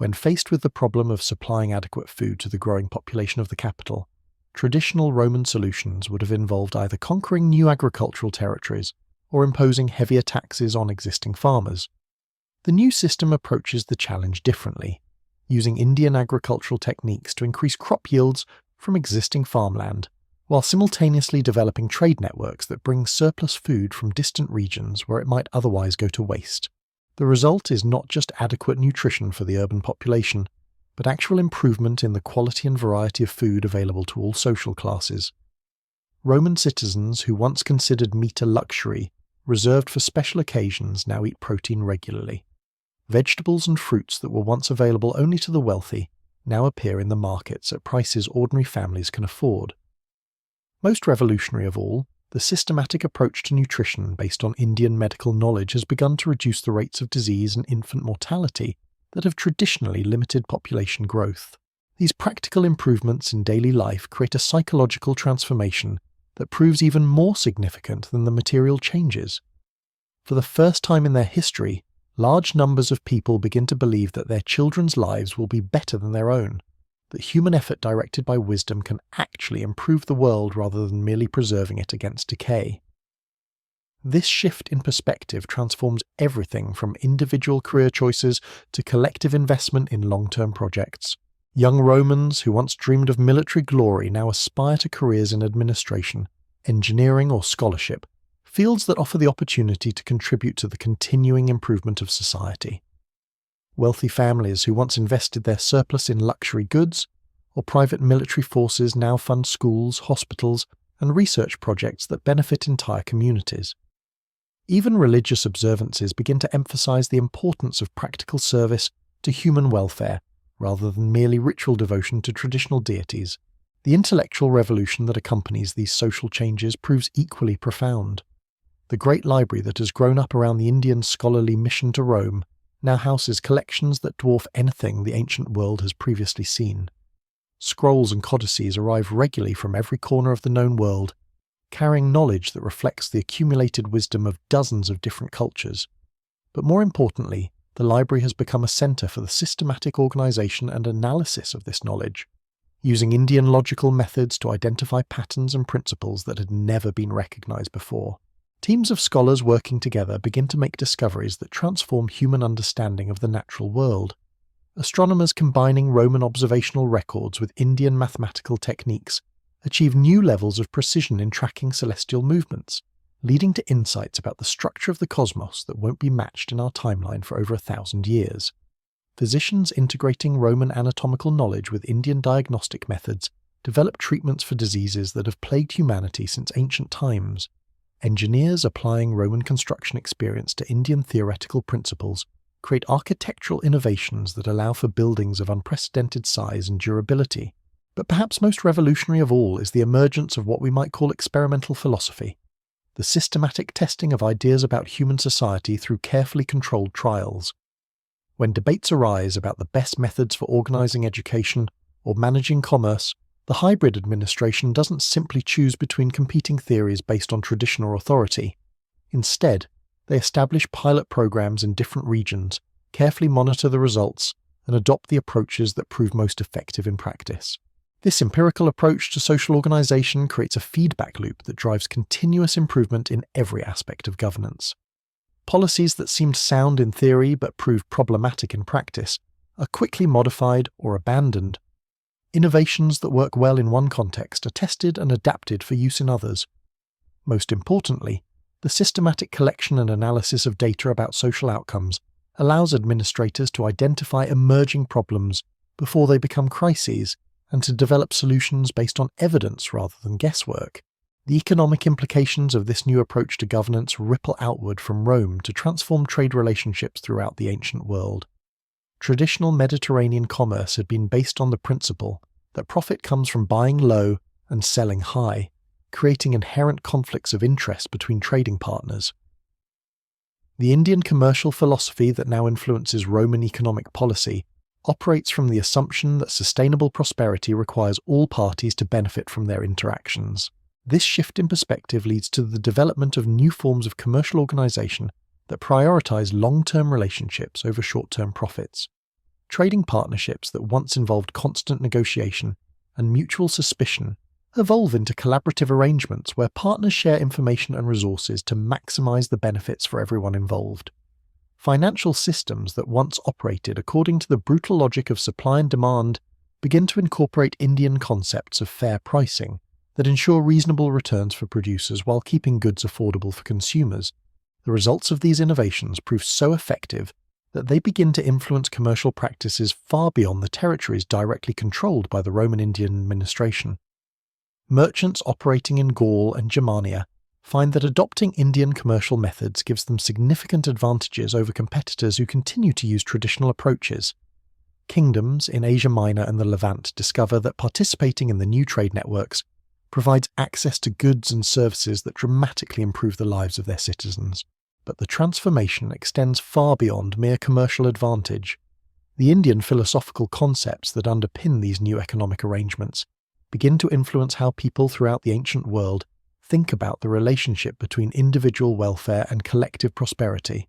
When faced with the problem of supplying adequate food to the growing population of the capital, traditional Roman solutions would have involved either conquering new agricultural territories or imposing heavier taxes on existing farmers. The new system approaches the challenge differently, using Indian agricultural techniques to increase crop yields from existing farmland, while simultaneously developing trade networks that bring surplus food from distant regions where it might otherwise go to waste. The result is not just adequate nutrition for the urban population, but actual improvement in the quality and variety of food available to all social classes. Roman citizens who once considered meat a luxury, reserved for special occasions, now eat protein regularly. Vegetables and fruits that were once available only to the wealthy now appear in the markets at prices ordinary families can afford. Most revolutionary of all, the systematic approach to nutrition based on Indian medical knowledge has begun to reduce the rates of disease and infant mortality that have traditionally limited population growth. These practical improvements in daily life create a psychological transformation that proves even more significant than the material changes. For the first time in their history, large numbers of people begin to believe that their children's lives will be better than their own, that human effort directed by wisdom can actually improve the world rather than merely preserving it against decay. This shift in perspective transforms everything from individual career choices to collective investment in long-term projects. Young Romans who once dreamed of military glory now aspire to careers in administration, engineering or scholarship, fields that offer the opportunity to contribute to the continuing improvement of society. Wealthy families who once invested their surplus in luxury goods or private military forces now fund schools, hospitals, and research projects that benefit entire communities. Even religious observances begin to emphasize the importance of practical service to human welfare rather than merely ritual devotion to traditional deities. The intellectual revolution that accompanies these social changes proves equally profound. The great library that has grown up around the Indian scholarly mission to Rome now houses collections that dwarf anything the ancient world has previously seen. Scrolls and codices arrive regularly from every corner of the known world, carrying knowledge that reflects the accumulated wisdom of dozens of different cultures. But more importantly, the library has become a centre for the systematic organisation and analysis of this knowledge, using Indian logical methods to identify patterns and principles that had never been recognised before. Teams of scholars working together begin to make discoveries that transform human understanding of the natural world. Astronomers combining Roman observational records with Indian mathematical techniques achieve new levels of precision in tracking celestial movements, leading to insights about the structure of the cosmos that won't be matched in our timeline for over 1,000 years. Physicians integrating Roman anatomical knowledge with Indian diagnostic methods develop treatments for diseases that have plagued humanity since ancient times. Engineers applying Roman construction experience to Indian theoretical principles create architectural innovations that allow for buildings of unprecedented size and durability. But perhaps most revolutionary of all is the emergence of what we might call experimental philosophy, the systematic testing of ideas about human society through carefully controlled trials. When debates arise about the best methods for organising education or managing commerce, the hybrid administration doesn't simply choose between competing theories based on tradition or authority. Instead, they establish pilot programs in different regions, carefully monitor the results, and adopt the approaches that prove most effective in practice. This empirical approach to social organisation creates a feedback loop that drives continuous improvement in every aspect of governance. Policies that seemed sound in theory but proved problematic in practice are quickly modified or abandoned. Innovations that work well in one context are tested and adapted for use in others. Most importantly, the systematic collection and analysis of data about social outcomes allows administrators to identify emerging problems before they become crises and to develop solutions based on evidence rather than guesswork. The economic implications of this new approach to governance ripple outward from Rome to transform trade relationships throughout the ancient world. Traditional Mediterranean commerce had been based on the principle that profit comes from buying low and selling high, creating inherent conflicts of interest between trading partners. The Indian commercial philosophy that now influences Roman economic policy operates from the assumption that sustainable prosperity requires all parties to benefit from their interactions. This shift in perspective leads to the development of new forms of commercial organization that prioritize long-term relationships over short-term profits. Trading partnerships that once involved constant negotiation and mutual suspicion evolve into collaborative arrangements where partners share information and resources to maximize the benefits for everyone involved. Financial systems that once operated according to the brutal logic of supply and demand begin to incorporate Indian concepts of fair pricing that ensure reasonable returns for producers while keeping goods affordable for consumers. The results of these innovations prove so effective that they begin to influence commercial practices far beyond the territories directly controlled by the Roman Indian administration. Merchants operating in Gaul and Germania find that adopting Indian commercial methods gives them significant advantages over competitors who continue to use traditional approaches. Kingdoms in Asia Minor and the Levant discover that participating in the new trade networks provides access to goods and services that dramatically improve the lives of their citizens. But the transformation extends far beyond mere commercial advantage. The Indian philosophical concepts that underpin these new economic arrangements begin to influence how people throughout the ancient world think about the relationship between individual welfare and collective prosperity.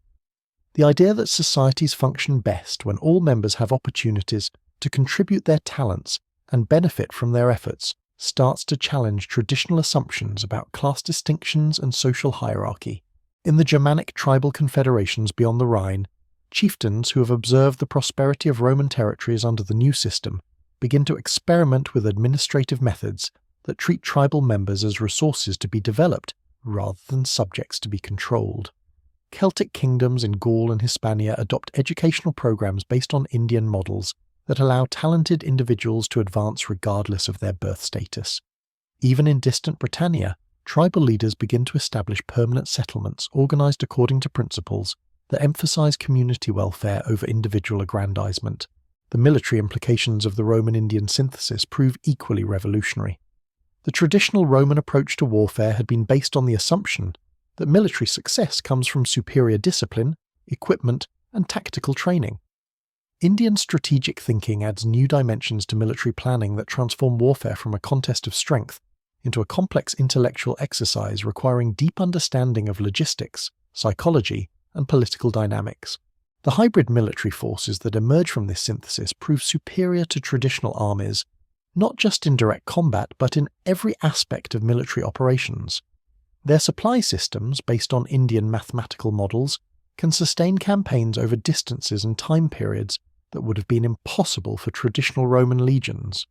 The idea that societies function best when all members have opportunities to contribute their talents and benefit from their efforts starts to challenge traditional assumptions about class distinctions and social hierarchy. In the Germanic tribal confederations beyond the Rhine, chieftains who have observed the prosperity of Roman territories under the new system begin to experiment with administrative methods that treat tribal members as resources to be developed rather than subjects to be controlled. Celtic kingdoms in Gaul and Hispania adopt educational programs based on Indian models that allow talented individuals to advance regardless of their birth status. Even in distant Britannia, tribal leaders begin to establish permanent settlements organized according to principles that emphasize community welfare over individual aggrandizement. The military implications of the Roman Indian synthesis prove equally revolutionary. The traditional Roman approach to warfare had been based on the assumption that military success comes from superior discipline, equipment, and tactical training. Indian strategic thinking adds new dimensions to military planning that transform warfare from a contest of strength into a complex intellectual exercise requiring deep understanding of logistics, psychology, and political dynamics. The hybrid military forces that emerge from this synthesis prove superior to traditional armies, not just in direct combat but in every aspect of military operations. Their supply systems, based on Indian mathematical models, can sustain campaigns over distances and time periods that would have been impossible for traditional Roman legions.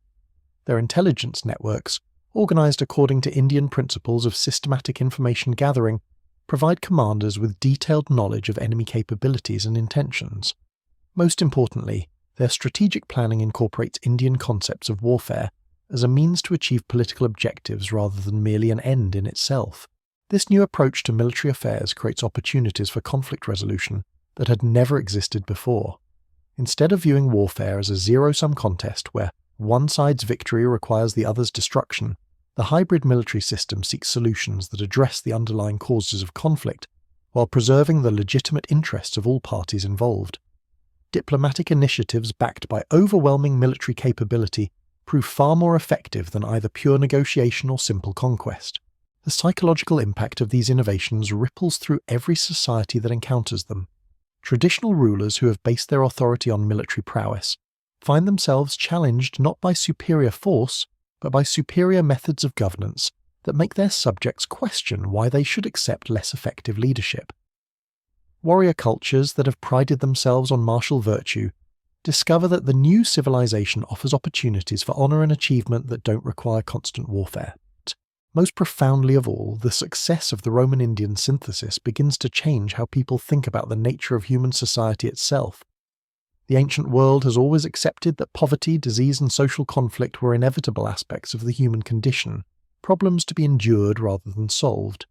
Their intelligence networks, organized according to Indian principles of systematic information gathering, provide commanders with detailed knowledge of enemy capabilities and intentions. Most importantly, their strategic planning incorporates Indian concepts of warfare as a means to achieve political objectives rather than merely an end in itself. This new approach to military affairs creates opportunities for conflict resolution that had never existed before. Instead of viewing warfare as a zero-sum contest where one side's victory requires the other's destruction, the hybrid military system seeks solutions that address the underlying causes of conflict while preserving the legitimate interests of all parties involved. Diplomatic initiatives backed by overwhelming military capability prove far more effective than either pure negotiation or simple conquest. The psychological impact of these innovations ripples through every society that encounters them. Traditional rulers who have based their authority on military prowess find themselves challenged not by superior force, but by superior methods of governance that make their subjects question why they should accept less effective leadership. Warrior cultures that have prided themselves on martial virtue discover that the new civilization offers opportunities for honor and achievement that don't require constant warfare. Most profoundly of all, the success of the Roman Indian synthesis begins to change how people think about the nature of human society itself. The ancient world has always accepted that poverty, disease, and social conflict were inevitable aspects of the human condition, problems to be endured rather than solved.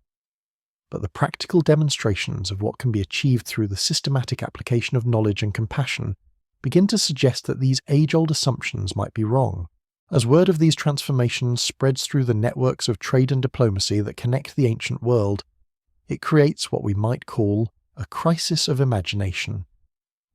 But the practical demonstrations of what can be achieved through the systematic application of knowledge and compassion begin to suggest that these age-old assumptions might be wrong. As word of these transformations spreads through the networks of trade and diplomacy that connect the ancient world, it creates what we might call a crisis of imagination.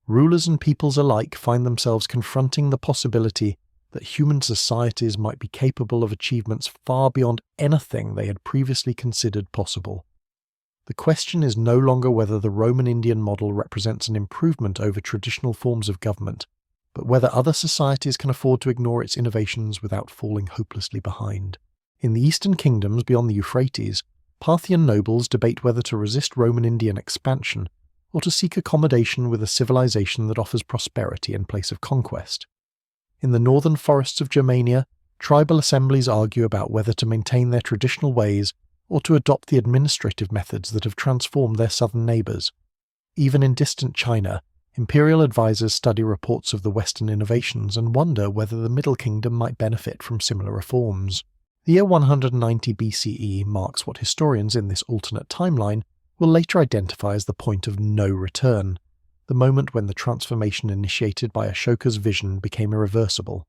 Rulers and peoples alike find themselves confronting the possibility that human societies might be capable of achievements far beyond anything they had previously considered possible. The question is no longer whether the Roman Indian model represents an improvement over traditional forms of government, but whether other societies can afford to ignore its innovations without falling hopelessly behind. In the eastern kingdoms beyond the Euphrates, Parthian nobles debate whether to resist Roman Indian expansion or to seek accommodation with a civilization that offers prosperity in place of conquest. In the northern forests of Germania, tribal assemblies argue about whether to maintain their traditional ways or to adopt the administrative methods that have transformed their southern neighbours. Even in distant China, imperial advisors study reports of the Western innovations and wonder whether the Middle Kingdom might benefit from similar reforms. The year 190 BCE marks what historians in this alternate timeline will later identify as the point of no return, the moment when the transformation initiated by Ashoka's vision became irreversible.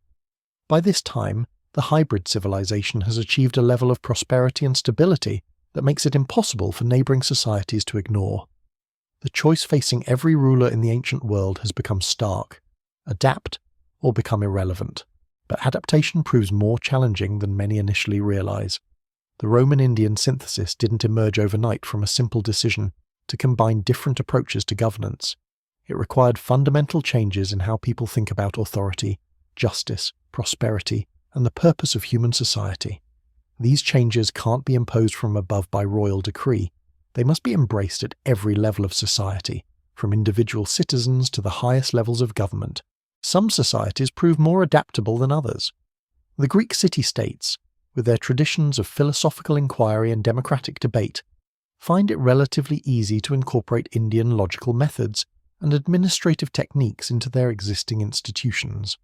By this time, the hybrid civilization has achieved a level of prosperity and stability that makes it impossible for neighbouring societies to ignore. The choice facing every ruler in the ancient world has become stark: adapt or become irrelevant. But adaptation proves more challenging than many initially realise. The Roman Indian synthesis didn't emerge overnight from a simple decision to combine different approaches to governance. It required fundamental changes in how people think about authority, justice, prosperity, and the purpose of human society. These changes can't be imposed from above by royal decree. They must be embraced at every level of society, from individual citizens to the highest levels of government. Some societies prove more adaptable than others. The Greek city-states, with their traditions of philosophical inquiry and democratic debate, find it relatively easy to incorporate Indian logical methods and administrative techniques into their existing institutions.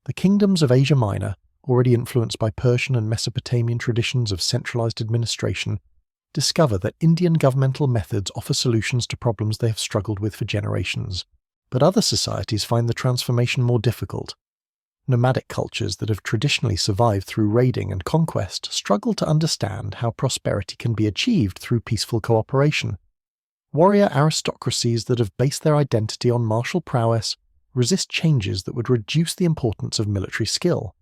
The kingdoms of Asia Minor, already influenced by Persian and Mesopotamian traditions of centralized administration, discover that Indian governmental methods offer solutions to problems they have struggled with for generations. But other societies find the transformation more difficult. Nomadic cultures that have traditionally survived through raiding and conquest struggle to understand how prosperity can be achieved through peaceful cooperation. Warrior aristocracies that have based their identity on martial prowess resist changes that would reduce the importance of military skill.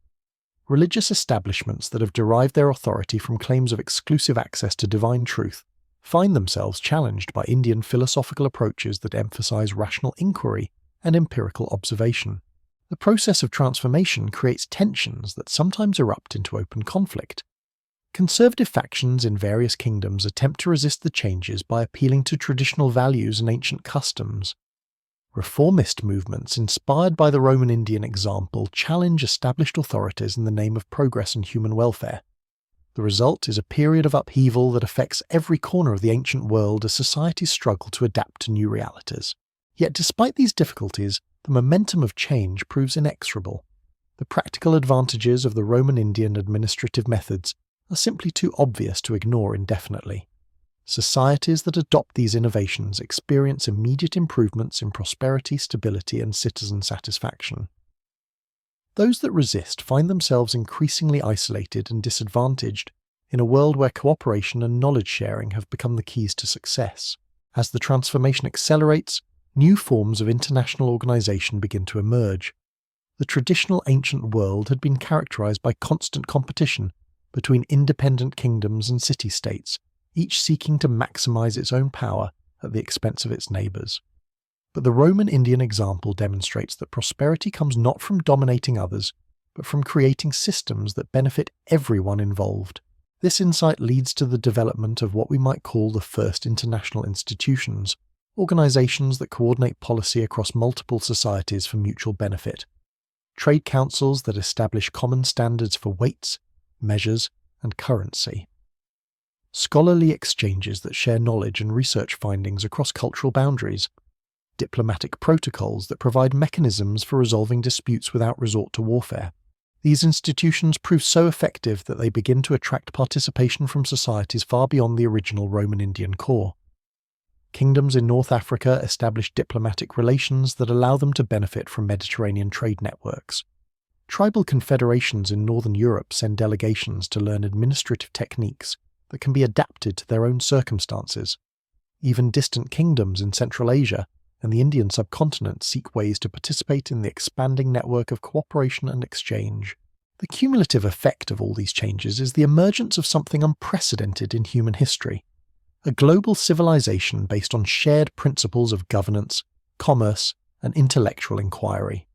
Religious establishments that have derived their authority from claims of exclusive access to divine truth find themselves challenged by Indian philosophical approaches that emphasize rational inquiry and empirical observation. The process of transformation creates tensions that sometimes erupt into open conflict. Conservative factions in various kingdoms attempt to resist the changes by appealing to traditional values and ancient customs. Reformist movements inspired by the Roman Indian example challenge established authorities in the name of progress and human welfare. The result is a period of upheaval that affects every corner of the ancient world as societies struggle to adapt to new realities. Yet despite these difficulties, the momentum of change proves inexorable. The practical advantages of the Roman Indian administrative methods are simply too obvious to ignore indefinitely. Societies that adopt these innovations experience immediate improvements in prosperity, stability, and citizen satisfaction. Those that resist find themselves increasingly isolated and disadvantaged in a world where cooperation and knowledge sharing have become the keys to success. As the transformation accelerates, new forms of international organization begin to emerge. The traditional ancient world had been characterized by constant competition between independent kingdoms and city-states, each seeking to maximize its own power at the expense of its neighbors. But the Roman Indian example demonstrates that prosperity comes not from dominating others, but from creating systems that benefit everyone involved. This insight leads to the development of what we might call the first international institutions, organizations that coordinate policy across multiple societies for mutual benefit, trade councils that establish common standards for weights, measures, and currency, scholarly exchanges that share knowledge and research findings across cultural boundaries, diplomatic protocols that provide mechanisms for resolving disputes without resort to warfare. These institutions prove so effective that they begin to attract participation from societies far beyond the original Roman Indian core. Kingdoms in North Africa establish diplomatic relations that allow them to benefit from Mediterranean trade networks. Tribal confederations in Northern Europe send delegations to learn administrative techniques that can be adapted to their own circumstances. Even distant kingdoms in Central Asia and the Indian subcontinent seek ways to participate in the expanding network of cooperation and exchange. The cumulative effect of all these changes is the emergence of something unprecedented in human history: a global civilization based on shared principles of governance, commerce, and intellectual inquiry.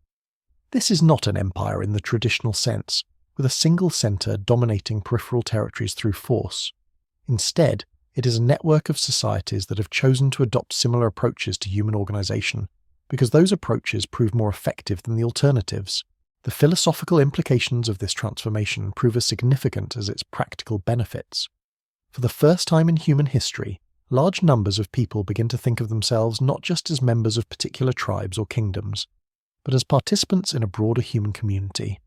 This is not an empire in the traditional sense, with a single centre dominating peripheral territories through force. Instead, it is a network of societies that have chosen to adopt similar approaches to human organisation, because those approaches prove more effective than the alternatives. The philosophical implications of this transformation prove as significant as its practical benefits. For the first time in human history, large numbers of people begin to think of themselves not just as members of particular tribes or kingdoms, but as participants in a broader human community.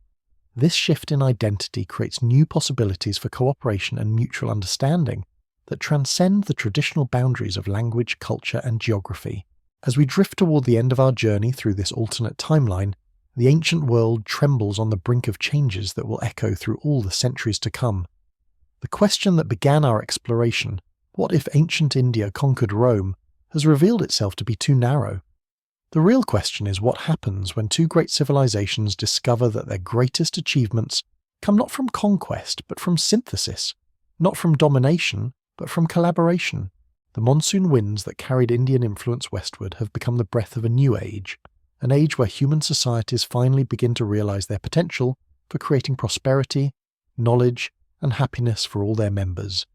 This shift in identity creates new possibilities for cooperation and mutual understanding that transcend the traditional boundaries of language, culture, and geography. As we drift toward the end of our journey through this alternate timeline, the ancient world trembles on the brink of changes that will echo through all the centuries to come. The question that began our exploration, what if ancient India conquered Rome, has revealed itself to be too narrow. The real question is what happens when two great civilizations discover that their greatest achievements come not from conquest but from synthesis, not from domination but from collaboration. The monsoon winds that carried Indian influence westward have become the breath of a new age, an age where human societies finally begin to realize their potential for creating prosperity, knowledge, and happiness for all their members.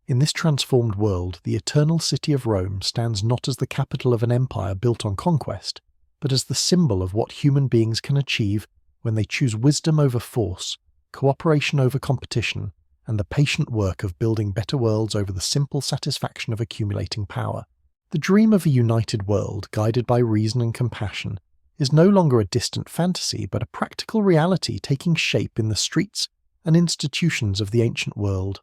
In this transformed world, the eternal city of Rome stands not as the capital of an empire built on conquest, but as the symbol of what human beings can achieve when they choose wisdom over force, cooperation over competition, and the patient work of building better worlds over the simple satisfaction of accumulating power. The dream of a united world, guided by reason and compassion, is no longer a distant fantasy, but a practical reality taking shape in the streets and institutions of the ancient world.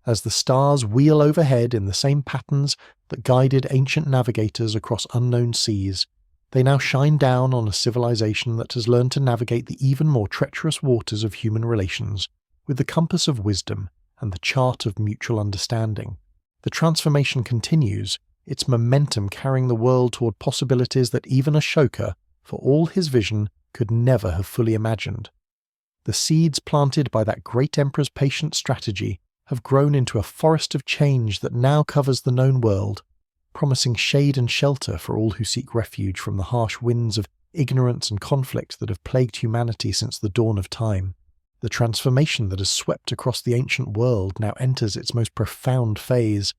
As the stars wheel overhead in the same patterns that guided ancient navigators across unknown seas, they now shine down on a civilization that has learned to navigate the even more treacherous waters of human relations with the compass of wisdom and the chart of mutual understanding. The transformation continues, its momentum carrying the world toward possibilities that even Ashoka, for all his vision, could never have fully imagined. The seeds planted by that great emperor's patient strategy have grown into a forest of change that now covers the known world, promising shade and shelter for all who seek refuge from the harsh winds of ignorance and conflict that have plagued humanity since the dawn of time. The transformation that has swept across the ancient world now enters its most profound phase,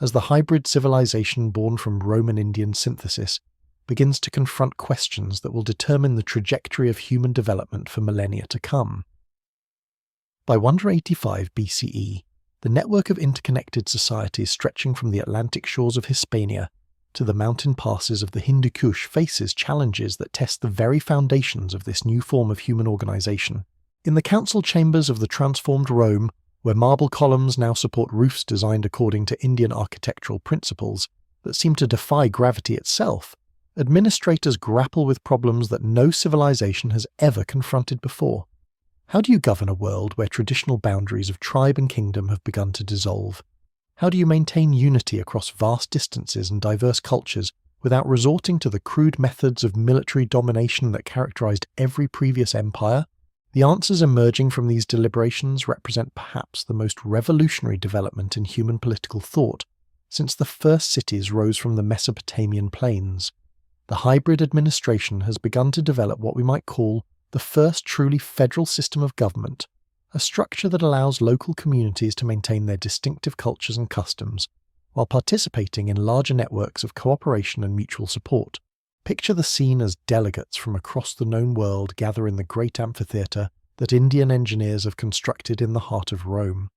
as the hybrid civilization born from Roman-Indian synthesis begins to confront questions that will determine the trajectory of human development for millennia to come. By 185 BCE, the network of interconnected societies stretching from the Atlantic shores of Hispania to the mountain passes of the Hindu Kush faces challenges that test the very foundations of this new form of human organization. In the council chambers of the transformed Rome, where marble columns now support roofs designed according to Indian architectural principles that seem to defy gravity itself, administrators grapple with problems that no civilization has ever confronted before. How do you govern a world where traditional boundaries of tribe and kingdom have begun to dissolve? How do you maintain unity across vast distances and diverse cultures without resorting to the crude methods of military domination that characterized every previous empire? The answers emerging from these deliberations represent perhaps the most revolutionary development in human political thought since the first cities rose from the Mesopotamian plains. The hybrid administration has begun to develop what we might call the first truly federal system of government, a structure that allows local communities to maintain their distinctive cultures and customs, while participating in larger networks of cooperation and mutual support. Picture the scene as delegates from across the known world gather in the great amphitheatre that Indian engineers have constructed in the heart of Rome.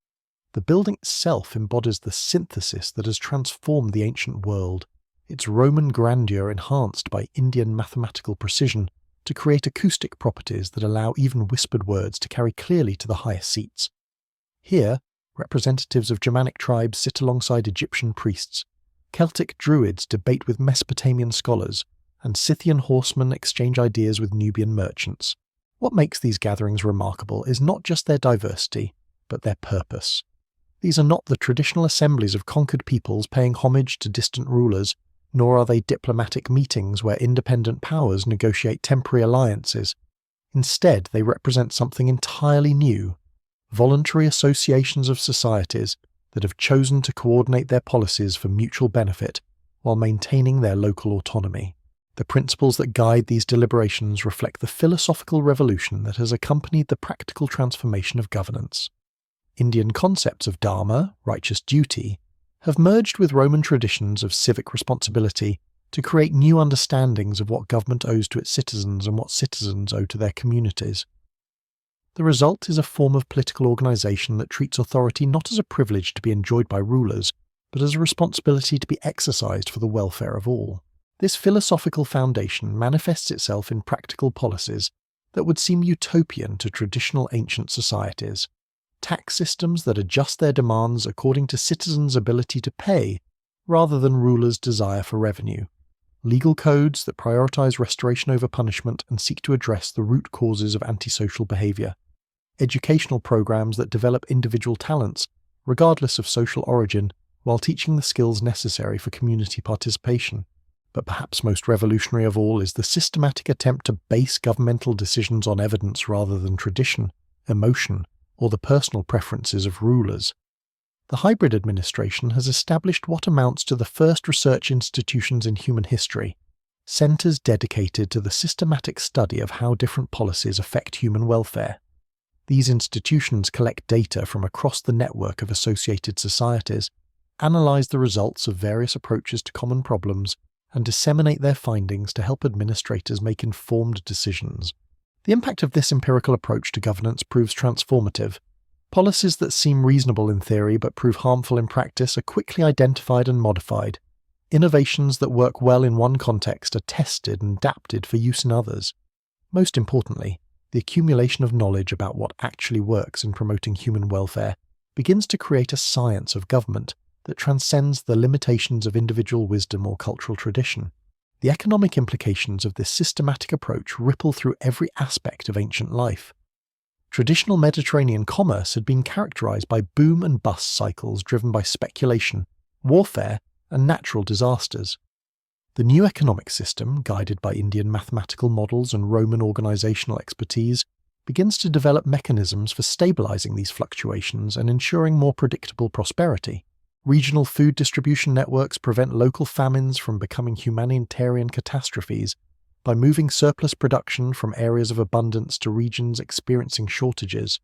The building itself embodies the synthesis that has transformed the ancient world, its Roman grandeur enhanced by Indian mathematical precision to create acoustic properties that allow even whispered words to carry clearly to the highest seats. Here, representatives of Germanic tribes sit alongside Egyptian priests, Celtic druids debate with Mesopotamian scholars, and Scythian horsemen exchange ideas with Nubian merchants. What makes these gatherings remarkable is not just their diversity, but their purpose. These are not the traditional assemblies of conquered peoples paying homage to distant rulers, nor are they diplomatic meetings where independent powers negotiate temporary alliances. Instead, they represent something entirely new: voluntary associations of societies that have chosen to coordinate their policies for mutual benefit while maintaining their local autonomy. The principles that guide these deliberations reflect the philosophical revolution that has accompanied the practical transformation of governance. Indian concepts of dharma, righteous duty, have merged with Roman traditions of civic responsibility to create new understandings of what government owes to its citizens and what citizens owe to their communities. The result is a form of political organisation that treats authority not as a privilege to be enjoyed by rulers, but as a responsibility to be exercised for the welfare of all. This philosophical foundation manifests itself in practical policies that would seem utopian to traditional ancient societies. Tax systems that adjust their demands according to citizens' ability to pay, rather than rulers' desire for revenue. Legal codes that prioritise restoration over punishment and seek to address the root causes of antisocial behaviour. Educational programs that develop individual talents, regardless of social origin, while teaching the skills necessary for community participation. But perhaps most revolutionary of all is the systematic attempt to base governmental decisions on evidence rather than tradition, emotion, or the personal preferences of rulers. The hybrid administration has established what amounts to the first research institutions in human history, centres dedicated to the systematic study of how different policies affect human welfare. These institutions collect data from across the network of associated societies, analyse the results of various approaches to common problems, and disseminate their findings to help administrators make informed decisions. The impact of this empirical approach to governance proves transformative. Policies that seem reasonable in theory but prove harmful in practice are quickly identified and modified. Innovations that work well in one context are tested and adapted for use in others. Most importantly, the accumulation of knowledge about what actually works in promoting human welfare begins to create a science of government that transcends the limitations of individual wisdom or cultural tradition. The economic implications of this systematic approach ripple through every aspect of ancient life. Traditional Mediterranean commerce had been characterized by boom and bust cycles driven by speculation, warfare, and natural disasters. The new economic system, guided by Indian mathematical models and Roman organizational expertise, begins to develop mechanisms for stabilizing these fluctuations and ensuring more predictable prosperity. Regional food distribution networks prevent local famines from becoming humanitarian catastrophes by moving surplus production from areas of abundance to regions experiencing shortages.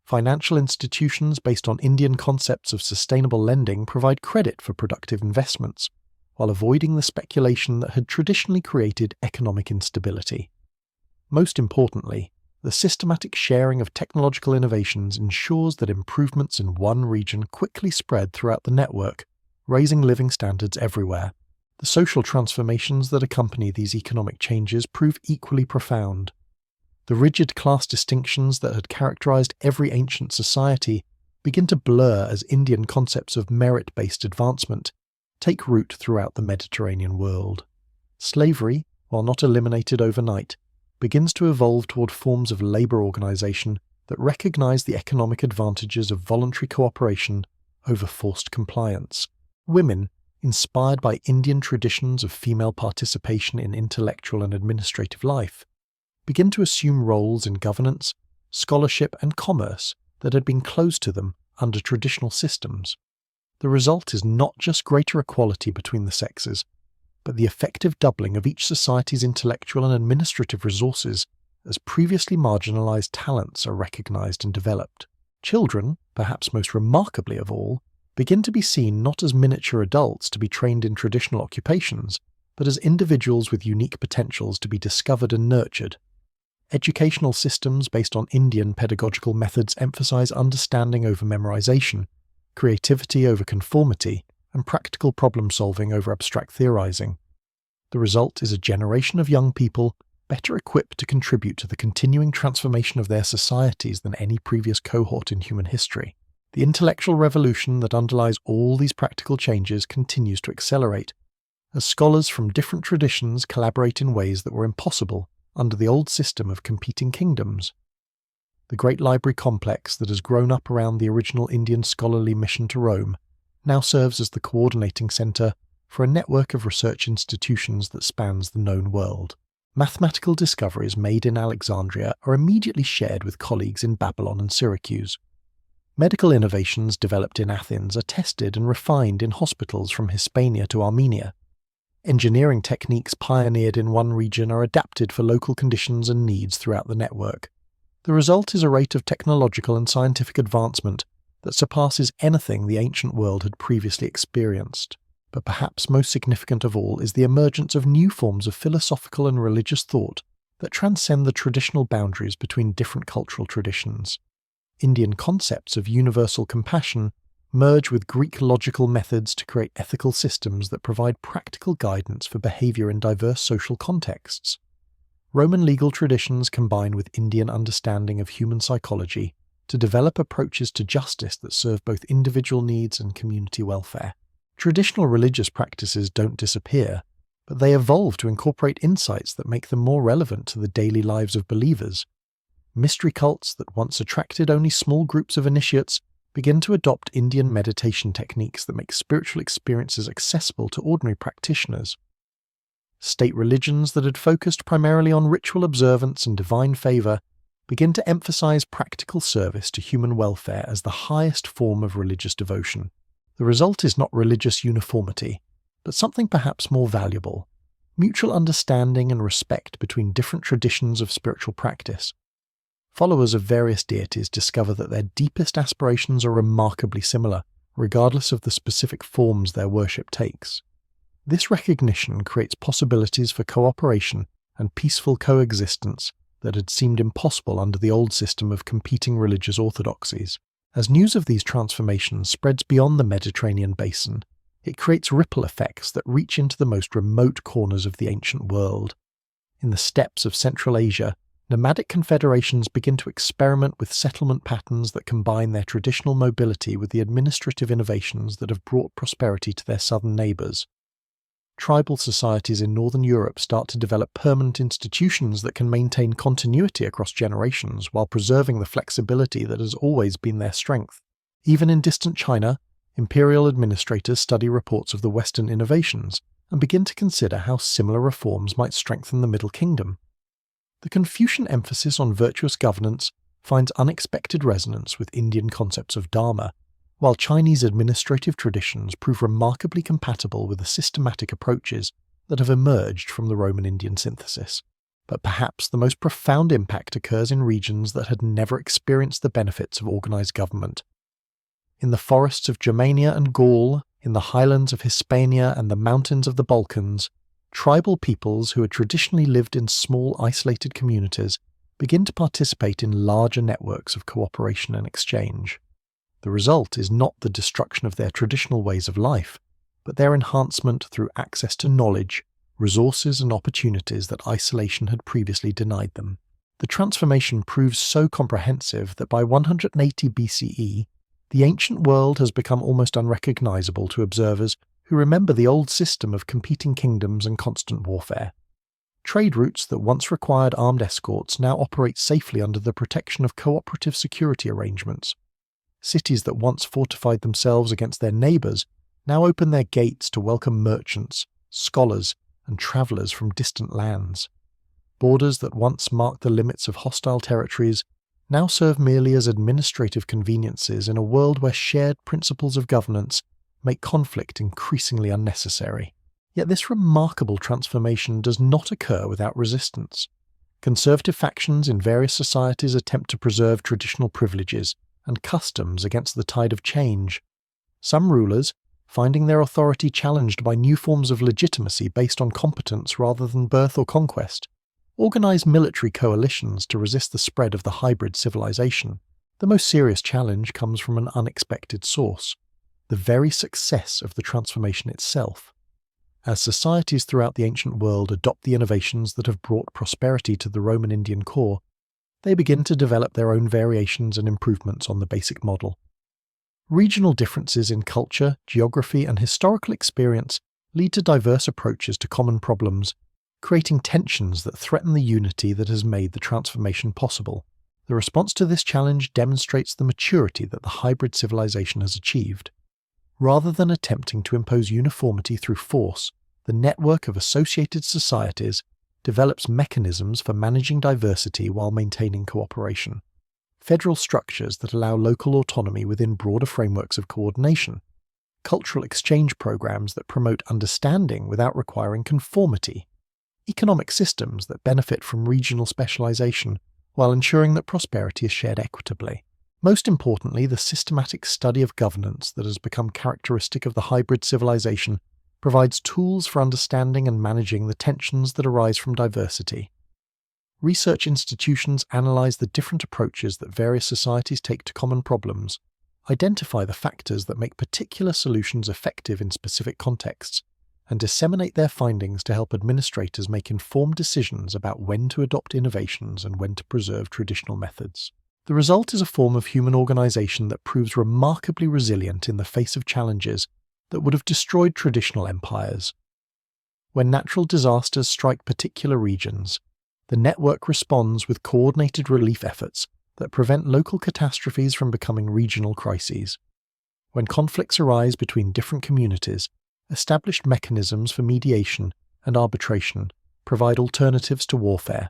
Financial institutions based on Indian concepts of sustainable lending provide credit for productive investments, while avoiding the speculation that had traditionally created economic instability. Most importantly, the systematic sharing of technological innovations ensures that improvements in one region quickly spread throughout the network, raising living standards everywhere. The social transformations that accompany these economic changes prove equally profound. The rigid class distinctions that had characterized every ancient society begin to blur as Indian concepts of merit-based advancement take root throughout the Mediterranean world. Slavery, while not eliminated overnight, begins to evolve toward forms of labor organization that recognize the economic advantages of voluntary cooperation over forced compliance. Women, inspired by Indian traditions of female participation in intellectual and administrative life, begin to assume roles in governance, scholarship, and commerce that had been closed to them under traditional systems. The result is not just greater equality between the sexes, but the effective doubling of each society's intellectual and administrative resources as previously marginalized talents are recognized and developed. Children, perhaps most remarkably of all, begin to be seen not as miniature adults to be trained in traditional occupations, but as individuals with unique potentials to be discovered and nurtured. Educational systems based on Indian pedagogical methods emphasize understanding over memorization, creativity over conformity, and practical problem-solving over abstract theorizing. The result is a generation of young people better equipped to contribute to the continuing transformation of their societies than any previous cohort in human history. The intellectual revolution that underlies all these practical changes continues to accelerate, as scholars from different traditions collaborate in ways that were impossible under the old system of competing kingdoms. The great library complex that has grown up around the original Indian scholarly mission to Rome now serves as the coordinating centre for a network of research institutions that spans the known world. Mathematical discoveries made in Alexandria are immediately shared with colleagues in Babylon and Syracuse. Medical innovations developed in Athens are tested and refined in hospitals from Hispania to Armenia. Engineering techniques pioneered in one region are adapted for local conditions and needs throughout the network. The result is a rate of technological and scientific advancement that surpasses anything the ancient world had previously experienced. But perhaps most significant of all is the emergence of new forms of philosophical and religious thought that transcend the traditional boundaries between different cultural traditions. Indian concepts of universal compassion merge with Greek logical methods to create ethical systems that provide practical guidance for behavior in diverse social contexts. Roman legal traditions combine with Indian understanding of human psychology to develop approaches to justice that serve both individual needs and community welfare. Traditional religious practices don't disappear, but they evolve to incorporate insights that make them more relevant to the daily lives of believers. Mystery cults that once attracted only small groups of initiates begin to adopt Indian meditation techniques that make spiritual experiences accessible to ordinary practitioners. State religions that had focused primarily on ritual observance and divine favour begin to emphasize practical service to human welfare as the highest form of religious devotion. The result is not religious uniformity, but something perhaps more valuable: mutual understanding and respect between different traditions of spiritual practice. Followers of various deities discover that their deepest aspirations are remarkably similar, regardless of the specific forms their worship takes. This recognition creates possibilities for cooperation and peaceful coexistence that had seemed impossible under the old system of competing religious orthodoxies. As news of these transformations spreads beyond the Mediterranean basin, it creates ripple effects that reach into the most remote corners of the ancient world. In the steppes of Central Asia, nomadic confederations begin to experiment with settlement patterns that combine their traditional mobility with the administrative innovations that have brought prosperity to their southern neighbours. Tribal societies in northern Europe start to develop permanent institutions that can maintain continuity across generations while preserving the flexibility that has always been their strength. Even in distant China, imperial administrators study reports of the Western innovations and begin to consider how similar reforms might strengthen the Middle Kingdom. The Confucian emphasis on virtuous governance finds unexpected resonance with Indian concepts of dharma, while Chinese administrative traditions prove remarkably compatible with the systematic approaches that have emerged from the Roman-Indian synthesis. But perhaps the most profound impact occurs in regions that had never experienced the benefits of organized government. In the forests of Germania and Gaul, in the highlands of Hispania and the mountains of the Balkans, tribal peoples who had traditionally lived in small, isolated communities begin to participate in larger networks of cooperation and exchange. The result is not the destruction of their traditional ways of life, but their enhancement through access to knowledge, resources and opportunities that isolation had previously denied them. The transformation proves so comprehensive that by 180 BCE, the ancient world has become almost unrecognizable to observers who remember the old system of competing kingdoms and constant warfare. Trade routes that once required armed escorts now operate safely under the protection of cooperative security arrangements. Cities that once fortified themselves against their neighbours now open their gates to welcome merchants, scholars, and travellers from distant lands. Borders that once marked the limits of hostile territories now serve merely as administrative conveniences in a world where shared principles of governance make conflict increasingly unnecessary. Yet this remarkable transformation does not occur without resistance. Conservative factions in various societies attempt to preserve traditional privileges and customs against the tide of change. Some rulers, finding their authority challenged by new forms of legitimacy based on competence rather than birth or conquest, organize military coalitions to resist the spread of the hybrid civilization. The most serious challenge comes from an unexpected source: the very success of the transformation itself. As societies throughout the ancient world adopt the innovations that have brought prosperity to the Roman Indian core, they begin to develop their own variations and improvements on the basic model. Regional differences in culture, geography, and historical experience lead to diverse approaches to common problems, creating tensions that threaten the unity that has made the transformation possible. The response to this challenge demonstrates the maturity that the hybrid civilization has achieved. Rather than attempting to impose uniformity through force, the network of associated societies develops mechanisms for managing diversity while maintaining cooperation. Federal structures that allow local autonomy within broader frameworks of coordination. Cultural exchange programs that promote understanding without requiring conformity. Economic systems that benefit from regional specialization while ensuring that prosperity is shared equitably. Most importantly, the systematic study of governance that has become characteristic of the hybrid civilization provides tools for understanding and managing the tensions that arise from diversity. Research institutions analyze the different approaches that various societies take to common problems, identify the factors that make particular solutions effective in specific contexts, and disseminate their findings to help administrators make informed decisions about when to adopt innovations and when to preserve traditional methods. The result is a form of human organization that proves remarkably resilient in the face of challenges that would have destroyed traditional empires. When natural disasters strike particular regions, the network responds with coordinated relief efforts that prevent local catastrophes from becoming regional crises. When conflicts arise between different communities, established mechanisms for mediation and arbitration provide alternatives to warfare.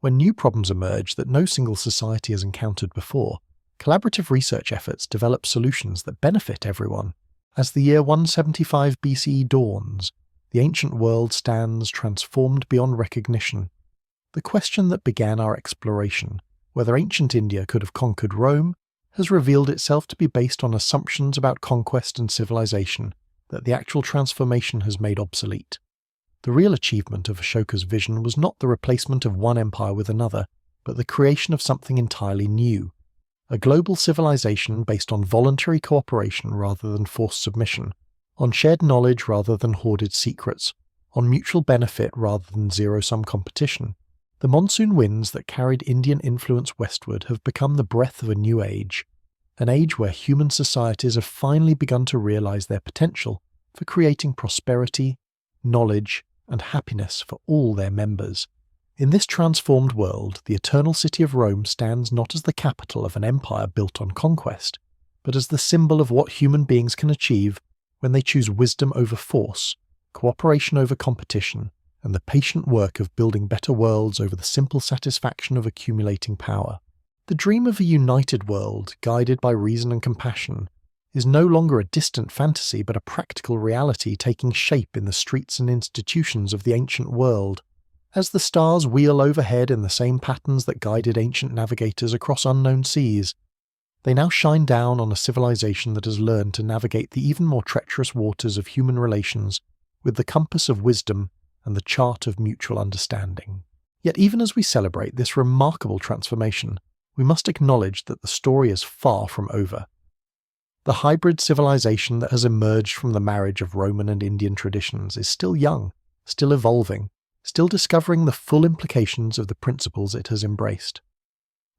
When new problems emerge that no single society has encountered before, collaborative research efforts develop solutions that benefit everyone. As the year 175 BCE dawns, the ancient world stands transformed beyond recognition. The question that began our exploration, whether ancient India could have conquered Rome, has revealed itself to be based on assumptions about conquest and civilization that the actual transformation has made obsolete. The real achievement of Ashoka's vision was not the replacement of one empire with another, but the creation of something entirely new, a global civilization based on voluntary cooperation rather than forced submission, on shared knowledge rather than hoarded secrets, on mutual benefit rather than zero-sum competition. The monsoon winds that carried Indian influence westward have become the breath of a new age, an age where human societies have finally begun to realize their potential for creating prosperity, knowledge, and happiness for all their members. In this transformed world, the eternal city of Rome stands not as the capital of an empire built on conquest, but as the symbol of what human beings can achieve when they choose wisdom over force, cooperation over competition, and the patient work of building better worlds over the simple satisfaction of accumulating power. The dream of a united world, guided by reason and compassion, is no longer a distant fantasy but a practical reality taking shape in the streets and institutions of the ancient world. As the stars wheel overhead in the same patterns that guided ancient navigators across unknown seas, they now shine down on a civilization that has learned to navigate the even more treacherous waters of human relations with the compass of wisdom and the chart of mutual understanding. Yet even as we celebrate this remarkable transformation, we must acknowledge that the story is far from over. The hybrid civilization that has emerged from the marriage of Roman and Indian traditions is still young, still evolving, still discovering the full implications of the principles it has embraced.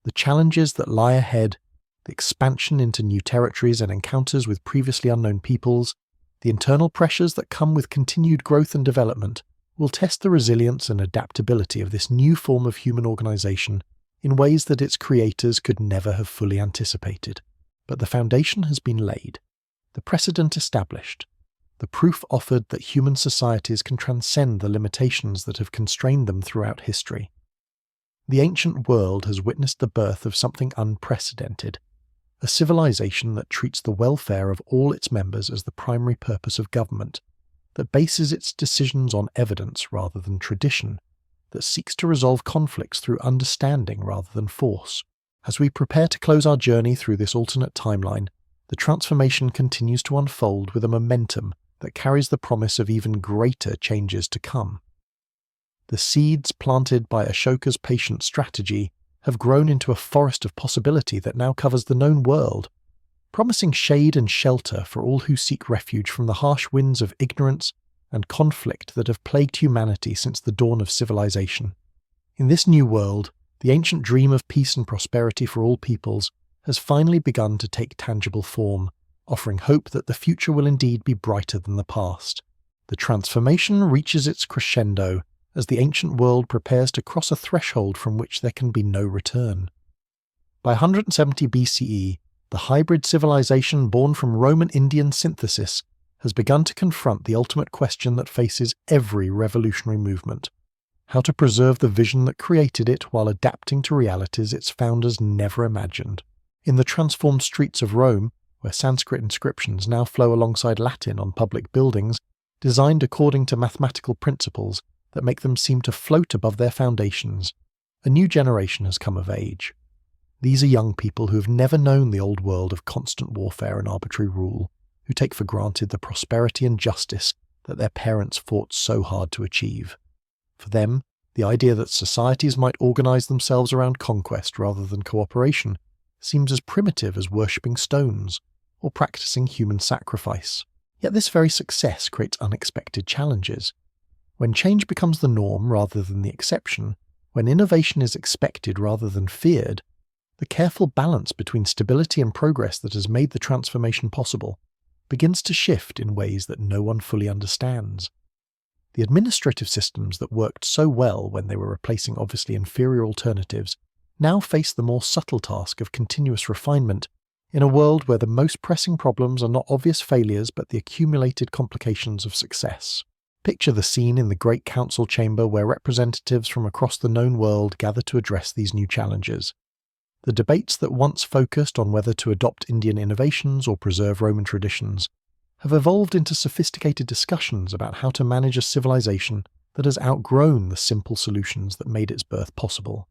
The challenges that lie ahead, the expansion into new territories and encounters with previously unknown peoples, the internal pressures that come with continued growth and development, will test the resilience and adaptability of this new form of human organization in ways that its creators could never have fully anticipated. But the foundation has been laid, the precedent established, the proof offered that human societies can transcend the limitations that have constrained them throughout history. The ancient world has witnessed the birth of something unprecedented, a civilization that treats the welfare of all its members as the primary purpose of government, that bases its decisions on evidence rather than tradition, that seeks to resolve conflicts through understanding rather than force. As we prepare to close our journey through this alternate timeline, the transformation continues to unfold with a momentum that carries the promise of even greater changes to come. The seeds planted by Ashoka's patient strategy have grown into a forest of possibility that now covers the known world, promising shade and shelter for all who seek refuge from the harsh winds of ignorance and conflict that have plagued humanity since the dawn of civilization. In this new world, the ancient dream of peace and prosperity for all peoples has finally begun to take tangible form, offering hope that the future will indeed be brighter than the past. The transformation reaches its crescendo as the ancient world prepares to cross a threshold from which there can be no return. By 170 BCE, the hybrid civilization born from Roman-Indian synthesis has begun to confront the ultimate question that faces every revolutionary movement: how to preserve the vision that created it while adapting to realities its founders never imagined. In the transformed streets of Rome, where Sanskrit inscriptions now flow alongside Latin on public buildings, designed according to mathematical principles that make them seem to float above their foundations, a new generation has come of age. These are young people who have never known the old world of constant warfare and arbitrary rule, who take for granted the prosperity and justice that their parents fought so hard to achieve. For them, the idea that societies might organize themselves around conquest rather than cooperation seems as primitive as worshipping stones or practicing human sacrifice. Yet this very success creates unexpected challenges. When change becomes the norm rather than the exception, when innovation is expected rather than feared, the careful balance between stability and progress that has made the transformation possible begins to shift in ways that no one fully understands. The administrative systems that worked so well when they were replacing obviously inferior alternatives now face the more subtle task of continuous refinement in a world where the most pressing problems are not obvious failures but the accumulated complications of success. Picture the scene in the great council chamber where representatives from across the known world gather to address these new challenges. The debates that once focused on whether to adopt Indian innovations or preserve Roman traditions have evolved into sophisticated discussions about how to manage a civilization that has outgrown the simple solutions that made its birth possible.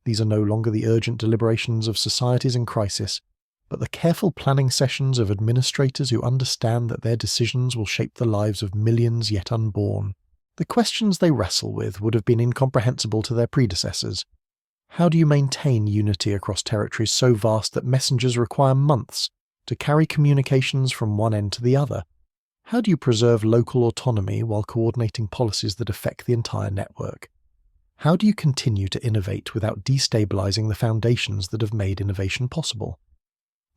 These are no longer the urgent deliberations of societies in crisis, but the careful planning sessions of administrators who understand that their decisions will shape the lives of millions yet unborn. The questions they wrestle with would have been incomprehensible to their predecessors. How do you maintain unity across territories so vast that messengers require months to carry communications from one end to the other? How do you preserve local autonomy while coordinating policies that affect the entire network? How do you continue to innovate without destabilizing the foundations that have made innovation possible?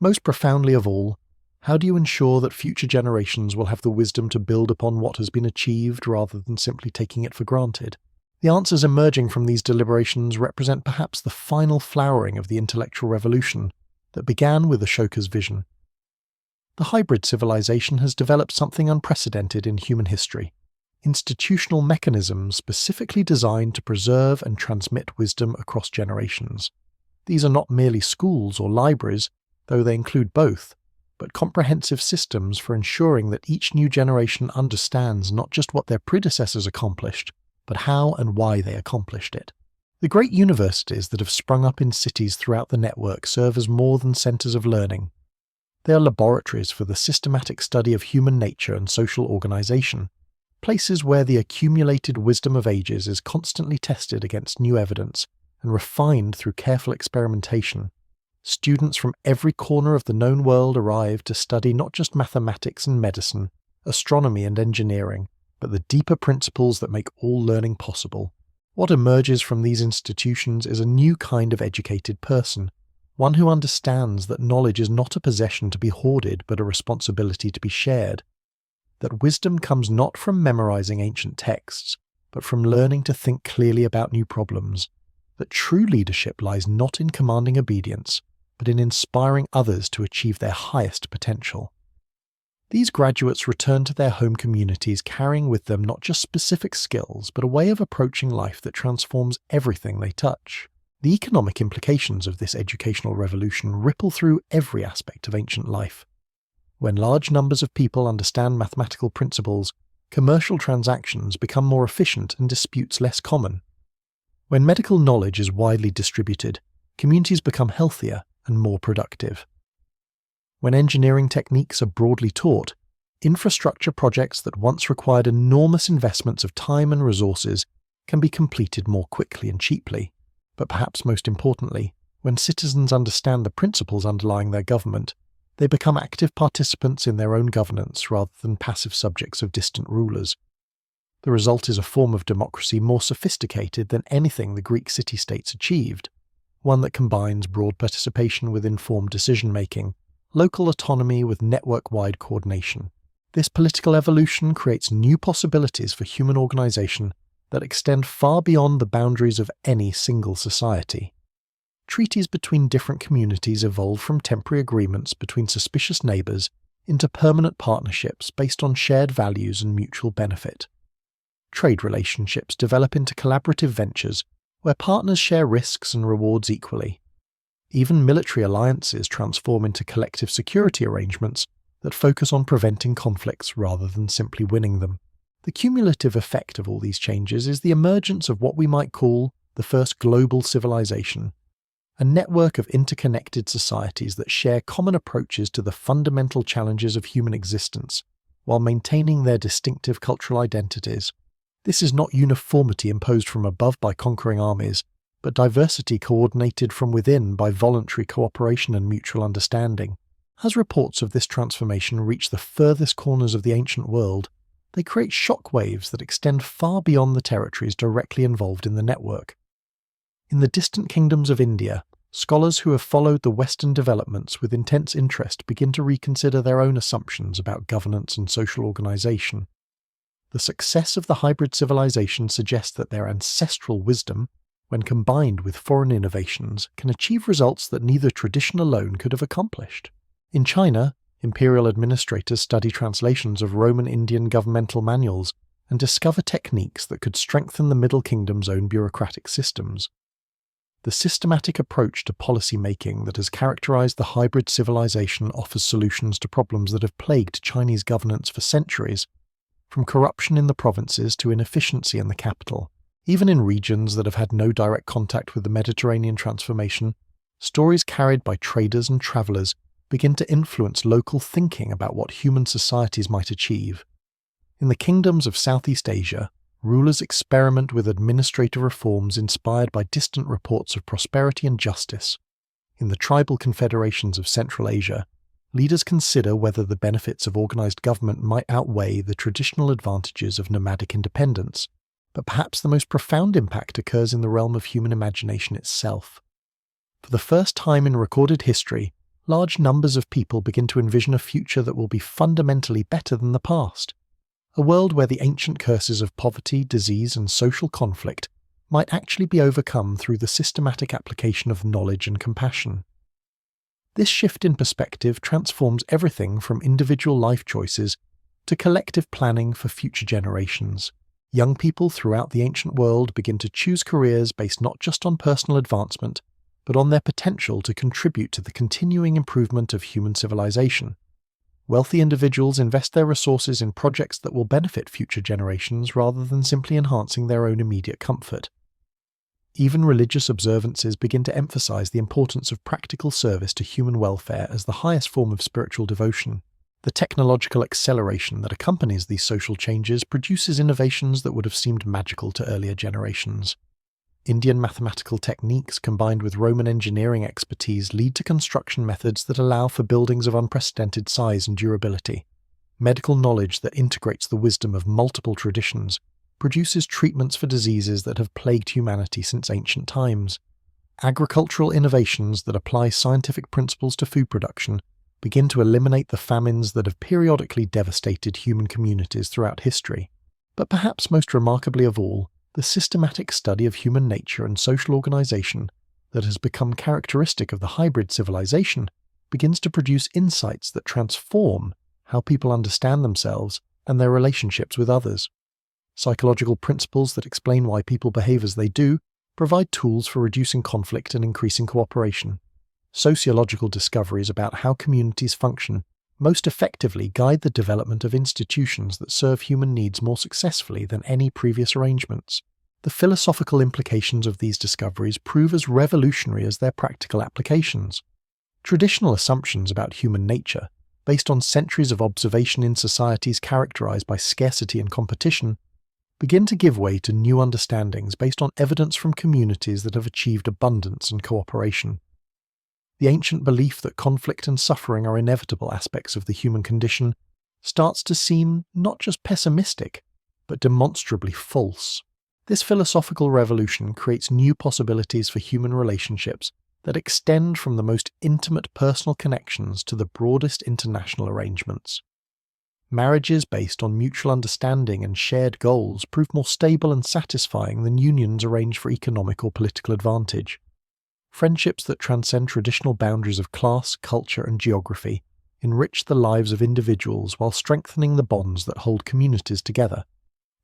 Most profoundly of all, how do you ensure that future generations will have the wisdom to build upon what has been achieved rather than simply taking it for granted? The answers emerging from these deliberations represent perhaps the final flowering of the intellectual revolution that began with Ashoka's vision. The hybrid civilization has developed something unprecedented in human history: institutional mechanisms specifically designed to preserve and transmit wisdom across generations. These are not merely schools or libraries, though they include both, but comprehensive systems for ensuring that each new generation understands not just what their predecessors accomplished, but how and why they accomplished it. The great universities that have sprung up in cities throughout the network serve as more than centers of learning. They are laboratories for the systematic study of human nature and social organization, places where the accumulated wisdom of ages is constantly tested against new evidence and refined through careful experimentation. Students from every corner of the known world arrive to study not just mathematics and medicine, astronomy and engineering, but the deeper principles that make all learning possible. What emerges from these institutions is a new kind of educated person, one who understands that knowledge is not a possession to be hoarded but a responsibility to be shared, that wisdom comes not from memorizing ancient texts, but from learning to think clearly about new problems, that true leadership lies not in commanding obedience, but in inspiring others to achieve their highest potential. These graduates return to their home communities carrying with them not just specific skills, but a way of approaching life that transforms everything they touch. The economic implications of this educational revolution ripple through every aspect of ancient life. When large numbers of people understand mathematical principles, commercial transactions become more efficient and disputes less common. When medical knowledge is widely distributed, communities become healthier and more productive. When engineering techniques are broadly taught, infrastructure projects that once required enormous investments of time and resources can be completed more quickly and cheaply. But perhaps most importantly, when citizens understand the principles underlying their government, they become active participants in their own governance rather than passive subjects of distant rulers. The result is a form of democracy more sophisticated than anything the Greek city-states achieved, one that combines broad participation with informed decision-making, local autonomy with network-wide coordination. This political evolution creates new possibilities for human organization that extend far beyond the boundaries of any single society. Treaties between different communities evolve from temporary agreements between suspicious neighbors into permanent partnerships based on shared values and mutual benefit. Trade relationships develop into collaborative ventures where partners share risks and rewards equally. Even military alliances transform into collective security arrangements that focus on preventing conflicts rather than simply winning them. The cumulative effect of all these changes is the emergence of what we might call the first global civilization, a network of interconnected societies that share common approaches to the fundamental challenges of human existence, while maintaining their distinctive cultural identities. This is not uniformity imposed from above by conquering armies, but diversity coordinated from within by voluntary cooperation and mutual understanding. As reports of this transformation reach the furthest corners of the ancient world, they create shock waves that extend far beyond the territories directly involved in the network. In the distant kingdoms of India, scholars who have followed the Western developments with intense interest begin to reconsider their own assumptions about governance and social organization. The success of the hybrid civilization suggests that their ancestral wisdom, when combined with foreign innovations, can achieve results that neither tradition alone could have accomplished. In China, imperial administrators study translations of Roman Indian governmental manuals and discover techniques that could strengthen the Middle Kingdom's own bureaucratic systems. The systematic approach to policy making that has characterized the hybrid civilization offers solutions to problems that have plagued Chinese governance for centuries, from corruption in the provinces to inefficiency in the capital. Even in regions that have had no direct contact with the Mediterranean transformation, stories carried by traders and travelers begin to influence local thinking about what human societies might achieve. In the kingdoms of Southeast Asia, rulers experiment with administrative reforms inspired by distant reports of prosperity and justice. In the tribal confederations of Central Asia, leaders consider whether the benefits of organized government might outweigh the traditional advantages of nomadic independence. But perhaps the most profound impact occurs in the realm of human imagination itself. For the first time in recorded history, large numbers of people begin to envision a future that will be fundamentally better than the past. A world where the ancient curses of poverty, disease, and social conflict might actually be overcome through the systematic application of knowledge and compassion. This shift in perspective transforms everything from individual life choices to collective planning for future generations. Young people throughout the ancient world begin to choose careers based not just on personal advancement, but on their potential to contribute to the continuing improvement of human civilization. Wealthy individuals invest their resources in projects that will benefit future generations rather than simply enhancing their own immediate comfort. Even religious observances begin to emphasize the importance of practical service to human welfare as the highest form of spiritual devotion. The technological acceleration that accompanies these social changes produces innovations that would have seemed magical to earlier generations. Indian mathematical techniques combined with Roman engineering expertise lead to construction methods that allow for buildings of unprecedented size and durability. Medical knowledge that integrates the wisdom of multiple traditions produces treatments for diseases that have plagued humanity since ancient times. Agricultural innovations that apply scientific principles to food production begin to eliminate the famines that have periodically devastated human communities throughout history. But perhaps most remarkably of all, the systematic study of human nature and social organization that has become characteristic of the hybrid civilization begins to produce insights that transform how people understand themselves and their relationships with others. Psychological principles that explain why people behave as they do provide tools for reducing conflict and increasing cooperation. Sociological discoveries about how communities function most effectively guide the development of institutions that serve human needs more successfully than any previous arrangements. The philosophical implications of these discoveries prove as revolutionary as their practical applications. Traditional assumptions about human nature, based on centuries of observation in societies characterized by scarcity and competition, begin to give way to new understandings based on evidence from communities that have achieved abundance and cooperation. The ancient belief that conflict and suffering are inevitable aspects of the human condition starts to seem not just pessimistic, but demonstrably false. This philosophical revolution creates new possibilities for human relationships that extend from the most intimate personal connections to the broadest international arrangements. Marriages based on mutual understanding and shared goals prove more stable and satisfying than unions arranged for economic or political advantage. Friendships that transcend traditional boundaries of class, culture, and geography enrich the lives of individuals while strengthening the bonds that hold communities together.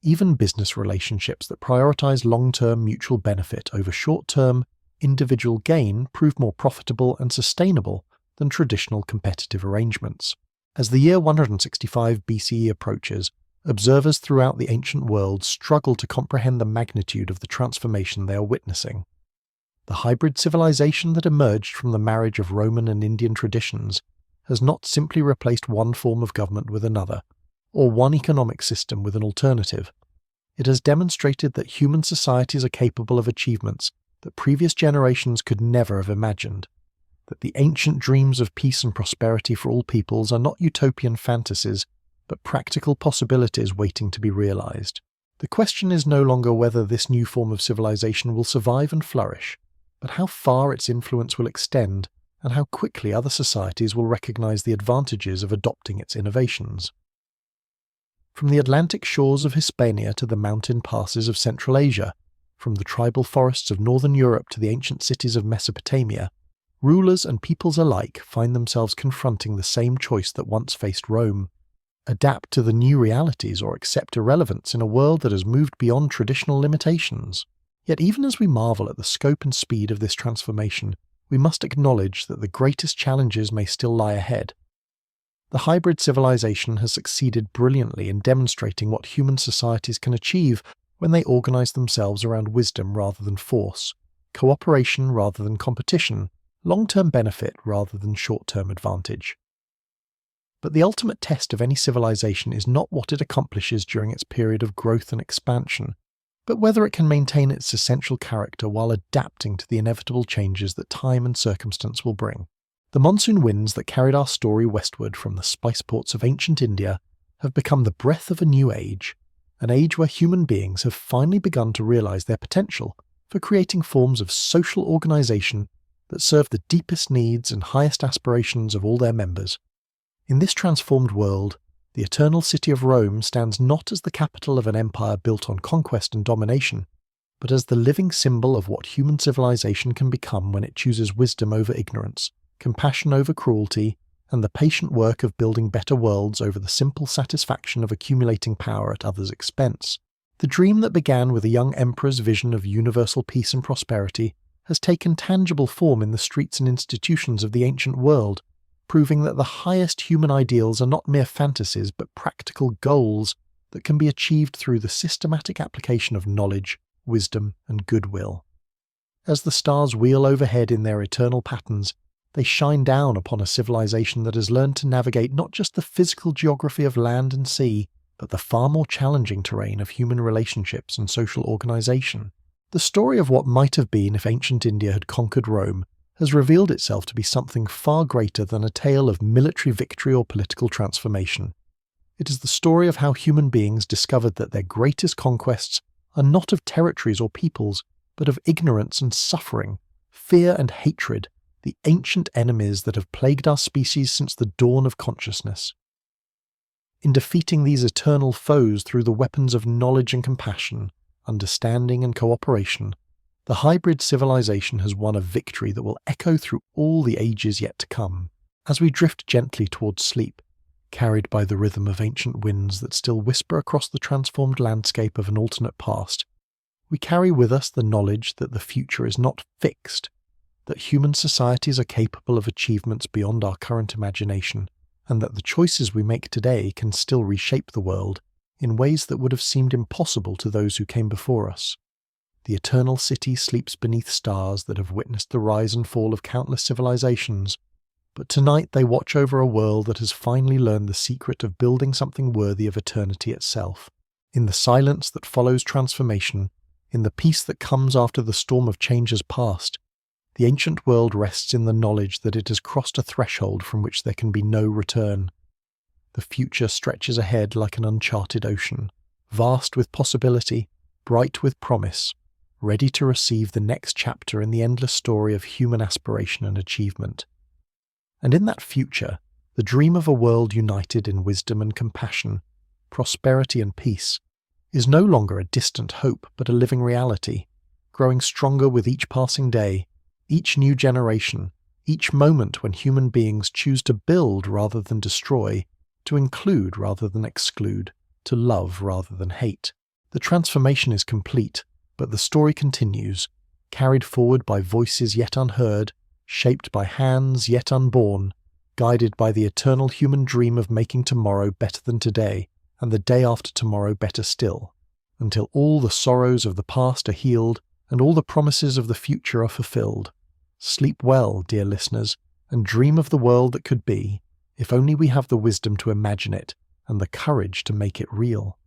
Even business relationships that prioritize long-term mutual benefit over short-term individual gain prove more profitable and sustainable than traditional competitive arrangements. As the year 165 BCE approaches, observers throughout the ancient world struggle to comprehend the magnitude of the transformation they are witnessing. The hybrid civilization that emerged from the marriage of Roman and Indian traditions has not simply replaced one form of government with another, or one economic system with an alternative. It has demonstrated that human societies are capable of achievements that previous generations could never have imagined, that the ancient dreams of peace and prosperity for all peoples are not utopian fantasies, but practical possibilities waiting to be realized. The question is no longer whether this new form of civilization will survive and flourish, but how far its influence will extend and how quickly other societies will recognize the advantages of adopting its innovations. From the Atlantic shores of Hispania to the mountain passes of Central Asia, from the tribal forests of northern Europe to the ancient cities of Mesopotamia, rulers and peoples alike find themselves confronting the same choice that once faced Rome: adapt to the new realities or accept irrelevance in a world that has moved beyond traditional limitations. Yet even as we marvel at the scope and speed of this transformation, we must acknowledge that the greatest challenges may still lie ahead. The hybrid civilization has succeeded brilliantly in demonstrating what human societies can achieve when they organize themselves around wisdom rather than force, cooperation rather than competition, long-term benefit rather than short-term advantage. But the ultimate test of any civilization is not what it accomplishes during its period of growth and expansion, but whether it can maintain its essential character while adapting to the inevitable changes that time and circumstance will bring. The monsoon winds that carried our story westward from the spice ports of ancient India have become the breath of a new age, an age where human beings have finally begun to realize their potential for creating forms of social organization that serve the deepest needs and highest aspirations of all their members. In this transformed world, the eternal city of Rome stands not as the capital of an empire built on conquest and domination, but as the living symbol of what human civilization can become when it chooses wisdom over ignorance, compassion over cruelty, and the patient work of building better worlds over the simple satisfaction of accumulating power at others' expense. The dream that began with a young emperor's vision of universal peace and prosperity has taken tangible form in the streets and institutions of the ancient world, proving that the highest human ideals are not mere fantasies but practical goals that can be achieved through the systematic application of knowledge, wisdom, and goodwill. As the stars wheel overhead in their eternal patterns, they shine down upon a civilization that has learned to navigate not just the physical geography of land and sea, but the far more challenging terrain of human relationships and social organization. The story of what might have been if ancient India had conquered Rome has revealed itself to be something far greater than a tale of military victory or political transformation. It is the story of how human beings discovered that their greatest conquests are not of territories or peoples, but of ignorance and suffering, fear and hatred, the ancient enemies that have plagued our species since the dawn of consciousness. In defeating these eternal foes through the weapons of knowledge and compassion, understanding and cooperation, the hybrid civilization has won a victory that will echo through all the ages yet to come. As we drift gently towards sleep, carried by the rhythm of ancient winds that still whisper across the transformed landscape of an alternate past, we carry with us the knowledge that the future is not fixed, that human societies are capable of achievements beyond our current imagination, and that the choices we make today can still reshape the world in ways that would have seemed impossible to those who came before us. The eternal city sleeps beneath stars that have witnessed the rise and fall of countless civilizations, But tonight they watch over a world that has finally learned the secret of building something worthy of eternity itself. In the silence that follows transformation, in the peace that comes after the storm of change has passed, the ancient world rests in the knowledge that it has crossed a threshold from which there can be no return. The future stretches ahead like an uncharted ocean, vast with possibility, bright with promise, ready to receive the next chapter in the endless story of human aspiration and achievement. And in that future, the dream of a world united in wisdom and compassion, prosperity and peace, is no longer a distant hope but a living reality, growing stronger with each passing day, each new generation, each moment when human beings choose to build rather than destroy, to include rather than exclude, to love rather than hate. The transformation is complete, but the story continues, carried forward by voices yet unheard, shaped by hands yet unborn, guided by the eternal human dream of making tomorrow better than today, and the day after tomorrow better still, until all the sorrows of the past are healed and all the promises of the future are fulfilled. Sleep well, dear listeners, and dream of the world that could be, if only we have the wisdom to imagine it and the courage to make it real.